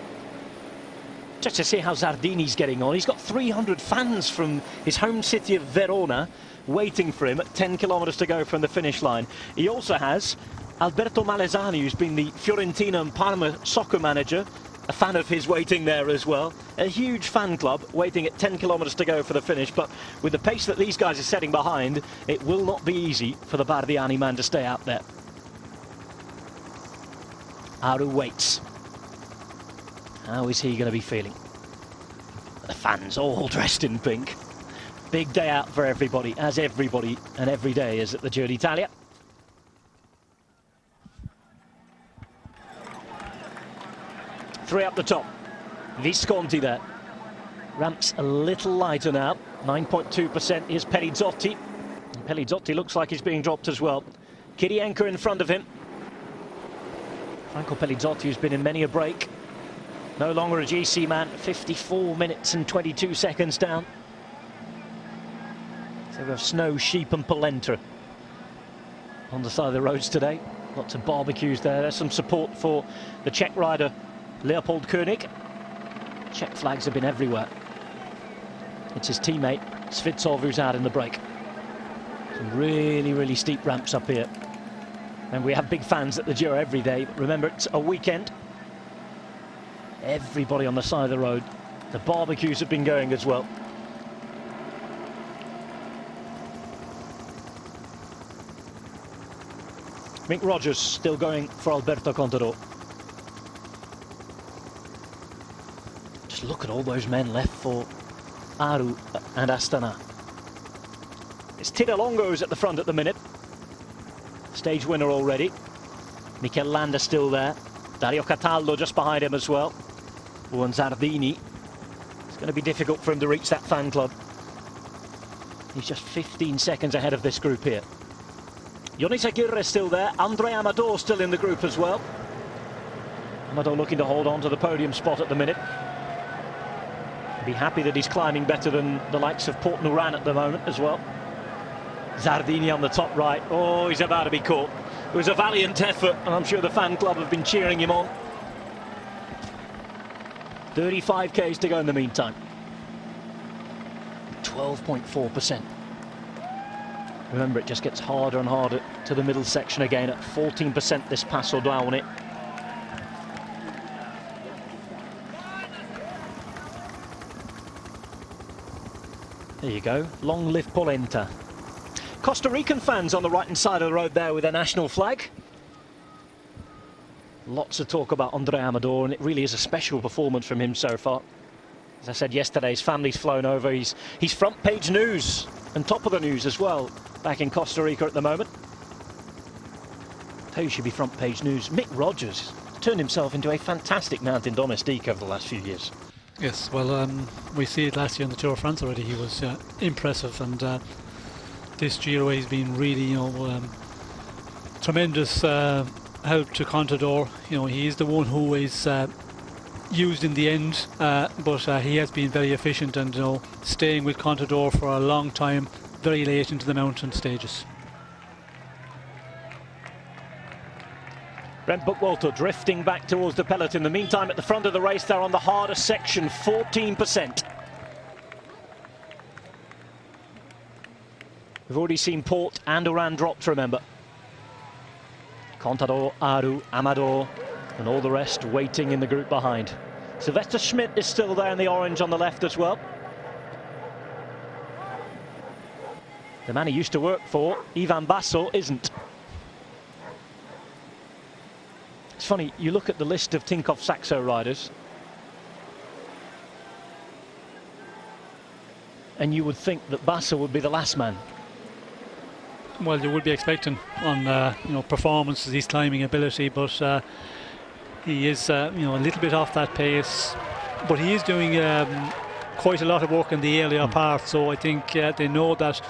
Just to see how Zardini's getting on. He's got 300 fans from his home city of Verona waiting for him at 10 kilometres to go from the finish line. He also has Alberto Malesani, who's been the Fiorentina and Parma soccer manager, a fan of his waiting there as well. A huge fan club waiting at 10 kilometres to go for the finish, but with the pace that these guys are setting behind, it will not be easy for the Bardiani man to stay out there. Aru waits. How is he going to be feeling? The fans all dressed in pink. Big day out for everybody, as everybody and every day is at the Giro d'Italia. Three up the top. Visconti there. Ramps a little lighter now. 9.2% is Pelizzotti. Pelizzotti looks like he's being dropped as well. Kirienka in front of him. Franco Pelizzotti, who's been in many a break. No longer a GC man. 54 minutes and 22 seconds down. So we have snow, sheep and polenta on the side of the roads today. Lots of barbecues there. There's some support for the Czech rider Leopold Koenig. Czech flags have been everywhere. It's his teammate Svitsov who's out in the break. Some really, really steep ramps up here. And we have big fans at the Giro every day. But remember, it's a weekend. Everybody on the side of the road. The barbecues have been going as well. Mick Rogers still going for Alberto Contador. Just look at all those men left for Aru and Astana. It's Tidalongo who's at the front at the minute. Stage winner already. Mikel Landa still there. Dario Cataldo just behind him as well. And Zardini. It's going to be difficult for him to reach that fan club. He's just 15 seconds ahead of this group here. Jonis Aguirre still there. Andre Amador still in the group as well. Amador looking to hold on to the podium spot at the minute. Be happy that he's climbing better than the likes of Porte Urán at the moment as well. Zardini on the top right. Oh, he's about to be caught. It was a valiant effort, and I'm sure the fan club have been cheering him on. 35 Ks to go in the meantime. 12.4%. Remember, it just gets harder and harder to the middle section again at 14% this Passo d'Aone. There you go, long live polenta. Costa Rican fans on the right-hand side of the road there with their national flag. Lots of talk about André Amador, and it really is a special performance from him so far. As I said yesterday, his family's flown over. He's front page news and top of the news as well back in Costa Rica at the moment. Who should be front page news? Mick Rogers turned himself into a fantastic mountain domestique over the last few years. Yes, well, we see it last year in the Tour of France already. He was impressive, and this Giro he's been really, tremendous help to Contador. He is the one who is used in the end, but he has been very efficient and staying with Contador for a long time, very late into the mountain stages. Brent Buckwalter drifting back towards the peloton. In the meantime, at the front of the race, they're on the hardest section, 14%. We've already seen Port and Oran dropped, remember. Contador, Aru, Amador, and all the rest waiting in the group behind. Sylvester Schmidt is still there in the orange on the left as well. The man he used to work for, Ivan Basso, isn't. It's funny, you look at the list of Tinkoff-Saxo riders and you would think that Basso would be the last man. Well, you would be expecting on performances, his climbing ability, but he is a little bit off that pace. But he is doing quite a lot of work in the earlier part, so I think they know that,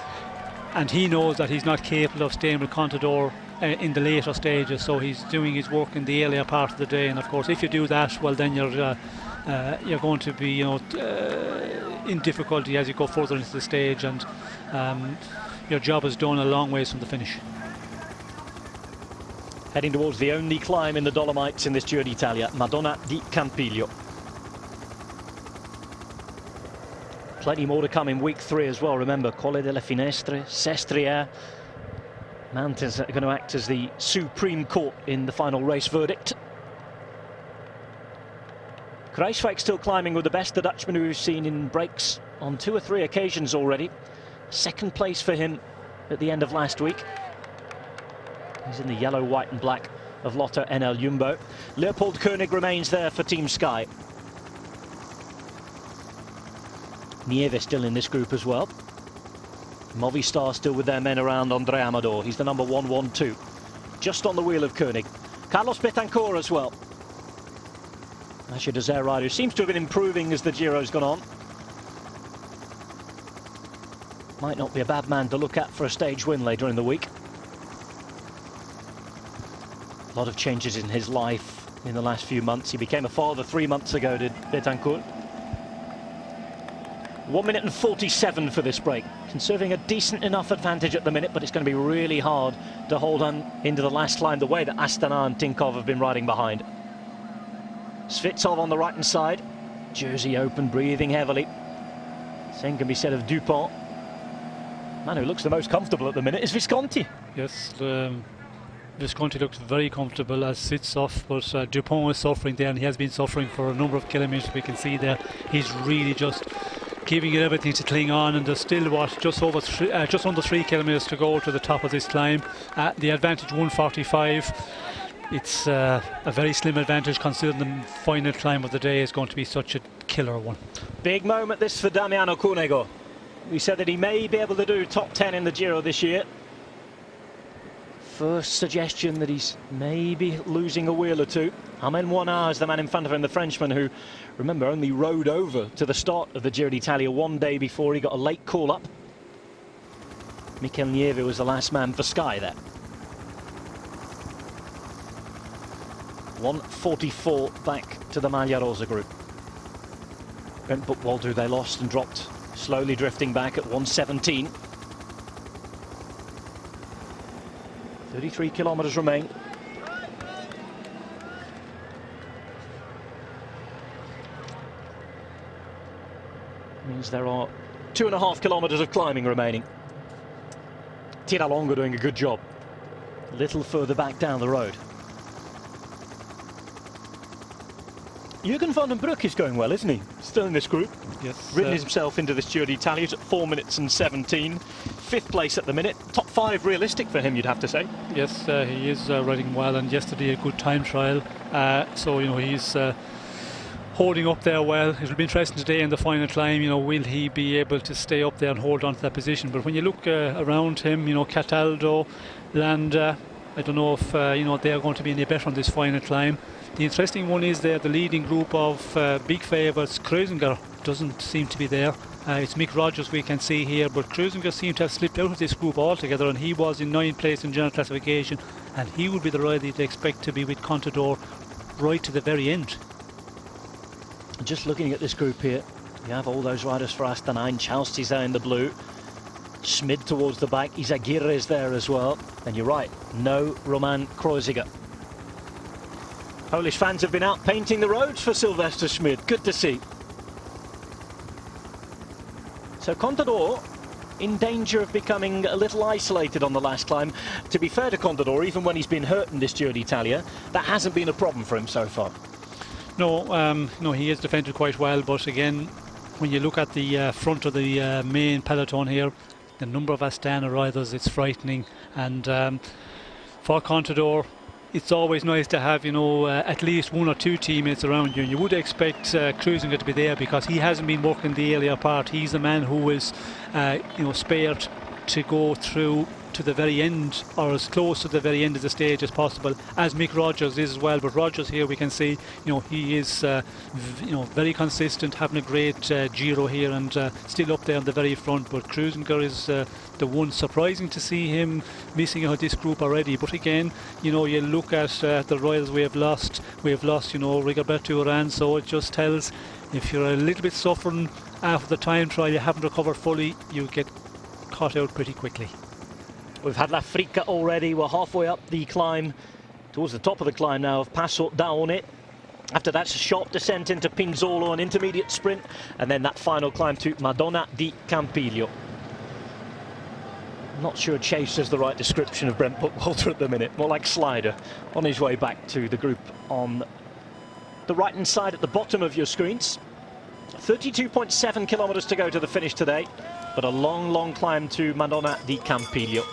and he knows that he's not capable of staying with Contador in the later stages, so he's doing his work in the earlier part of the day. And of course, if you do that, well, then you're going to be in difficulty as you go further into the stage, and your job is done a long ways from the finish. Heading towards the only climb in the Dolomites in this Giro d'Italia, Madonna di Campiglio. Plenty more to come in week 3 as well. Remember, Colle delle Finestre, Sestriere, mountains that are going to act as the supreme court in the final race verdict. Kruijswijk still climbing with the best, the Dutchman who we've seen in breaks on 2 or 3 occasions already. Second place for him at the end of last week. He's in the yellow, white and black of Lotto NL Jumbo. Leopold Koenig remains there for Team Sky. Nieve still in this group as well. Movistar still with their men around André Amador. He's the number 112. Just on the wheel of Koenig. Carlos Betancourt as well. Asher Désert rider who seems to have been improving as the Giro's gone on. Might not be a bad man to look at for a stage win later in the week. A lot of changes in his life in the last few months. He became a father 3 months ago, did Betancourt. 1 minute and 47 for this break. Conserving a decent enough advantage at the minute, but it's going to be really hard to hold on into the last climb the way that Astana and Tinkoff have been riding behind. Svitsov on the right-hand side. Jersey open, breathing heavily. Same can be said of Dupont. Man who looks the most comfortable at the minute is Visconti. Yes, Visconti looks very comfortable as Svitsov, but Dupont is suffering there, and he has been suffering for a number of kilometres. We can see there he's really just giving it everything to cling on, and there's still just under 3 kilometres to go to the top of this climb. The advantage 1:45. It's a very slim advantage considering the final climb of the day is going to be such a killer one. Big moment this for Damiano Cunego. We said that he may be able to do top 10 in the Giro this year. First suggestion that he's maybe losing a wheel or two. Armen Moinard is the man in front of him, the Frenchman who, remember, only rode over to the start of the Giro d'Italia 1 day before he got a late call-up. Mikel Nieve was the last man for Sky there. 1:44 back to the Maglia Rosa group. Brent Buckwalter, they lost and dropped, slowly drifting back at 1:17. 33 kilometres remain. Means there are 2.5 kilometres of climbing remaining. Tiralonga doing a good job. A little further back down the road. Jürgen van den Broek is going well, isn't he? Still in this group. Yes. Ridden himself into this Giro d'Italia at 4 minutes and 17. 5th place at the minute. Top 5 realistic for him, you'd have to say. Yes, he is riding well, and yesterday a good time trial. So, you know, he's holding up there well. It'll be interesting today in the final climb, you know, will he be able to stay up there and hold on to that position? But when you look around him, you know, ʻdʒiːro, Landa, I don't know if, you know, they're going to be any better on this final climb. The interesting one is there, the leading group of big favourites. Kreuziger doesn't seem to be there. It's Mick Rogers we can see here, but Kreuziger seemed to have slipped out of this group altogether, and he was in 9th place in general classification, and he would be the rider you'd expect to be with Contador right to the very end. Just looking at this group here, you have all those riders for Astana. Chelsea's there in the blue. Schmid towards the back. Izagirre is there as well. And you're right, no Roman Kreuziger. Polish fans have been out painting the roads for Sylvester Schmid. Good to see. So Contador in danger of becoming a little isolated on the last climb. To be fair to Contador, even when he's been hurt in this Giro d'Italia, that hasn't been a problem for him so far. No, no, he has defended quite well, but again, when you look at the front of the main peloton here, the number of Astana riders, it's frightening. And for Contador, it's always nice to have, you know, at least 1 or 2 teammates around you. And you would expect Kreuziger to be there because he hasn't been working the earlier part. He's the man who is, you know, spared to go through to the very end, or as close to the very end of the stage as possible, as Mick Rogers is as well. But Rogers here, we can see, you know, he is you know, very consistent, having a great Giro here, and still up there in the very front. But Kreuziger is the one. Surprising to see him missing out this group already. But again, you know, you look at the riders we have lost, you know, Rigoberto Urán, so it just tells, if you're a little bit suffering after the time trial, you haven't recovered fully, you get caught out pretty quickly. We've had La Frica already. We're halfway up the climb, towards the top of the climb now of Passo d'Aone. After that's a sharp descent into Pinzolo, an intermediate sprint, and then that final climb to Madonna di Campiglio. Not sure Chase is the right description of Brent Walter at the minute. More like Slider, on his way back to the group on the right-hand side at the bottom of your screens. 32.7 kilometres to go to the finish today, but a long, long climb to Madonna di Campiglio.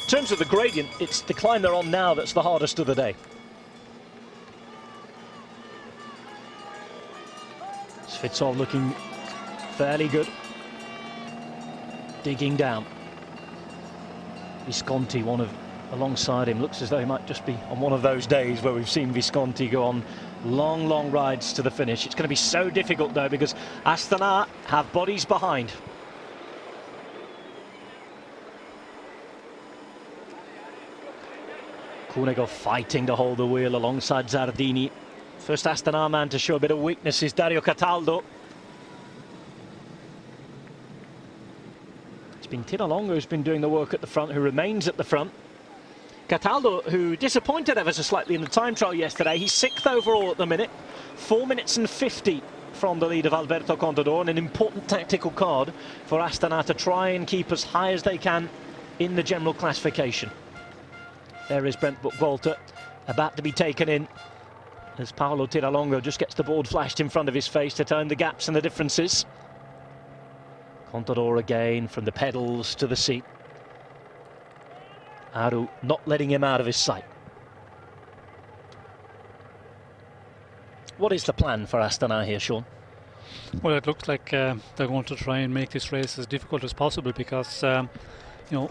In terms of the gradient, it's the climb they're on now that's the hardest of the day. Svitsov looking fairly good. Digging down. Visconti, alongside him, looks as though he might just be on one of those days where we've seen Visconti go on long, long rides to the finish. It's going to be so difficult though, because Astana have bodies behind. Cunego fighting to hold the wheel alongside Zardini. First Astana man to show a bit of weakness is Dario Cataldo. It's been Tiralonga who's been doing the work at the front, who remains at the front. Cataldo, who disappointed ever so slightly in the time trial yesterday, he's 6th overall at the minute. 4 minutes and 50 from the lead of Alberto Contador, and an important tactical card for Astana to try and keep as high as they can in the general classification. There is Brent Walter, about to be taken in, as Paolo Tiralonga just gets the board flashed in front of his face to turn the gaps and the differences. Contador again, from the pedals to the seat. Aru not letting him out of his sight. What is the plan for Astana here, Sean? Well, it looks like they're going to try and make this race as difficult as possible, because you know,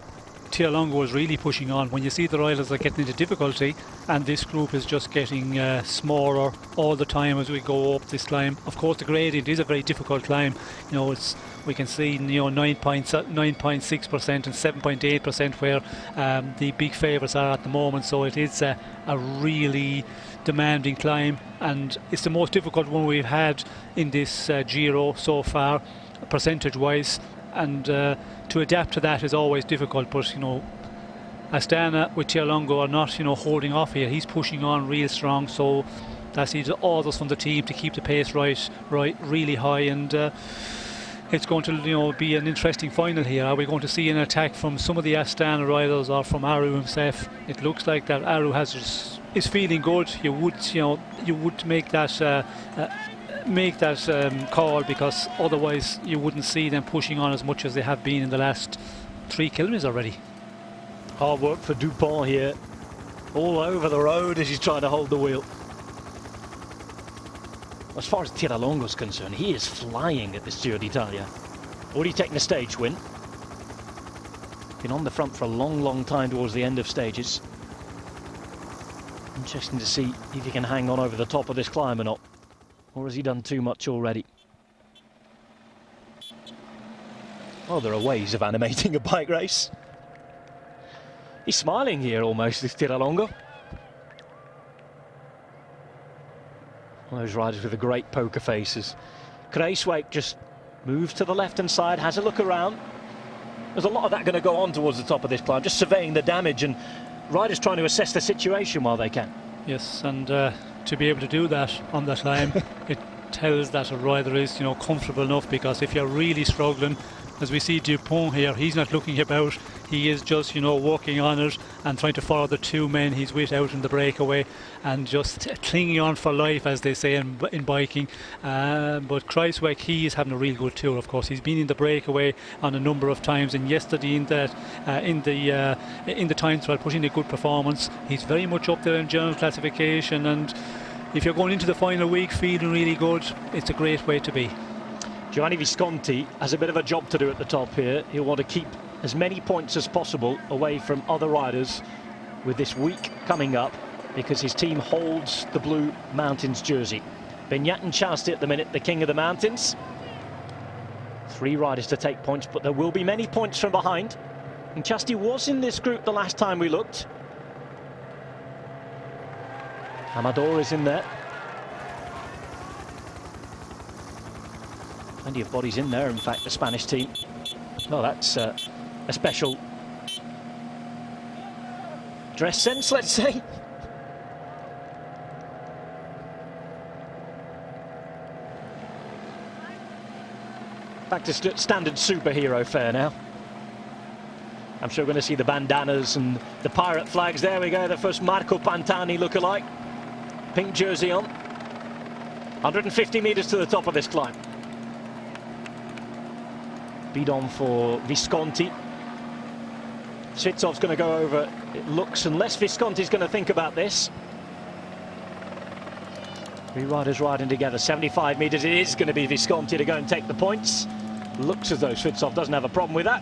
Tiralonga was really pushing on. When you see the riders are getting into difficulty, and this group is just getting smaller all the time as we go up this climb. Of course, the gradient is a very difficult climb. You know, we can see, you know, 9.6% and 7.8% where the big favourites are at the moment. So it is a really demanding climb, and it's the most difficult one we've had in this Giro so far, percentage-wise. And to adapt to that is always difficult, but you know, Astana with Tiralonga are not, you know, holding off here. He's pushing on real strong, so that needs orders from the team to keep the pace right really high, and it's going to, you know, be an interesting final here. Are we going to see an attack from some of the Astana riders or from Aru himself? It looks like that Aru is feeling good. You would make that call, because otherwise you wouldn't see them pushing on as much as they have been in the last 3 kilometres already. Hard work for Dupont here. All over the road as he's trying to hold the wheel. As far as Tiralongo's concerned, he is flying at this Giro d'Italia. Already taken a stage win. Been on the front for a long, long time towards the end of stages. Interesting to see if he can hang on over the top of this climb or not. Or has he done too much already? Oh, there are ways of animating a bike race. He's smiling here almost, this Tiralongo. One of those riders with the great poker faces. Kruijswijk just moves to the left-hand side, has a look around. There's a lot of that going to go on towards the top of this climb, just surveying the damage and riders trying to assess the situation while they can. Yes, and to be able to do that on that climb, it tells that a rider is, you know, comfortable enough, because if you're really struggling, as we see Dupont here, he's not looking about, he is just, you know, walking on it and trying to follow the 2 men he's with out in the breakaway and just clinging on for life, as they say in biking. But Kruijswijk, he is having a real good tour, of course. He's been in the breakaway on a number of times, and yesterday in the time trial put in a good performance. He's very much up there in general classification, and if you're going into the final week feeling really good, it's a great way to be. Giovanni Visconti has a bit of a job to do at the top here. He'll want to keep as many points as possible away from other riders with this week coming up, because his team holds the Blue Mountains jersey. Beñat and Chasti at the minute, the king of the mountains. 3 riders to take points, but there will be many points from behind. And Chasti was in this group the last time we looked. Amador is in there. Plenty of bodies in there, in fact, the Spanish team. Well, that's a special dress sense, let's say. Back to standard superhero fare now. I'm sure we're going to see the bandanas and the pirate flags. There we go, the first Marco Pantani lookalike. Pink jersey on. 150 metres to the top of this climb. Bidon for Visconti. Svitsov's going to go over, it looks, unless Visconti's going to think about this. 3 riders riding together, 75 metres. It is going to be Visconti to go and take the points. Looks as though Svitsov doesn't have a problem with that.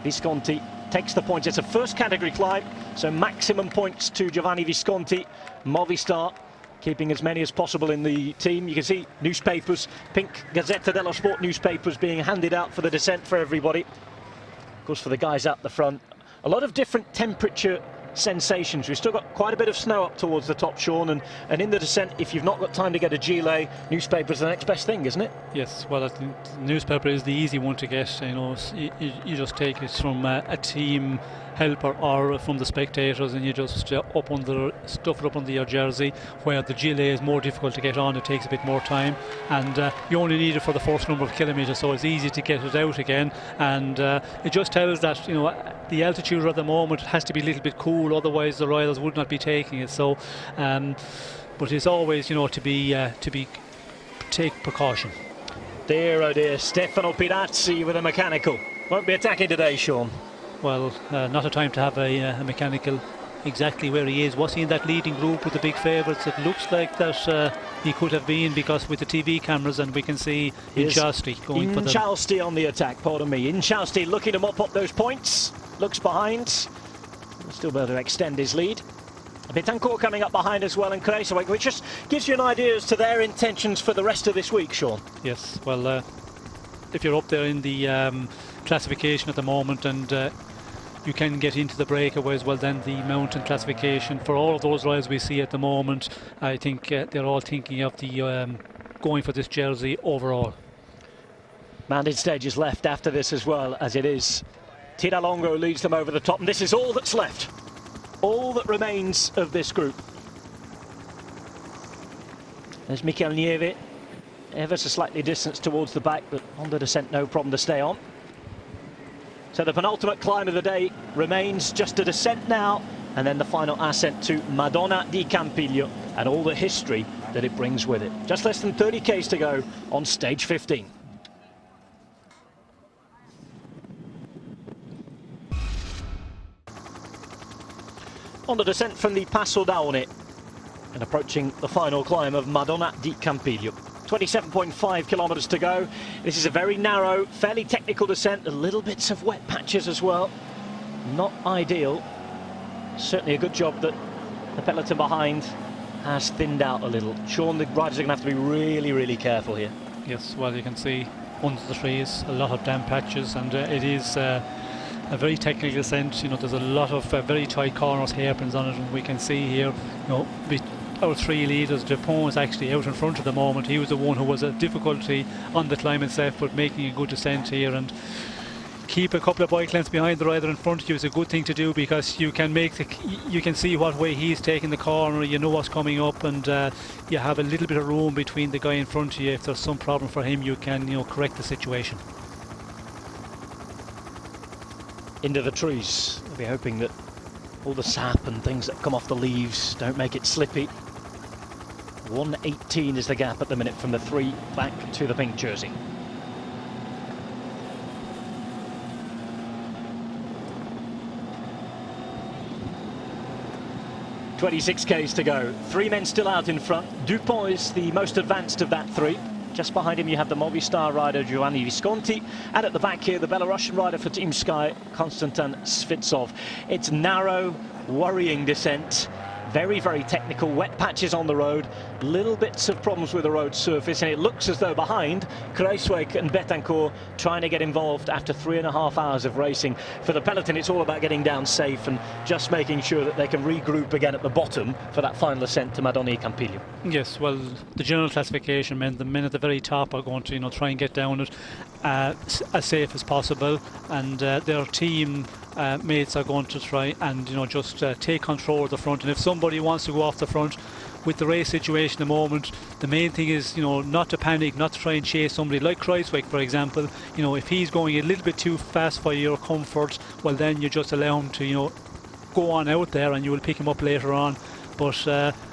Visconti takes the points. It's a first category climb, so maximum points to Giovanni Visconti. Movistar keeping as many as possible in the team. You can see newspapers, pink Gazzetta dello Sport newspapers being handed out for the descent for everybody. Of course, for the guys out the front, a lot of different temperature sensations. We've still got quite a bit of snow up towards the top, Sean, and in the descent, if you've not got time to get a gilet, newspaper's the next best thing, isn't it? Yes, well, I think the newspaper is the easy one to get. You know, you just take it from a team helper or from the spectators, and you just stuff it up under your jersey, where the gilet is more difficult to get on. It takes a bit more time, and you only need it for the first number of kilometres, so it's easy to get it out again. And it just tells that, you know, the altitude at the moment has to be a little bit cool, otherwise the riders would not be taking it. So but it's always, you know, to take precaution. Dear oh dear, Stefano Pirazzi with a mechanical. Won't be attacking today, Sean. Well, not a time to have a mechanical exactly where he is. Was he in that leading group with the big favourites? It looks like that he could have been, because with the TV cameras, and we can see Chasti going for the... Chasti on the attack, pardon me. Chasti looking to mop up those points. Looks behind. He'll still be able to extend his lead. Betancourt coming up behind as well, and Kruijswijk, which just gives you an idea as to their intentions for the rest of this week, Sean. Yes, well, if you're up there in the classification at the moment, and you can get into the breakaways, well, then the mountain classification for all of those riders we see at the moment, I think they're all thinking of the going for this jersey overall. Mountain stages left after this as well, as it is. Tiralongo leads them over the top, and this is all that's left. All that remains of this group. There's Mikel Nieve, ever so slightly distanced towards the back, but on the descent, no problem to stay on. So the penultimate climb of the day remains just a descent now, and then the final ascent to Madonna di Campiglio, and all the history that it brings with it. Just less than 30 k's to go on stage 15. on the descent from the Passo d'Aone and approaching the final climb of Madonna di Campiglio. 27.5 kilometres to go. This is a very narrow, fairly technical descent, a little bits of wet patches as well. Not ideal. Certainly a good job that the peloton behind has thinned out a little. Sean, the riders are going to have to be really, really careful here. Yes, well, you can see under the trees a lot of damp patches, and it is a very technical descent. You know, there's a lot of very tight corners, hairpins on it, and we can see here, you know, our three leaders. Dupont is actually out in front at the moment. He was the one who was a difficulty on the climb itself, but making a good descent here, and keep a couple of bike lengths behind the rider in front of you is a good thing to do, because you can you can see what way he's taking the corner, you know what's coming up, and you have a little bit of room between the guy in front of you. If there's some problem for him, you can, you know, correct the situation. Into the trees. We'll be hoping that all the sap and things that come off the leaves don't make it slippy. 1:18 is the gap at the minute from the 3 back to the pink jersey. .26 to go. 3 men still out in front. Dupont is the most advanced of that 3. Just behind him you have the Movistar rider Giovanni Visconti, and at the back here the Belarusian rider for Team Sky, Konstantin Svitsov. It's narrow, worrying descent. Very, very technical, wet patches on the road, little bits of problems with the road surface, and it looks as though behind, Kruijswijk and Betancourt trying to get involved after 3.5 hours of racing. For the peloton, it's all about getting down safe and just making sure that they can regroup again at the bottom for that final ascent to Madonna di Campiglio. Yes, well, the general classification meant the men at the very top are going to, you know, try and get down it as safe as possible, and their team mates are going to try and, you know, just take control of the front. And if somebody wants to go off the front with the race situation at the moment, the main thing is, you know, not to panic, not to try and chase somebody like Kruijswijk, for example. You know, if he's going a little bit too fast for your comfort, well, then you just allow him to, you know, go on out there, and you will pick him up later on. But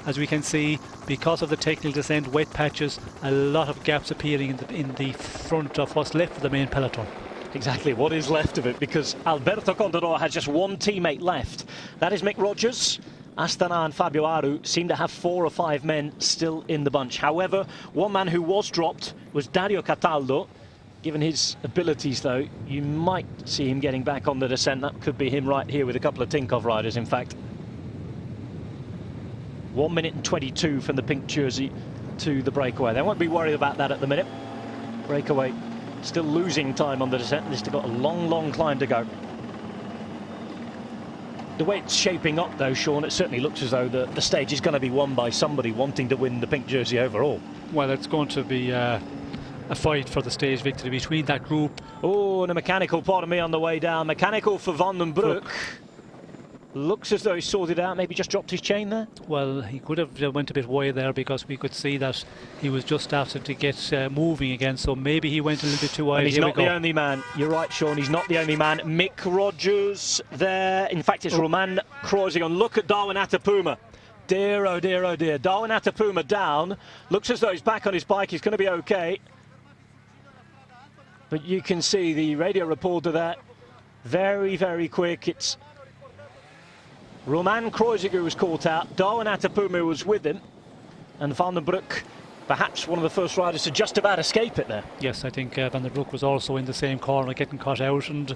as we can see, because of the technical descent, wet patches, a lot of gaps appearing in the front of what's left of the main peloton. Exactly, what is left of it, because Alberto Contador has just one teammate left. That is Mick Rogers. Astana and Fabio Aru seem to have 4 or 5 men still in the bunch. However, one man who was dropped was Dario Cataldo. Given his abilities, though, you might see him getting back on the descent. That could be him right here with a couple of Tinkoff riders, in fact. 1 minute and 22 from the pink jersey to the breakaway. They won't be worried about that at the minute. Breakaway still losing time on the descent. They've still got a long, long climb to go. The way it's shaping up, though, Sean, it certainly looks as though the stage is going to be won by somebody wanting to win the pink jersey overall. Well, it's going to be a fight for the stage victory between that group. Oh, and a mechanical, pardon me, on the way down. Mechanical for Van den Broek. Looks as though he's sorted out, maybe just dropped his chain there. Well, he could have went a bit wide there, because we could see that he was just starting to get moving again, so maybe he went a little bit too wide. And he's not the only man. You're right, Sean, he's not the only man. Mick Rogers there. In fact, it's Roman Kreuziger. Look at Darwin Atapuma. Dear, oh dear, oh dear. Darwin Atapuma down. Looks as though he's back on his bike. He's going to be okay. But you can see the radio reporter there. Very, very quick. It's Roman Kreuziger was caught out, Darwin Atapuma was with him, and Van den Broek, perhaps one of the first riders to just about escape it there. Yes, I think Van den Broek was also in the same corner, getting cut out, and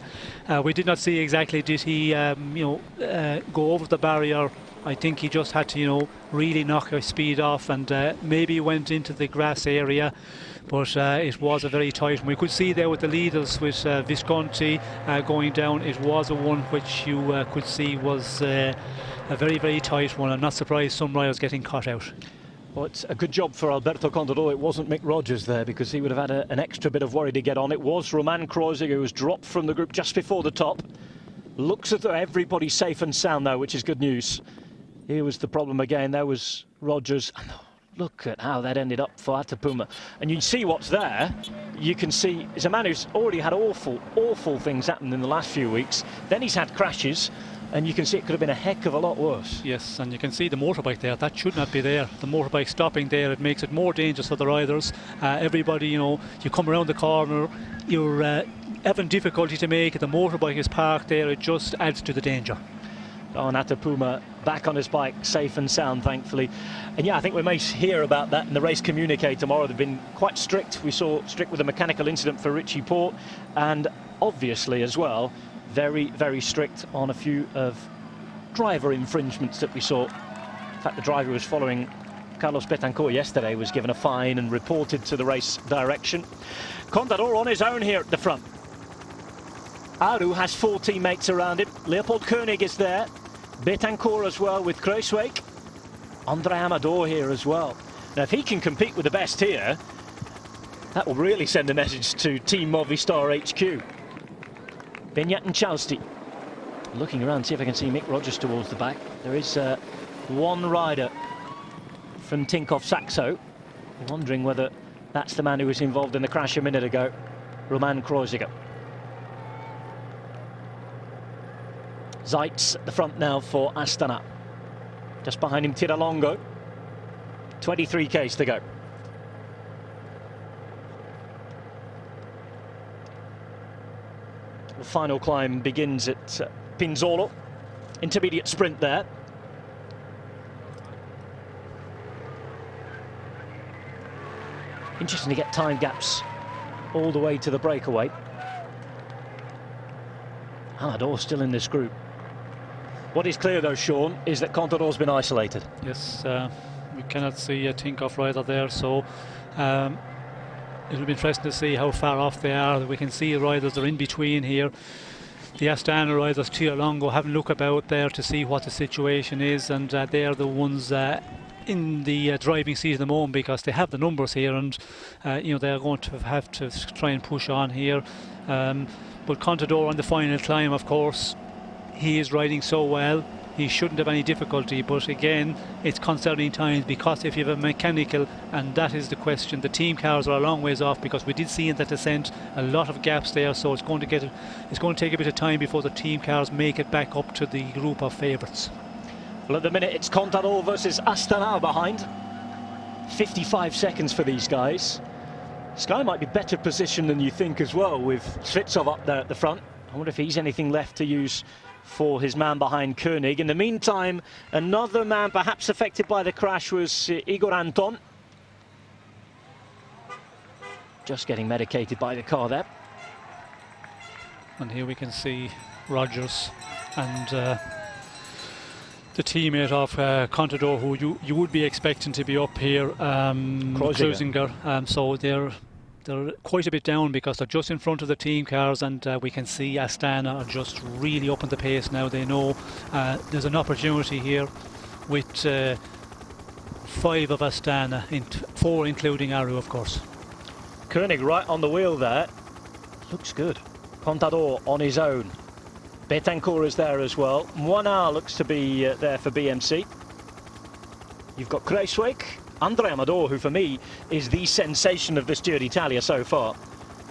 we did not see exactly, did he go over the barrier. I think he just had to, you know, really knock his speed off, and maybe went into the grass area. But it was a very tight one. We could see there with the leaders, with Visconti going down. It was a one which you could see was a very, very tight one. I'm not surprised some riders getting cut out. Well, it's a good job for Alberto Contador. It wasn't Mick Rogers there, because he would have had an extra bit of worry to get on. It was Roman Kreuziger who was dropped from the group just before the top. Looks as though everybody's safe and sound, though, which is good news. Here was the problem again. There was Rogers. Look at how that ended up for Atapuma. And you see what's there. You can see it's a man who's already had awful, awful things happen in the last few weeks. Then he's had crashes, and you can see it could have been a heck of a lot worse. Yes, and you can see the motorbike there. That should not be there. The motorbike stopping there, it makes it more dangerous for the riders. Everybody, you know, you come around the corner, you're having difficulty to make it. The motorbike is parked there. It just adds to the danger. Natapuma back on his bike, safe and sound, thankfully. And yeah, I think we may hear about that in the race communique tomorrow. They've been quite strict. We saw strict with a mechanical incident for Richie Porte, and obviously as well, very, very strict on a few of driver infringements that we saw. In fact, the driver who was following Carlos Betancourt yesterday was given a fine and reported to the race direction. Contador on his own here at the front. Aru has 4 teammates around him. Leopold Koenig is there. Betancourt as well with Kruijswijk. Andre Amador here as well. Now, if he can compete with the best here, that will really send a message to Team Movistar HQ. Beñat and Chalsti. Looking around, see if I can see Mick Rogers towards the back. There is one rider from Tinkoff Saxo. Wondering whether that's the man who was involved in the crash a minute ago, Roman Kreuziger. Zeitz at the front now for Astana. Just behind him, Tiralongo. 23 Ks to go. The final climb begins at Pinzolo. Intermediate sprint there. Interesting to get time gaps all the way to the breakaway. Amador still in this group. What is clear though, Sean, is that Contador's been isolated. Yes, we cannot see a Tinkoff rider there, so it'll be interesting to see how far off they are. We can see riders are in between here. The Astana riders, Tiralongo, have a look about there to see what the situation is, and they are the ones in the driving seat at the moment, because they have the numbers here, and you know, they're going to have to try and push on here. But Contador on the final climb, of course, he is riding so well, he shouldn't have any difficulty. But again, it's concerning times, because if you have a mechanical, and that is the question, the team cars are a long ways off, because we did see in that descent a lot of gaps there, so it's going to take a bit of time before the team cars make it back up to the group of favourites. Well, at the minute it's Contador versus Astana behind. 55 seconds for these guys. Sky might be better positioned than you think as well, with Svitsov up there at the front. I wonder if he's anything left to use for his man behind Koenig. In the meantime, another man perhaps affected by the crash was Igor Anton. Just getting medicated by the car there. And here we can see Rogers and the teammate of Contador, who you would be expecting to be up here, Kreuziger. So they're quite a bit down, because they're just in front of the team cars, and we can see Astana are just really up on the pace now. They know there's an opportunity here with 5 of Astana, 4 including Aru, of course. Koenig right on the wheel there. Looks good. Contador on his own. Betancourt is there as well. Moinard looks to be there for BMC. You've got Kruijswijk, Andre Amador, who for me is the sensation of this Giro d'Italia so far.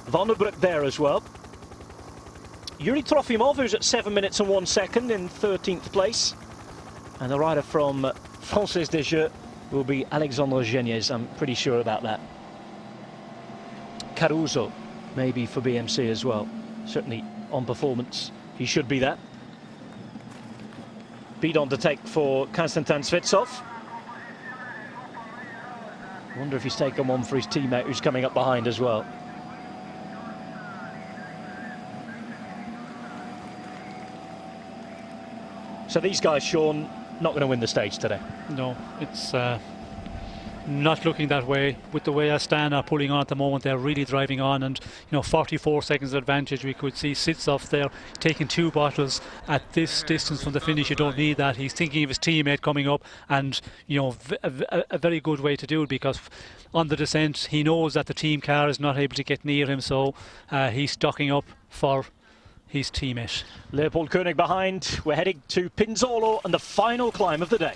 Van der Broek there as well. Yuri Trofimov, who's at 7 minutes and 1 second in 13th place. And the rider from Française des Jeux will be Alexandre Geniez. I'm pretty sure about that. Caruso maybe for BMC as well. Certainly on performance, he should be there. Bidon to take for Konstantin Svitsov. Wonder if he's taken one for his teammate who's coming up behind as well. So these guys, Sean, not going to win the stage today. No, it's not looking that way. With the way Astana are pulling on at the moment, they're really driving on, and 44 seconds advantage. We could see Sitsov there taking 2 bottles at this distance from the finish. You don't need that. He's thinking of his teammate coming up, and a very good way to do it, because on the descent he knows that the team car is not able to get near him, so he's stocking up for his teammate. Leopold Koenig behind. We're heading to Pinzolo and the final climb of the day.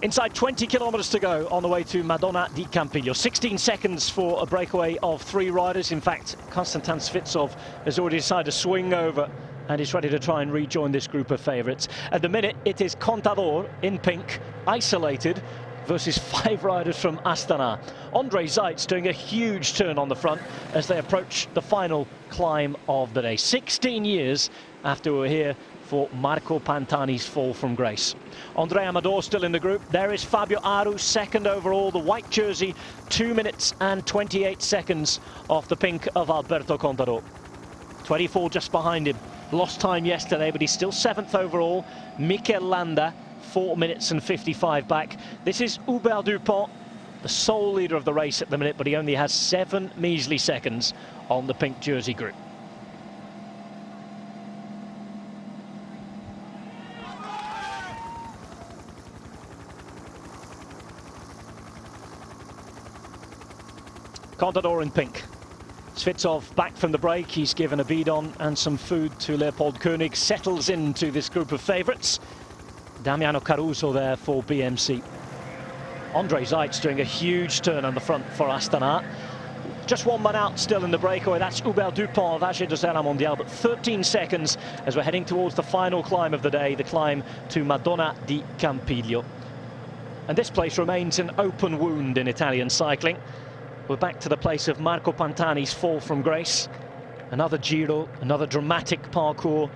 Inside 20 kilometres to go on the way to Madonna di Campiglio. 16 seconds for a breakaway of 3 riders. In fact, Konstantin Svitsov has already decided to swing over and is ready to try and rejoin this group of favourites. At the minute, it is Contador in pink, isolated. versus 5 riders from Astana. Ondřej Zeitz doing a huge turn on the front as they approach the final climb of the day. 16 years after we were here for Marco Pantani's fall from grace. André Amador still in the group. There is Fabio Aru, second overall, the white jersey, 2 minutes and 28 seconds off the pink of Alberto Contador. 24 just behind him. Lost time yesterday, but he's still 7th overall. Mikel Landa, 4 minutes and 55 back. This is Hubert Dupont, the sole leader of the race at the minute, but he only has 7 measly seconds on the pink jersey group. Contador in pink. Svitsov back from the break. He's given a bidon and some food to Leopold Koenig. Settles into this group of favourites. Damiano Caruso there for BMC. Ondřej Zeitz doing a huge turn on the front for Astana. Just 1 man out still in the breakaway. That's Hubert Dupont of AG2R Mondial, but 13 seconds as we're heading towards the final climb of the day, the climb to Madonna di Campiglio. And this place remains an open wound in Italian cycling. We're back to the place of Marco Pantani's fall from grace. Another Giro, another dramatic parcours.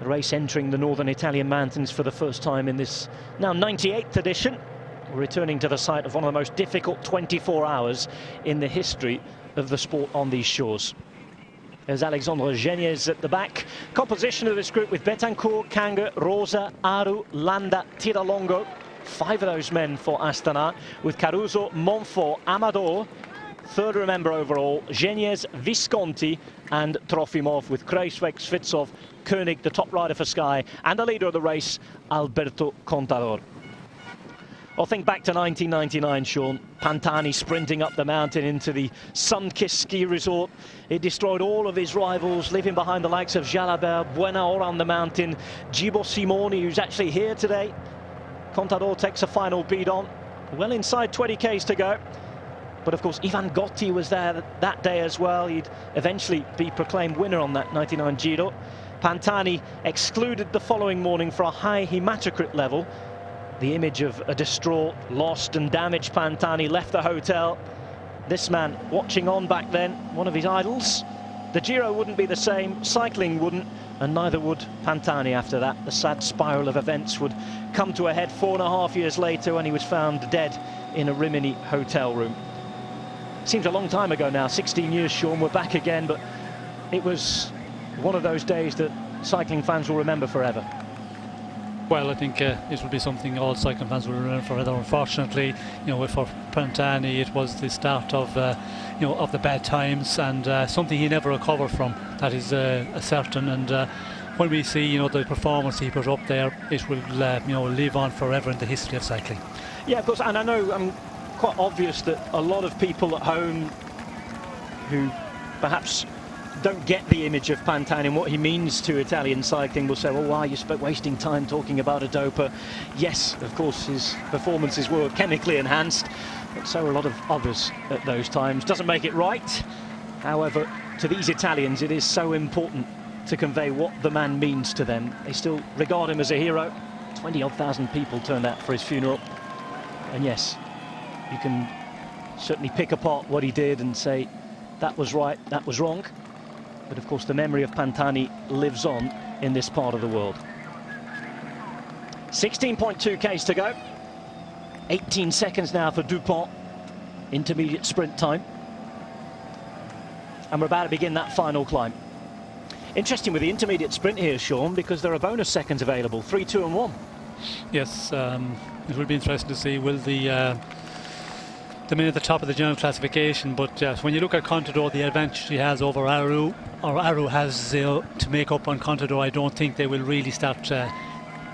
A race entering the northern Italian mountains for the first time in this now 98th edition. We're returning to the site of one of the most difficult 24 hours in the history of the sport on these shores. There's Alexandre Geniez at the back. Composition of this group with Betancourt, Kanga, Rosa, Aru, Landa, Tiralongo. 5 of those men for Astana, with Caruso, Monfort, Amador. Third remember overall, Geniez, Visconti and Trofimov, with Kreisweg, Svitsov, Koenig, the top rider for Sky, and the leader of the race, Alberto Contador. Well, think back to 1999, Sean. Pantani sprinting up the mountain into the sun-kissed ski resort. It destroyed all of his rivals, leaving behind the likes of Jalabert, Buena on the mountain, Gibo Simoni, who's actually here today. Contador takes a final bidon, well inside 20 Ks to go. But of course, Ivan Gotti was there that day as well. He'd eventually be proclaimed winner on that 99 Giro. Pantani excluded the following morning for a high hematocrit level. The image of a distraught, lost and damaged Pantani left the hotel. This man watching on back then, one of his idols. The Giro wouldn't be the same, cycling wouldn't, and neither would Pantani after that. The sad spiral of events would come to a head 4.5 years later when he was found dead in a Rimini hotel room. Seems a long time ago now, 16 years, Sean, we're back again, but it was one of those days that cycling fans will remember forever. Well, I think it will be something all cycling fans will remember forever. Unfortunately, for Pantani, it was the start of, of the bad times, and something he never recovered from. That is certain. And when we see, the performance he put up there, it will, live on forever in the history of cycling. Yeah, of course, and I know quite obvious that a lot of people at home who perhaps don't get the image of Pantani and what he means to Italian cycling will say, well, why are you wasting time talking about a doper? Yes, of course, his performances were chemically enhanced, but so were a lot of others at those times. Doesn't make it right. However, to these Italians, it is so important to convey what the man means to them. They still regard him as a hero. 20-odd thousand people turned out for his funeral. And yes, you can certainly pick apart what he did and say that was right, that was wrong. But of course the memory of Pantani lives on in this part of the world. 16.2 Ks to go. 18 seconds now for Dupont. Intermediate sprint time. And we're about to begin that final climb. Interesting with the intermediate sprint here, Sean, because there are bonus seconds available, 3, 2 and 1. Yes, it will be interesting to see will the men at the top of the general classification, but when you look at Contador, the advantage he has over Aru, or Aru has to make up on Contador, I don't think they will really start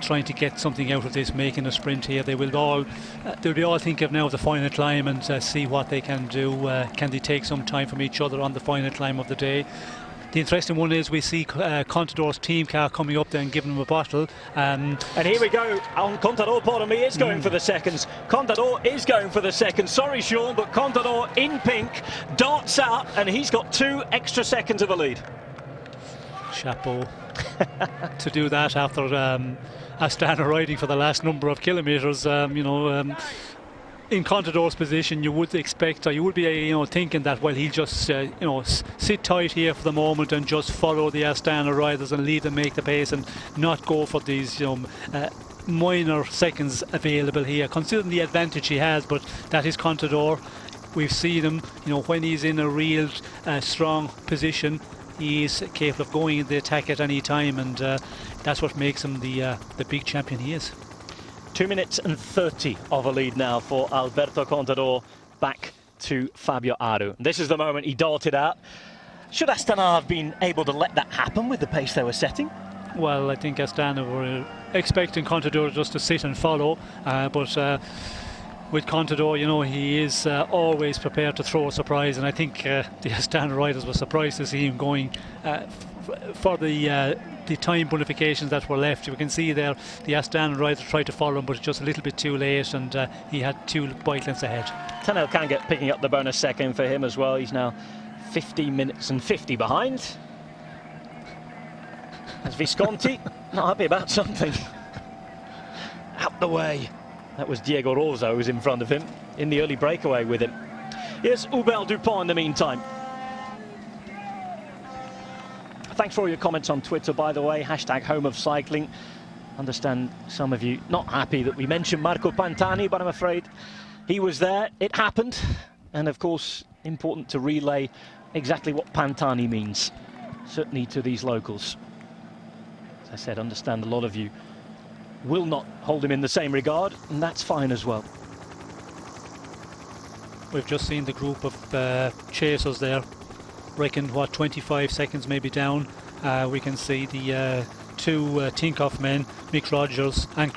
trying to get something out of this, making a sprint here. They'll be all thinking of now of the final climb and see what they can do. Can they take some time from each other on the final climb of the day? The interesting one is we see Contador's team car coming up there and giving him a bottle. And here we go. On Contador, pardon me, is going for the seconds. Contador is going for the seconds. Sorry, Sean, but Contador in pink darts out, and he's got 2 extra seconds of a lead. Chapeau to do that after Astana riding for the last number of kilometres. in Contador's position, you would expect, or you would be, thinking that, well, he'll just, sit tight here for the moment and just follow the Astana riders and lead them make the pace and not go for these, minor seconds available here, considering the advantage he has. But that is Contador. We've seen him, when he's in a real strong position, he is capable of going in the attack at any time, and that's what makes him the big champion he is. 2 minutes and 30 of a lead now for Alberto Contador, back to Fabio Aru. This is the moment he darted out. Should Astana have been able to let that happen with the pace they were setting? Well, I think Astana were expecting Contador just to sit and follow, but with Contador, he is always prepared to throw a surprise, and I think the Astana riders were surprised to see him going for the time bonifications that were left. You can see there the Astana riders tried to follow him, but just a little bit too late, and he had 2 bike lengths ahead. Tanel can get picking up the bonus second for him as well. He's now 15 minutes and 50 behind. As Visconti, not happy about something. Out the way. That was Diego Rosa who was in front of him in the early breakaway with him. Here's Hubert Dupont in the meantime. Thanks for all your comments on Twitter, by the way. Hashtag Home of Cycling. Understand some of you not happy that we mentioned Marco Pantani, but I'm afraid he was there. It happened. And of course, important to relay exactly what Pantani means, certainly to these locals. As I said, understand a lot of you will not hold him in the same regard, and that's fine as well. We've just seen the group of chasers there, reckoned 25 seconds maybe down. We can see the 2 Tinkoff men, Mick Rogers and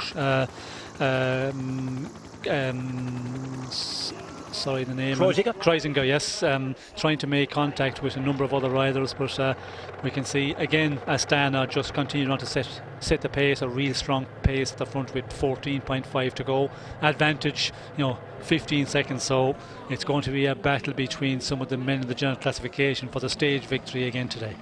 sorry, the name. Kreuziger, yes, trying to make contact with a number of other riders, but we can see again Astana just continuing on to set the pace, a real strong pace at the front with 14.5 to go. Advantage, 15 seconds, so it's going to be a battle between some of the men in the general classification for the stage victory again today.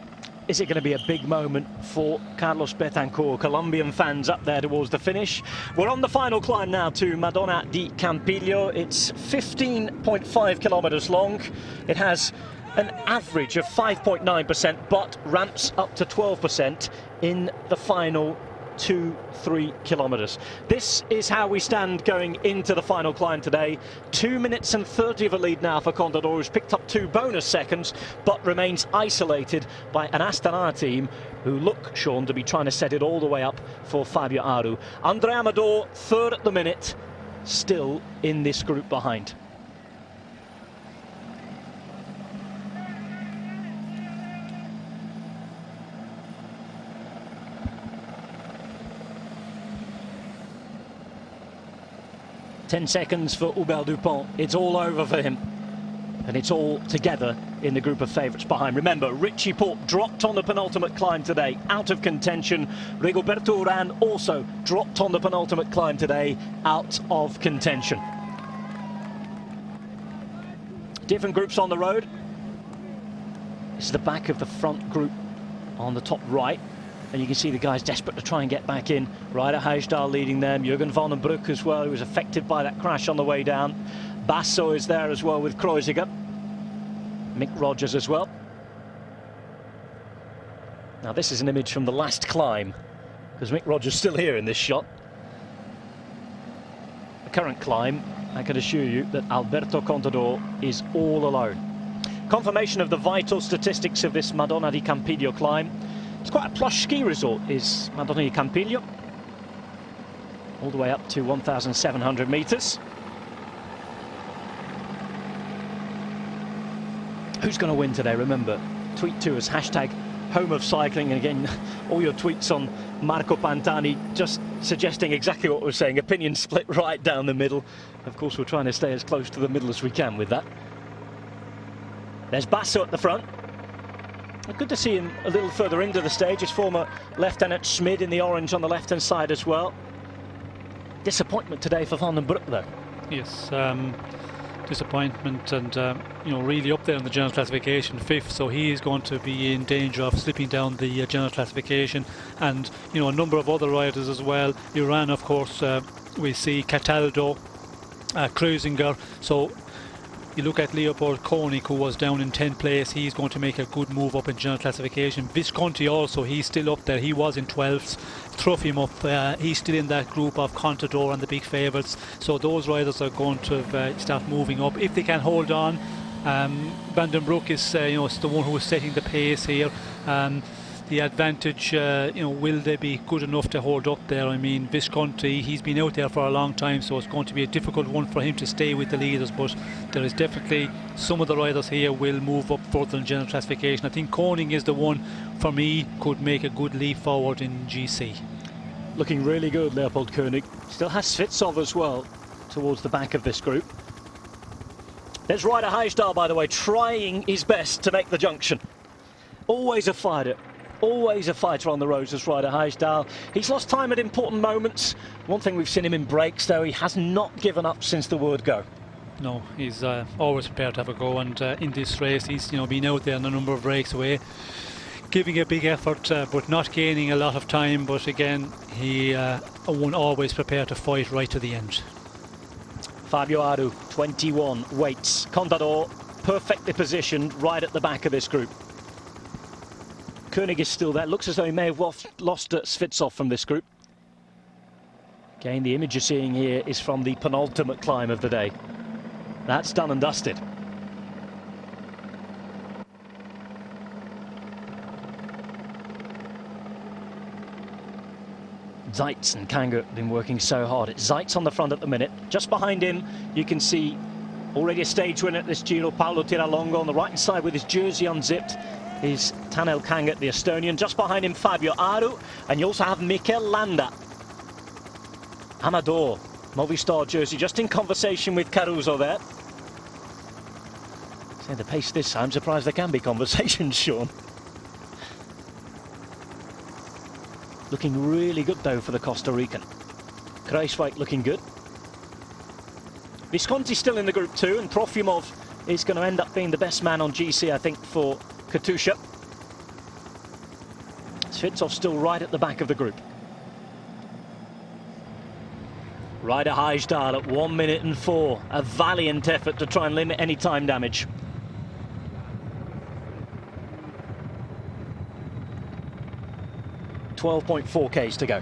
Is it going to be a big moment for Carlos Betancourt? Colombian fans up there towards the finish. We're on the final climb now to Madonna di Campiglio. It's 15.5 kilometers long. It has an average of 5.9%, but ramps up to 12% in the final 2-3 kilometers. This is how we stand going into the final climb today. 2 minutes and 30 of a lead now for Contador, who's picked up 2 bonus seconds but remains isolated by an Astana team who look, Sean, to be trying to set it all the way up for Fabio Aru. Andrea Amador, 3rd at the minute, still in this group behind. Ten seconds for Hubert Dupont. It's all over for him. And it's all together in the group of favourites behind. Remember, Richie Porte dropped on the penultimate climb today, out of contention. Rigoberto Urán also dropped on the penultimate climb today, out of contention. Different groups on the road. This is the back of the front group on the top right. And you can see the guys desperate to try and get back in. Ryder Hajdahl leading them. Jürgen van den Broek as well, who was affected by that crash on the way down. Basso is there as well with Kreuziger. Mick Rogers as well. Now this is an image from the last climb, because Mick Rogers is still here in this shot. The current climb, I can assure you that Alberto Contador is all alone. Confirmation of the vital statistics of this Madonna di Campiglio climb. It's quite a plush ski resort, is Madonna di Campiglio. All the way up to 1,700 metres. Who's going to win today? Remember, tweet to us, hashtag Home of Cycling. And again, all your tweets on Marco Pantani just suggesting exactly what we're saying. Opinion split right down the middle. Of course, we're trying to stay as close to the middle as we can with that. There's Basso at the front. Good to see him a little further into the stage. His former Lieutenant Schmid in the orange on the left-hand side as well. Disappointment today for Van den Broek, though. Yes, disappointment, and really up there in the general classification, 5th, so he is going to be in danger of slipping down the general classification. And a number of other riders as well. Urán, of course, we see Cataldo Kreuziger. So you look at Leopold Koenig, who was down in 10th place. He's going to make a good move up in general classification. Visconti also, he's still up there. He was in 12th. Trofimov, he's still in that group of Contador and the big favourites. So those riders are going to start moving up if they can hold on. Van den Broek is, is the one who is setting the pace here. The advantage, will they be good enough to hold up there? I mean, Visconti, he's been out there for a long time, so it's going to be a difficult one for him to stay with the leaders, but there is definitely some of the riders here will move up further in general classification. I think Koenig is the one, for me, could make a good leap forward in GC. Looking really good, Leopold Koenig. Still has Svitsov as well towards the back of this group. There's Ryder Hijsdal, by the way, trying his best to make the junction. Always a fighter. Always a fighter on the roads, as Ryder Hijsdal. He's lost time at important moments. One thing we've seen him in breaks, though, he has not given up since the word go. No, he's always prepared to have a go, and in this race he's been out there on a number of breaks away, giving a big effort, but not gaining a lot of time. But again, he won't always prepare to fight right to the end. Fabio Aru, 21, waits. Contador, perfectly positioned right at the back of this group. Koenig is still there. Looks as though he may have lost Svitsov from this group. Again, the image you're seeing here is from the penultimate climb of the day. That's done and dusted. Zeitz and Kanga have been working so hard. It's Zeitz on the front at the minute. Just behind him, you can see already a stage winner at this Giro, Paolo Tiralongo. On the right-hand side with his jersey unzipped is Tanel Kangat, the Estonian. Just behind him, Fabio Aru. And you also have Mikel Landa. Amador, Movistar jersey, just in conversation with Caruso there. Say the pace this time, I'm surprised there can be conversations, Sean. Looking really good, though, for the Costa Rican. Kruijswijk looking good. Visconti still in the group too, and Trofimov is going to end up being the best man on GC, I think, for Katusha. Svitsov still right at the back of the group. Ryder Hijsdal at 1 minute and 4. A valiant effort to try and limit any time damage. .4 Ks to go.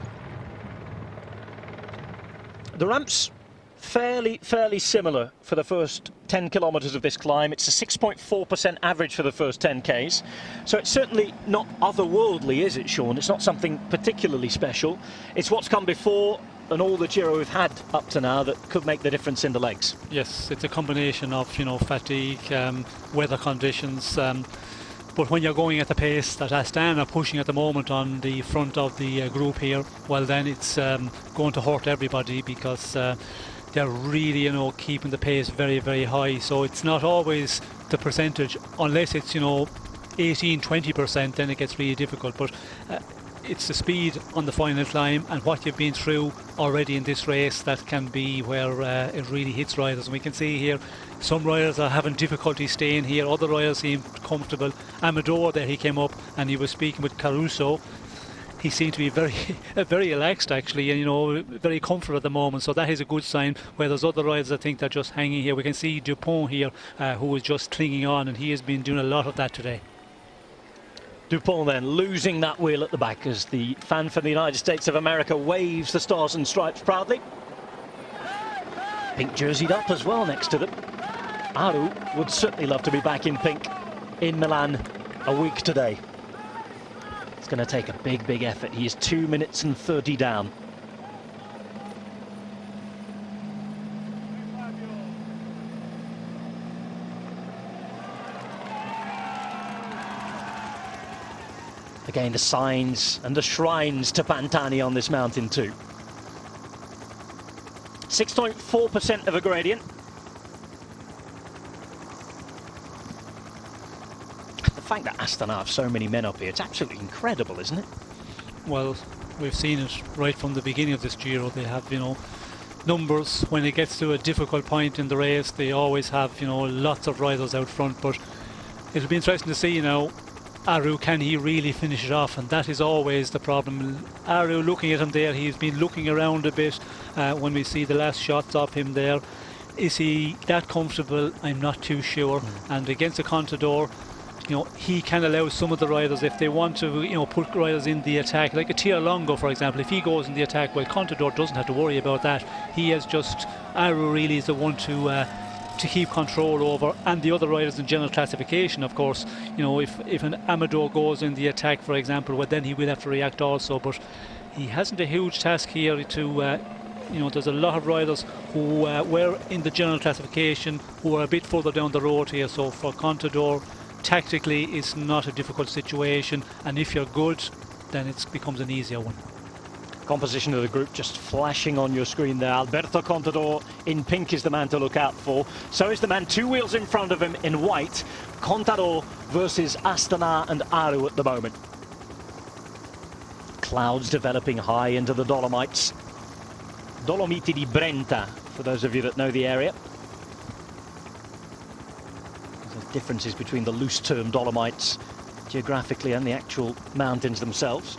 The ramps fairly similar for the first 10 kilometers of this climb. It's a 6.4% average for the first 10 Ks. So it's certainly not otherworldly, is it, Sean? It's not something particularly special. It's what's come before and all the Giro we've had up to now that could make the difference in the legs. Yes, it's a combination of, fatigue, weather conditions, but when you're going at the pace that Astana are pushing at the moment on the front of the group here, well then it's going to hurt everybody, because they're really, keeping the pace very high. So it's not always the percentage, unless it's, 18-20%, then it gets really difficult. But it's the speed on the final climb and what you've been through already in this race that can be where it really hits riders. And we can see here some riders are having difficulty staying here, other riders seem comfortable. Amador there, he came up and he was speaking with Caruso. He seemed to be very relaxed actually, and very comfortable at the moment, so that is a good sign. Where there's other riders I think they're just hanging here. We can see Dupont here, who is just clinging on, and he has been doing a lot of that today. Dupont then losing that wheel at the back as the fan from the United States of America waves the stars and stripes proudly. Pink jerseyed up as well next to them. Aru would certainly love to be back in pink in Milan a week today. It's going to take a big effort. He is 2 minutes and 30 down. Again, the signs and the shrines to Pantani on this mountain too. 6.4% of a gradient. The fact that Astana have so many men up here, it's absolutely incredible, isn't it? Well, we've seen it right from the beginning of this Giro. They have, numbers. When it gets to a difficult point in the race, they always have, lots of riders out front. But it'll be interesting to see now, Aru, can he really finish it off? And that is always the problem. Aru, looking at him there, he's been looking around a bit when we see the last shots of him there. is he that comfortable? I'm not too sure. And against the Contador, you know, he can allow some of the riders, if they want to, you know, put riders in the attack, like a ʻdʒiːro, for example. If he goes in the attack, well, Contador doesn't have to worry about that. He has just, ʻdʒiːro really is the one to keep control over, and the other riders in general classification, of course. You know, if an Amador goes in the attack, for example, well, then he will have to react also. But he hasn't a huge task here to. You know, there's a lot of riders who were in the general classification who are a bit further down the road here. So for Contador, tactically, it's not a difficult situation, and if you're good, then it becomes an easier one. Composition of the group just flashing on your screen there. Alberto Contador in pink is the man to look out for. So is the man 2 wheels in front of him in white. Contador versus Astana and ʻdʒiːro at the moment. Clouds developing high into the Dolomites. Dolomiti di Brenta, for those of you that know the area. There's differences between the loose term Dolomites geographically and the actual mountains themselves.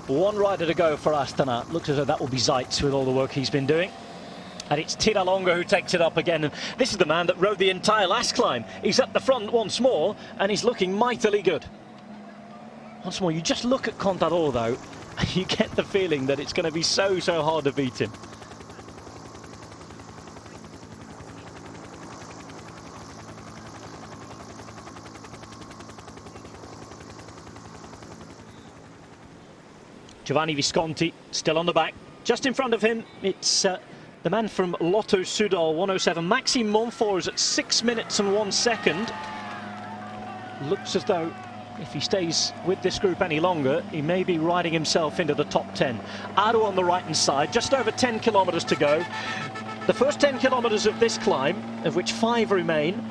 One rider to go for Astana. Looks as though that will be Zeitz with all the work he's been doing. And it's Tiralonga who takes it up again. And this is the man that rode the entire last climb. He's at the front once more, and he's looking mightily good. Once more, you just look at Contador though, and you get the feeling that it's going to be so hard to beat him. Giovanni Visconti still on the back. Just in front of him, it's the man from Lotto Sudal 107. Maxime Montfort is at 6 minutes and 1 second. Looks as though if he stays with this group any longer, he may be riding himself into the top 10. ʻdʒiːro on the right-hand side, just over 10 kilometres to go. The first 10 kilometres of this climb, of which 5 remain,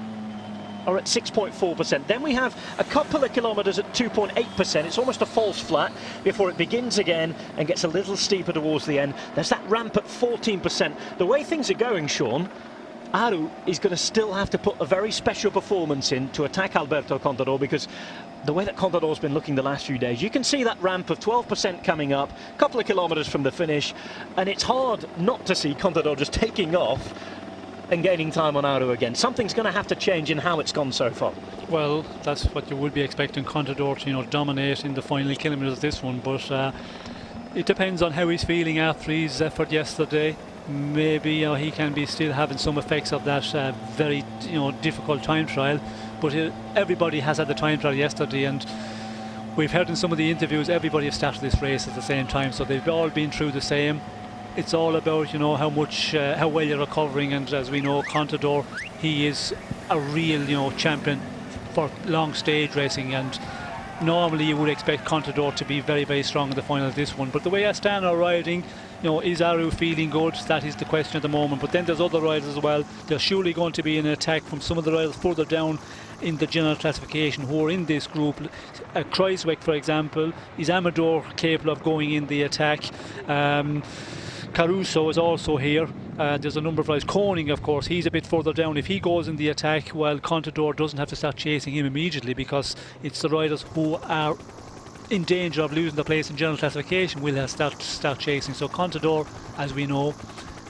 are at 6.4%. Then we have a couple of kilometres at 2.8%. It's almost a false flat before it begins again and gets a little steeper towards the end. There's that ramp at 14%. The way things are going, Sean, ʻdʒiːro is going to still have to put a very special performance in to attack Alberto Contador, because the way that Contador's been looking the last few days, you can see that ramp of 12% coming up, a couple of kilometres from the finish, and it's hard not to see Contador just taking off and gaining time on ʻdʒiːro again. Something's going to have to change in how it's gone so far. Well, that's what you would be expecting Contador to, you know, dominate in the final kilometres of this one, but it depends on how he's feeling after his effort yesterday. Maybe, you know, he can be still having some effects of that very, you know, difficult time trial, but everybody has had the time trial yesterday, and we've heard in some of the interviews everybody has started this race at the same time, so they've all been through the same. It's all about, you know, how well you're recovering, and as we know, Contador, he is a real, you know, champion for long stage racing, and normally you would expect Contador to be very strong in the final of this one. But the way Astana are riding, you know, is ʻdʒiːro feeling good? That is the question at the moment. But then there's other riders as well. There's surely going to be an attack from some of the riders further down in the general classification who are in this group. Kreuzweg, for example, is Amador capable of going in the attack? Caruso is also here. There's a number of riders. Koning, of course, he's a bit further down. If he goes in the attack, well, Contador doesn't have to start chasing him immediately, because it's the riders who are in danger of losing the place in general classification will have start chasing. So Contador, as we know,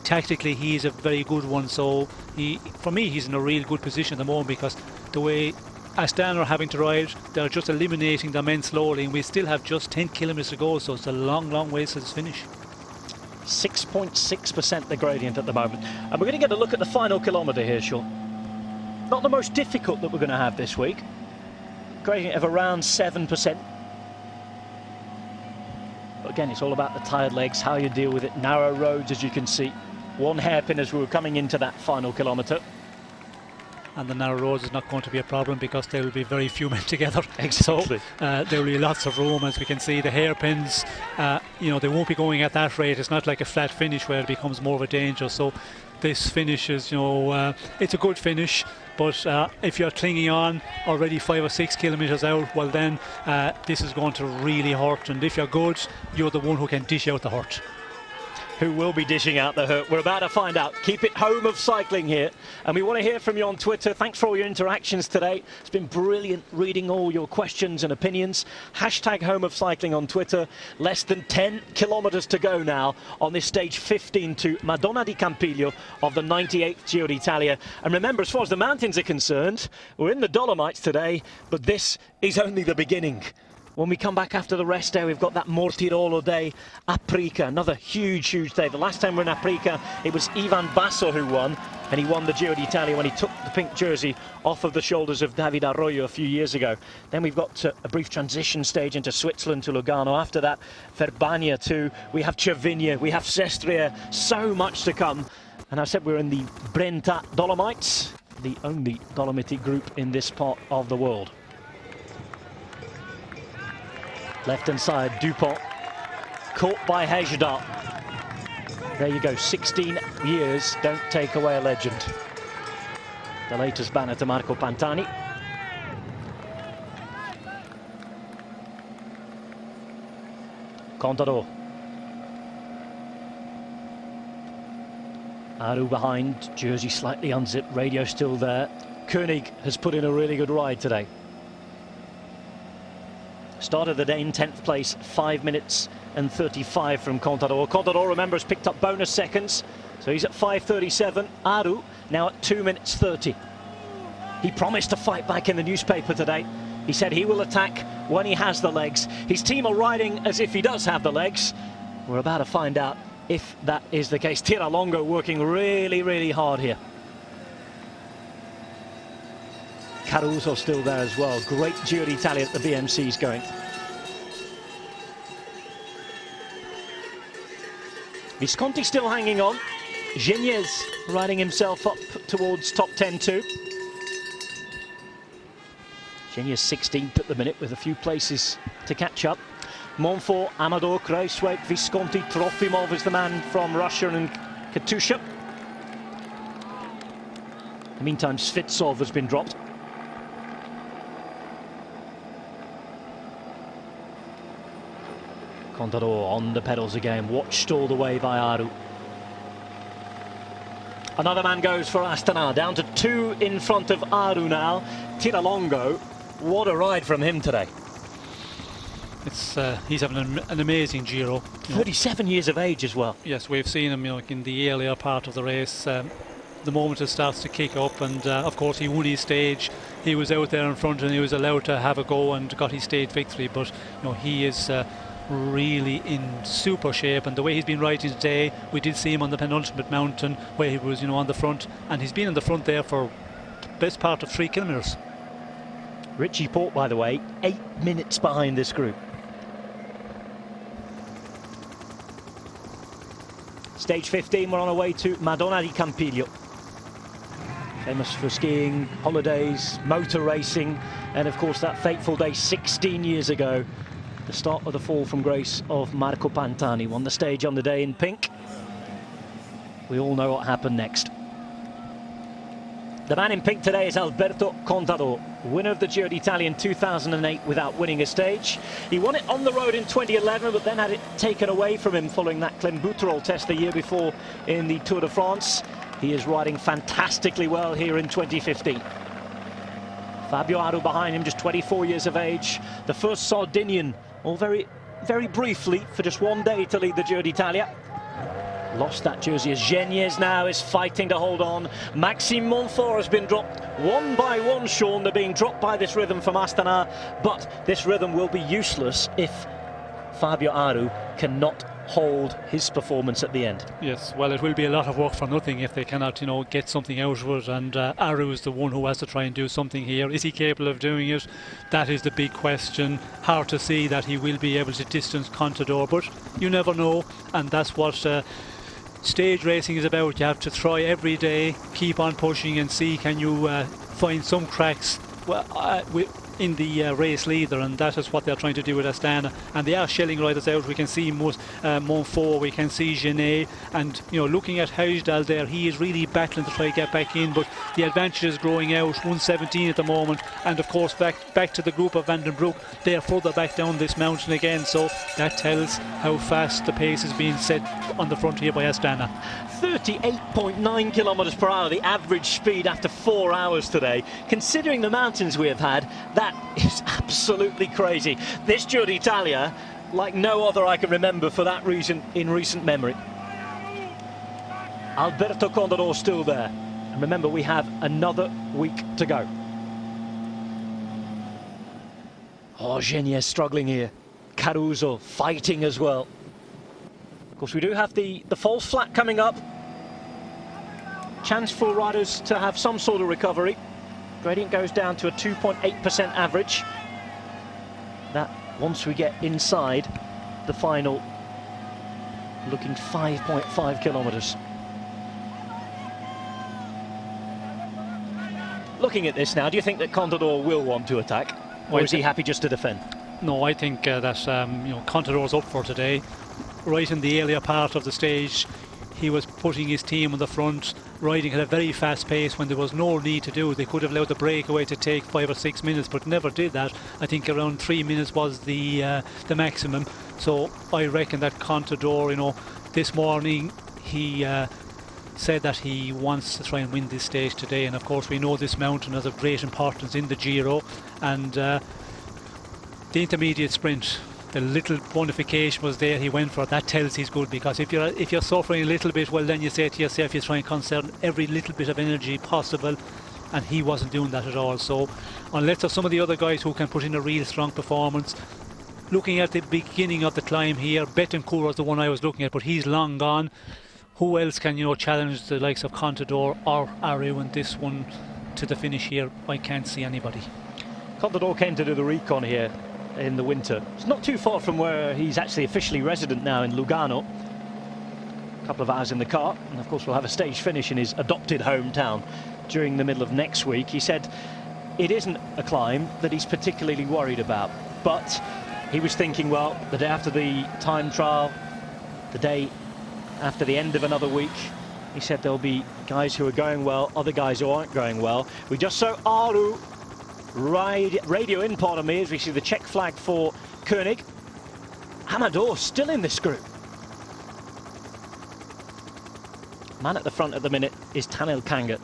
tactically he's a very good one. So for me, he's in a real good position at the moment, because the way Astana are having to ride, they're just eliminating the men slowly, and we still have just 10 kilometres to go, so it's a long way to this finish. 6.6% the gradient at the moment, and we're going to get a look at the final kilometre here, Sean. Not the most difficult that we're going to have this week. Gradient of around 7%. But again, it's all about the tired legs, how you deal with it. Narrow roads, as you can see. One hairpin as we were coming into that final kilometre. And the narrow roads is not going to be a problem, because there will be very few men together. Exactly. So there will be lots of room, as we can see. The hairpins, you know, they won't be going at that rate. It's not like a flat finish where it becomes more of a danger. So this finish is, you know, it's a good finish. But if you're clinging on already 5 or 6 kilometres out, well then this is going to really hurt. And if you're good, you're the one who can dish out the hurt. who will be dishing out the hurt. We're about to find out. Keep it home of cycling here. And we want to hear from you on Twitter. Thanks for all your interactions today. It's been brilliant reading all your questions and opinions. Hashtag home of cycling on Twitter. Less than 10 kilometres to go now on this stage 15 to Madonna di Campiglio of the 98th Giro d'Italia. And remember, as far as the mountains are concerned, we're in the Dolomites today, but this is only the beginning. When we come back after the rest day, we've got that Mortirolo day, Aprica, another huge day. The last time we were in Aprica, it was Ivan Basso who won, and he won the Giro d'Italia when he took the pink jersey off of the shoulders of David Arroyo a few years ago. Then we've got a brief transition stage into Switzerland to Lugano. After that, Verbania too. We have Cervinia, we have Sestria, so much to come. And I said we're in the Brenta Dolomites, the only Dolomitic group in this part of the world. Left-hand side, Dupont, caught by Hejda. There you go, 16 years don't take away a legend. The latest banner to Marco Pantani. Contador. Aru behind, jersey slightly unzipped, radio still there. Koenig has put in a really good ride today. Started the day in 10th place, 5 minutes and 35 from Contador. Contador, remember, has picked up bonus seconds, so he's at 5:37. Aru now at 2 minutes 30. He promised to fight back in the newspaper today. He said he will attack when he has the legs. His team are riding as if he does have the legs. We're about to find out if that is the case. Tiralongo working really hard here. Caruso still there as well. Great Giro d'Italia that the BMC's going. Visconti still hanging on. Geniez riding himself up towards top 10 too. Geniez 16th at the minute with a few places to catch up. Montfort, Amador, Kreiswijk, Visconti, Trofimov is the man from Russia, and Katusha. In the meantime, Svitsov has been dropped. Contador on the pedals again, watched all the way by Aru. Another man goes for Astana, down to 2 in front of Aru now. Tiralongo, what a ride from him today. It's he's having an amazing Giro. 37 years of age as well. Yes, we've seen him, in the earlier part of the race. The moment it starts to kick up, and of course he won his stage. He was out there in front and he was allowed to have a go and got his stage victory. But he is really in super shape, and the way he's been riding today, we did see him on the penultimate mountain where he was on the front, and he's been on the front there for the best part of 3 kilometres. Richie Port, by the way, 8 minutes behind this group. Stage 15, we're on our way to Madonna di Campiglio. Famous for skiing, holidays, motor racing, and of course that fateful day 16 years ago. The start of the fall from grace of Marco Pantani. Won the stage on the day in pink. We all know what happened next. The man in pink today is Alberto Contador, winner of the Giro d'Italia in 2008 without winning a stage. He won it on the road in 2011, but then had it taken away from him following that Clenbuterol test the year before in the Tour de France. He is riding fantastically well here in 2015. Fabio Aru behind him, just 24 years of age. The first Sardinian, all very briefly, for just 1 day to lead the Giro d'Italia. Lost that jersey as Geniez now is fighting to hold on. Maxime Montfort has been dropped one by one, Sean. They're being dropped by this rhythm from Astana, but this rhythm will be useless if Fabio Aru cannot hold his performance at the end. Yes, well, it will be a lot of work for nothing if they cannot, get something out of it, and Aru is the one who has to try and do something here. Is he capable of doing it? That is the big question. Hard to see that he will be able to distance Contador, but you never know, and that's what stage racing is about. You have to try every day, keep on pushing and see can you find some cracks. Well, in the race leader, and that is what they're trying to do with Astana. And they are shelling riders out. We can see Monfort, we can see Genet, and looking at Huisdal there, he is really battling to try to get back in, but the advantage is growing out. 117 at the moment, and of course back to the group of Van den Broek. They are further back down this mountain again, so that tells how fast the pace is being set on the front here by Astana. 38.9 kilometers per hour, the average speed after 4 hours today. Considering the mountains we have had, that is absolutely crazy. This Giro d'Italia, like no other I can remember for that reason in recent memory. Alberto Contador still there. And remember, we have another week to go. Oh, Geniez struggling here. Caruso fighting as well. Of course, we do have the false flat coming up. Chance for riders to have some sort of recovery. Gradient goes down to a 2.8% average. That, once we get inside the final, looking 5.5 kilometers. Looking at this now, do you think that Contador will want to attack? Or is he happy just to defend? No, I think that Contador's up for today. Right in the earlier part of the stage, he was putting his team on the front, riding at a very fast pace when there was no need to do it. They could have allowed the breakaway to take 5 or 6 minutes, but never did that. I think around 3 minutes was the maximum. So I reckon that Contador, this morning he said that he wants to try and win this stage today. And of course we know this mountain has a great importance in the Giro, and the intermediate sprint, the little bonification was there, he went for it. That tells he's good, because if you're suffering a little bit, well, then you say to yourself, you try and conserve every little bit of energy possible, and he wasn't doing that at all. So unless there's some of the other guys who can put in a real strong performance. Looking at the beginning of the climb here, Betancourt was the one I was looking at, but he's long gone. Who else can challenge the likes of Contador or Aru in this one to the finish here? I can't see anybody. Contador came to do the recon here in the winter. It's not too far from where he's actually officially resident now in Lugano. A couple of hours in the car, and of course we'll have a stage finish in his adopted hometown during the middle of next week. He said it isn't a climb that he's particularly worried about, but he was thinking, well, the day after the time trial, the day after the end of another week, he said there'll be guys who are going well, other guys who aren't going well. We just saw Aru radio in, pardon me, as we see the Czech flag for Koenig. Amador still in this group. Man at the front at the minute is Tanil Kangat.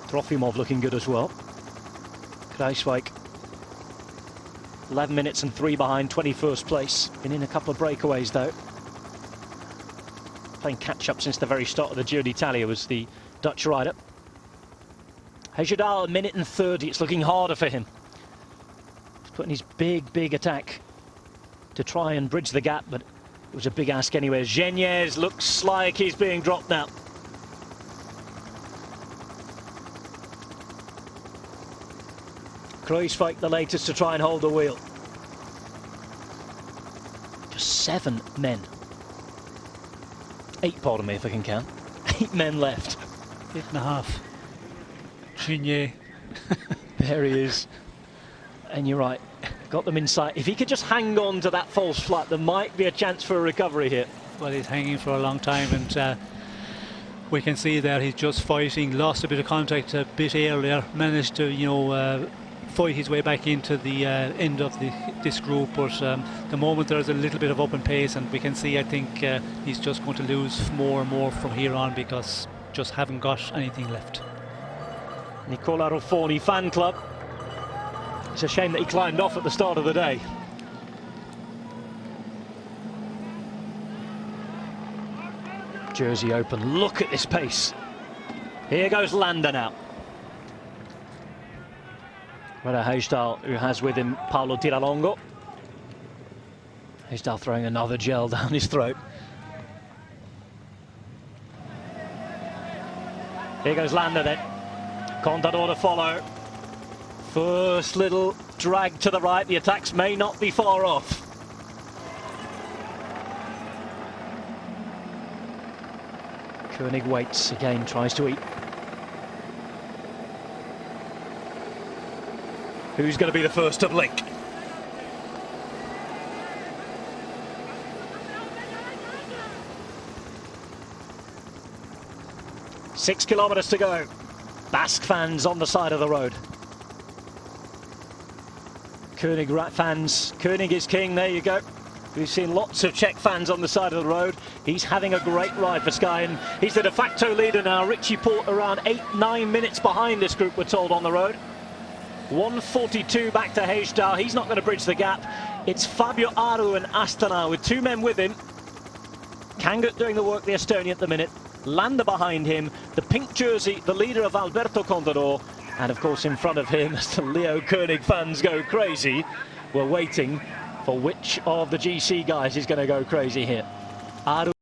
Trofimov looking good as well. Kruijswijk 11 minutes and 3 behind, 21st place. Been in a couple of breakaways though. Playing catch-up since the very start of the Giro d'Italia was the Dutch rider. Huisdal, 1 minute and 30. It's looking harder for him. He's putting his big attack to try and bridge the gap, but it was a big ask anyway. Geniez looks like he's being dropped now. Kruijswijk the latest to try and hold the wheel. Just 7 men. 8, pardon me if I can count. 8 men left. 8.5. Geniez. There he is. And you're right, got them inside. If he could just hang on to that false flat, there might be a chance for a recovery here. Well, he's hanging for a long time, and we can see there he's just fighting. Lost a bit of contact a bit earlier. Managed to, fight his way back into the end of this group, but the moment there's a little bit of up in pace, and we can see, I think he's just going to lose more and more from here on, because just haven't got anything left. Nicola Ruffoni fan club. It's a shame that he climbed off at the start of the day. Jersey Open, look at this pace. Here goes Landa now. Reda Huisdal, who has with him Paolo Tiralongo. Huisdal throwing another gel down his throat. Here goes Landa then. Contador to follow. First little drag to the right. The attacks may not be far off. Koenig waits again, tries to eat. Who's going to be the first to blink? Six kilometers to go. Basque fans on the side of the road. Koenig fans, Koenig is king, there you go. We've seen lots of Czech fans on the side of the road. He's having a great ride for Sky, and he's the de facto leader now. Richie Porte around 8-9 minutes behind this group, we're told, on the road. 1:42 back to Heystal. He's not going to bridge the gap. It's Fabio Aru and Astana with two men with him. Kangut doing the work, the Estonian at the minute. Landa behind him, the pink jersey, the leader of Alberto Contador, and of course in front of him, as the Leo Koenig fans go crazy, we're waiting for which of the GC guys is going to go crazy here. Aru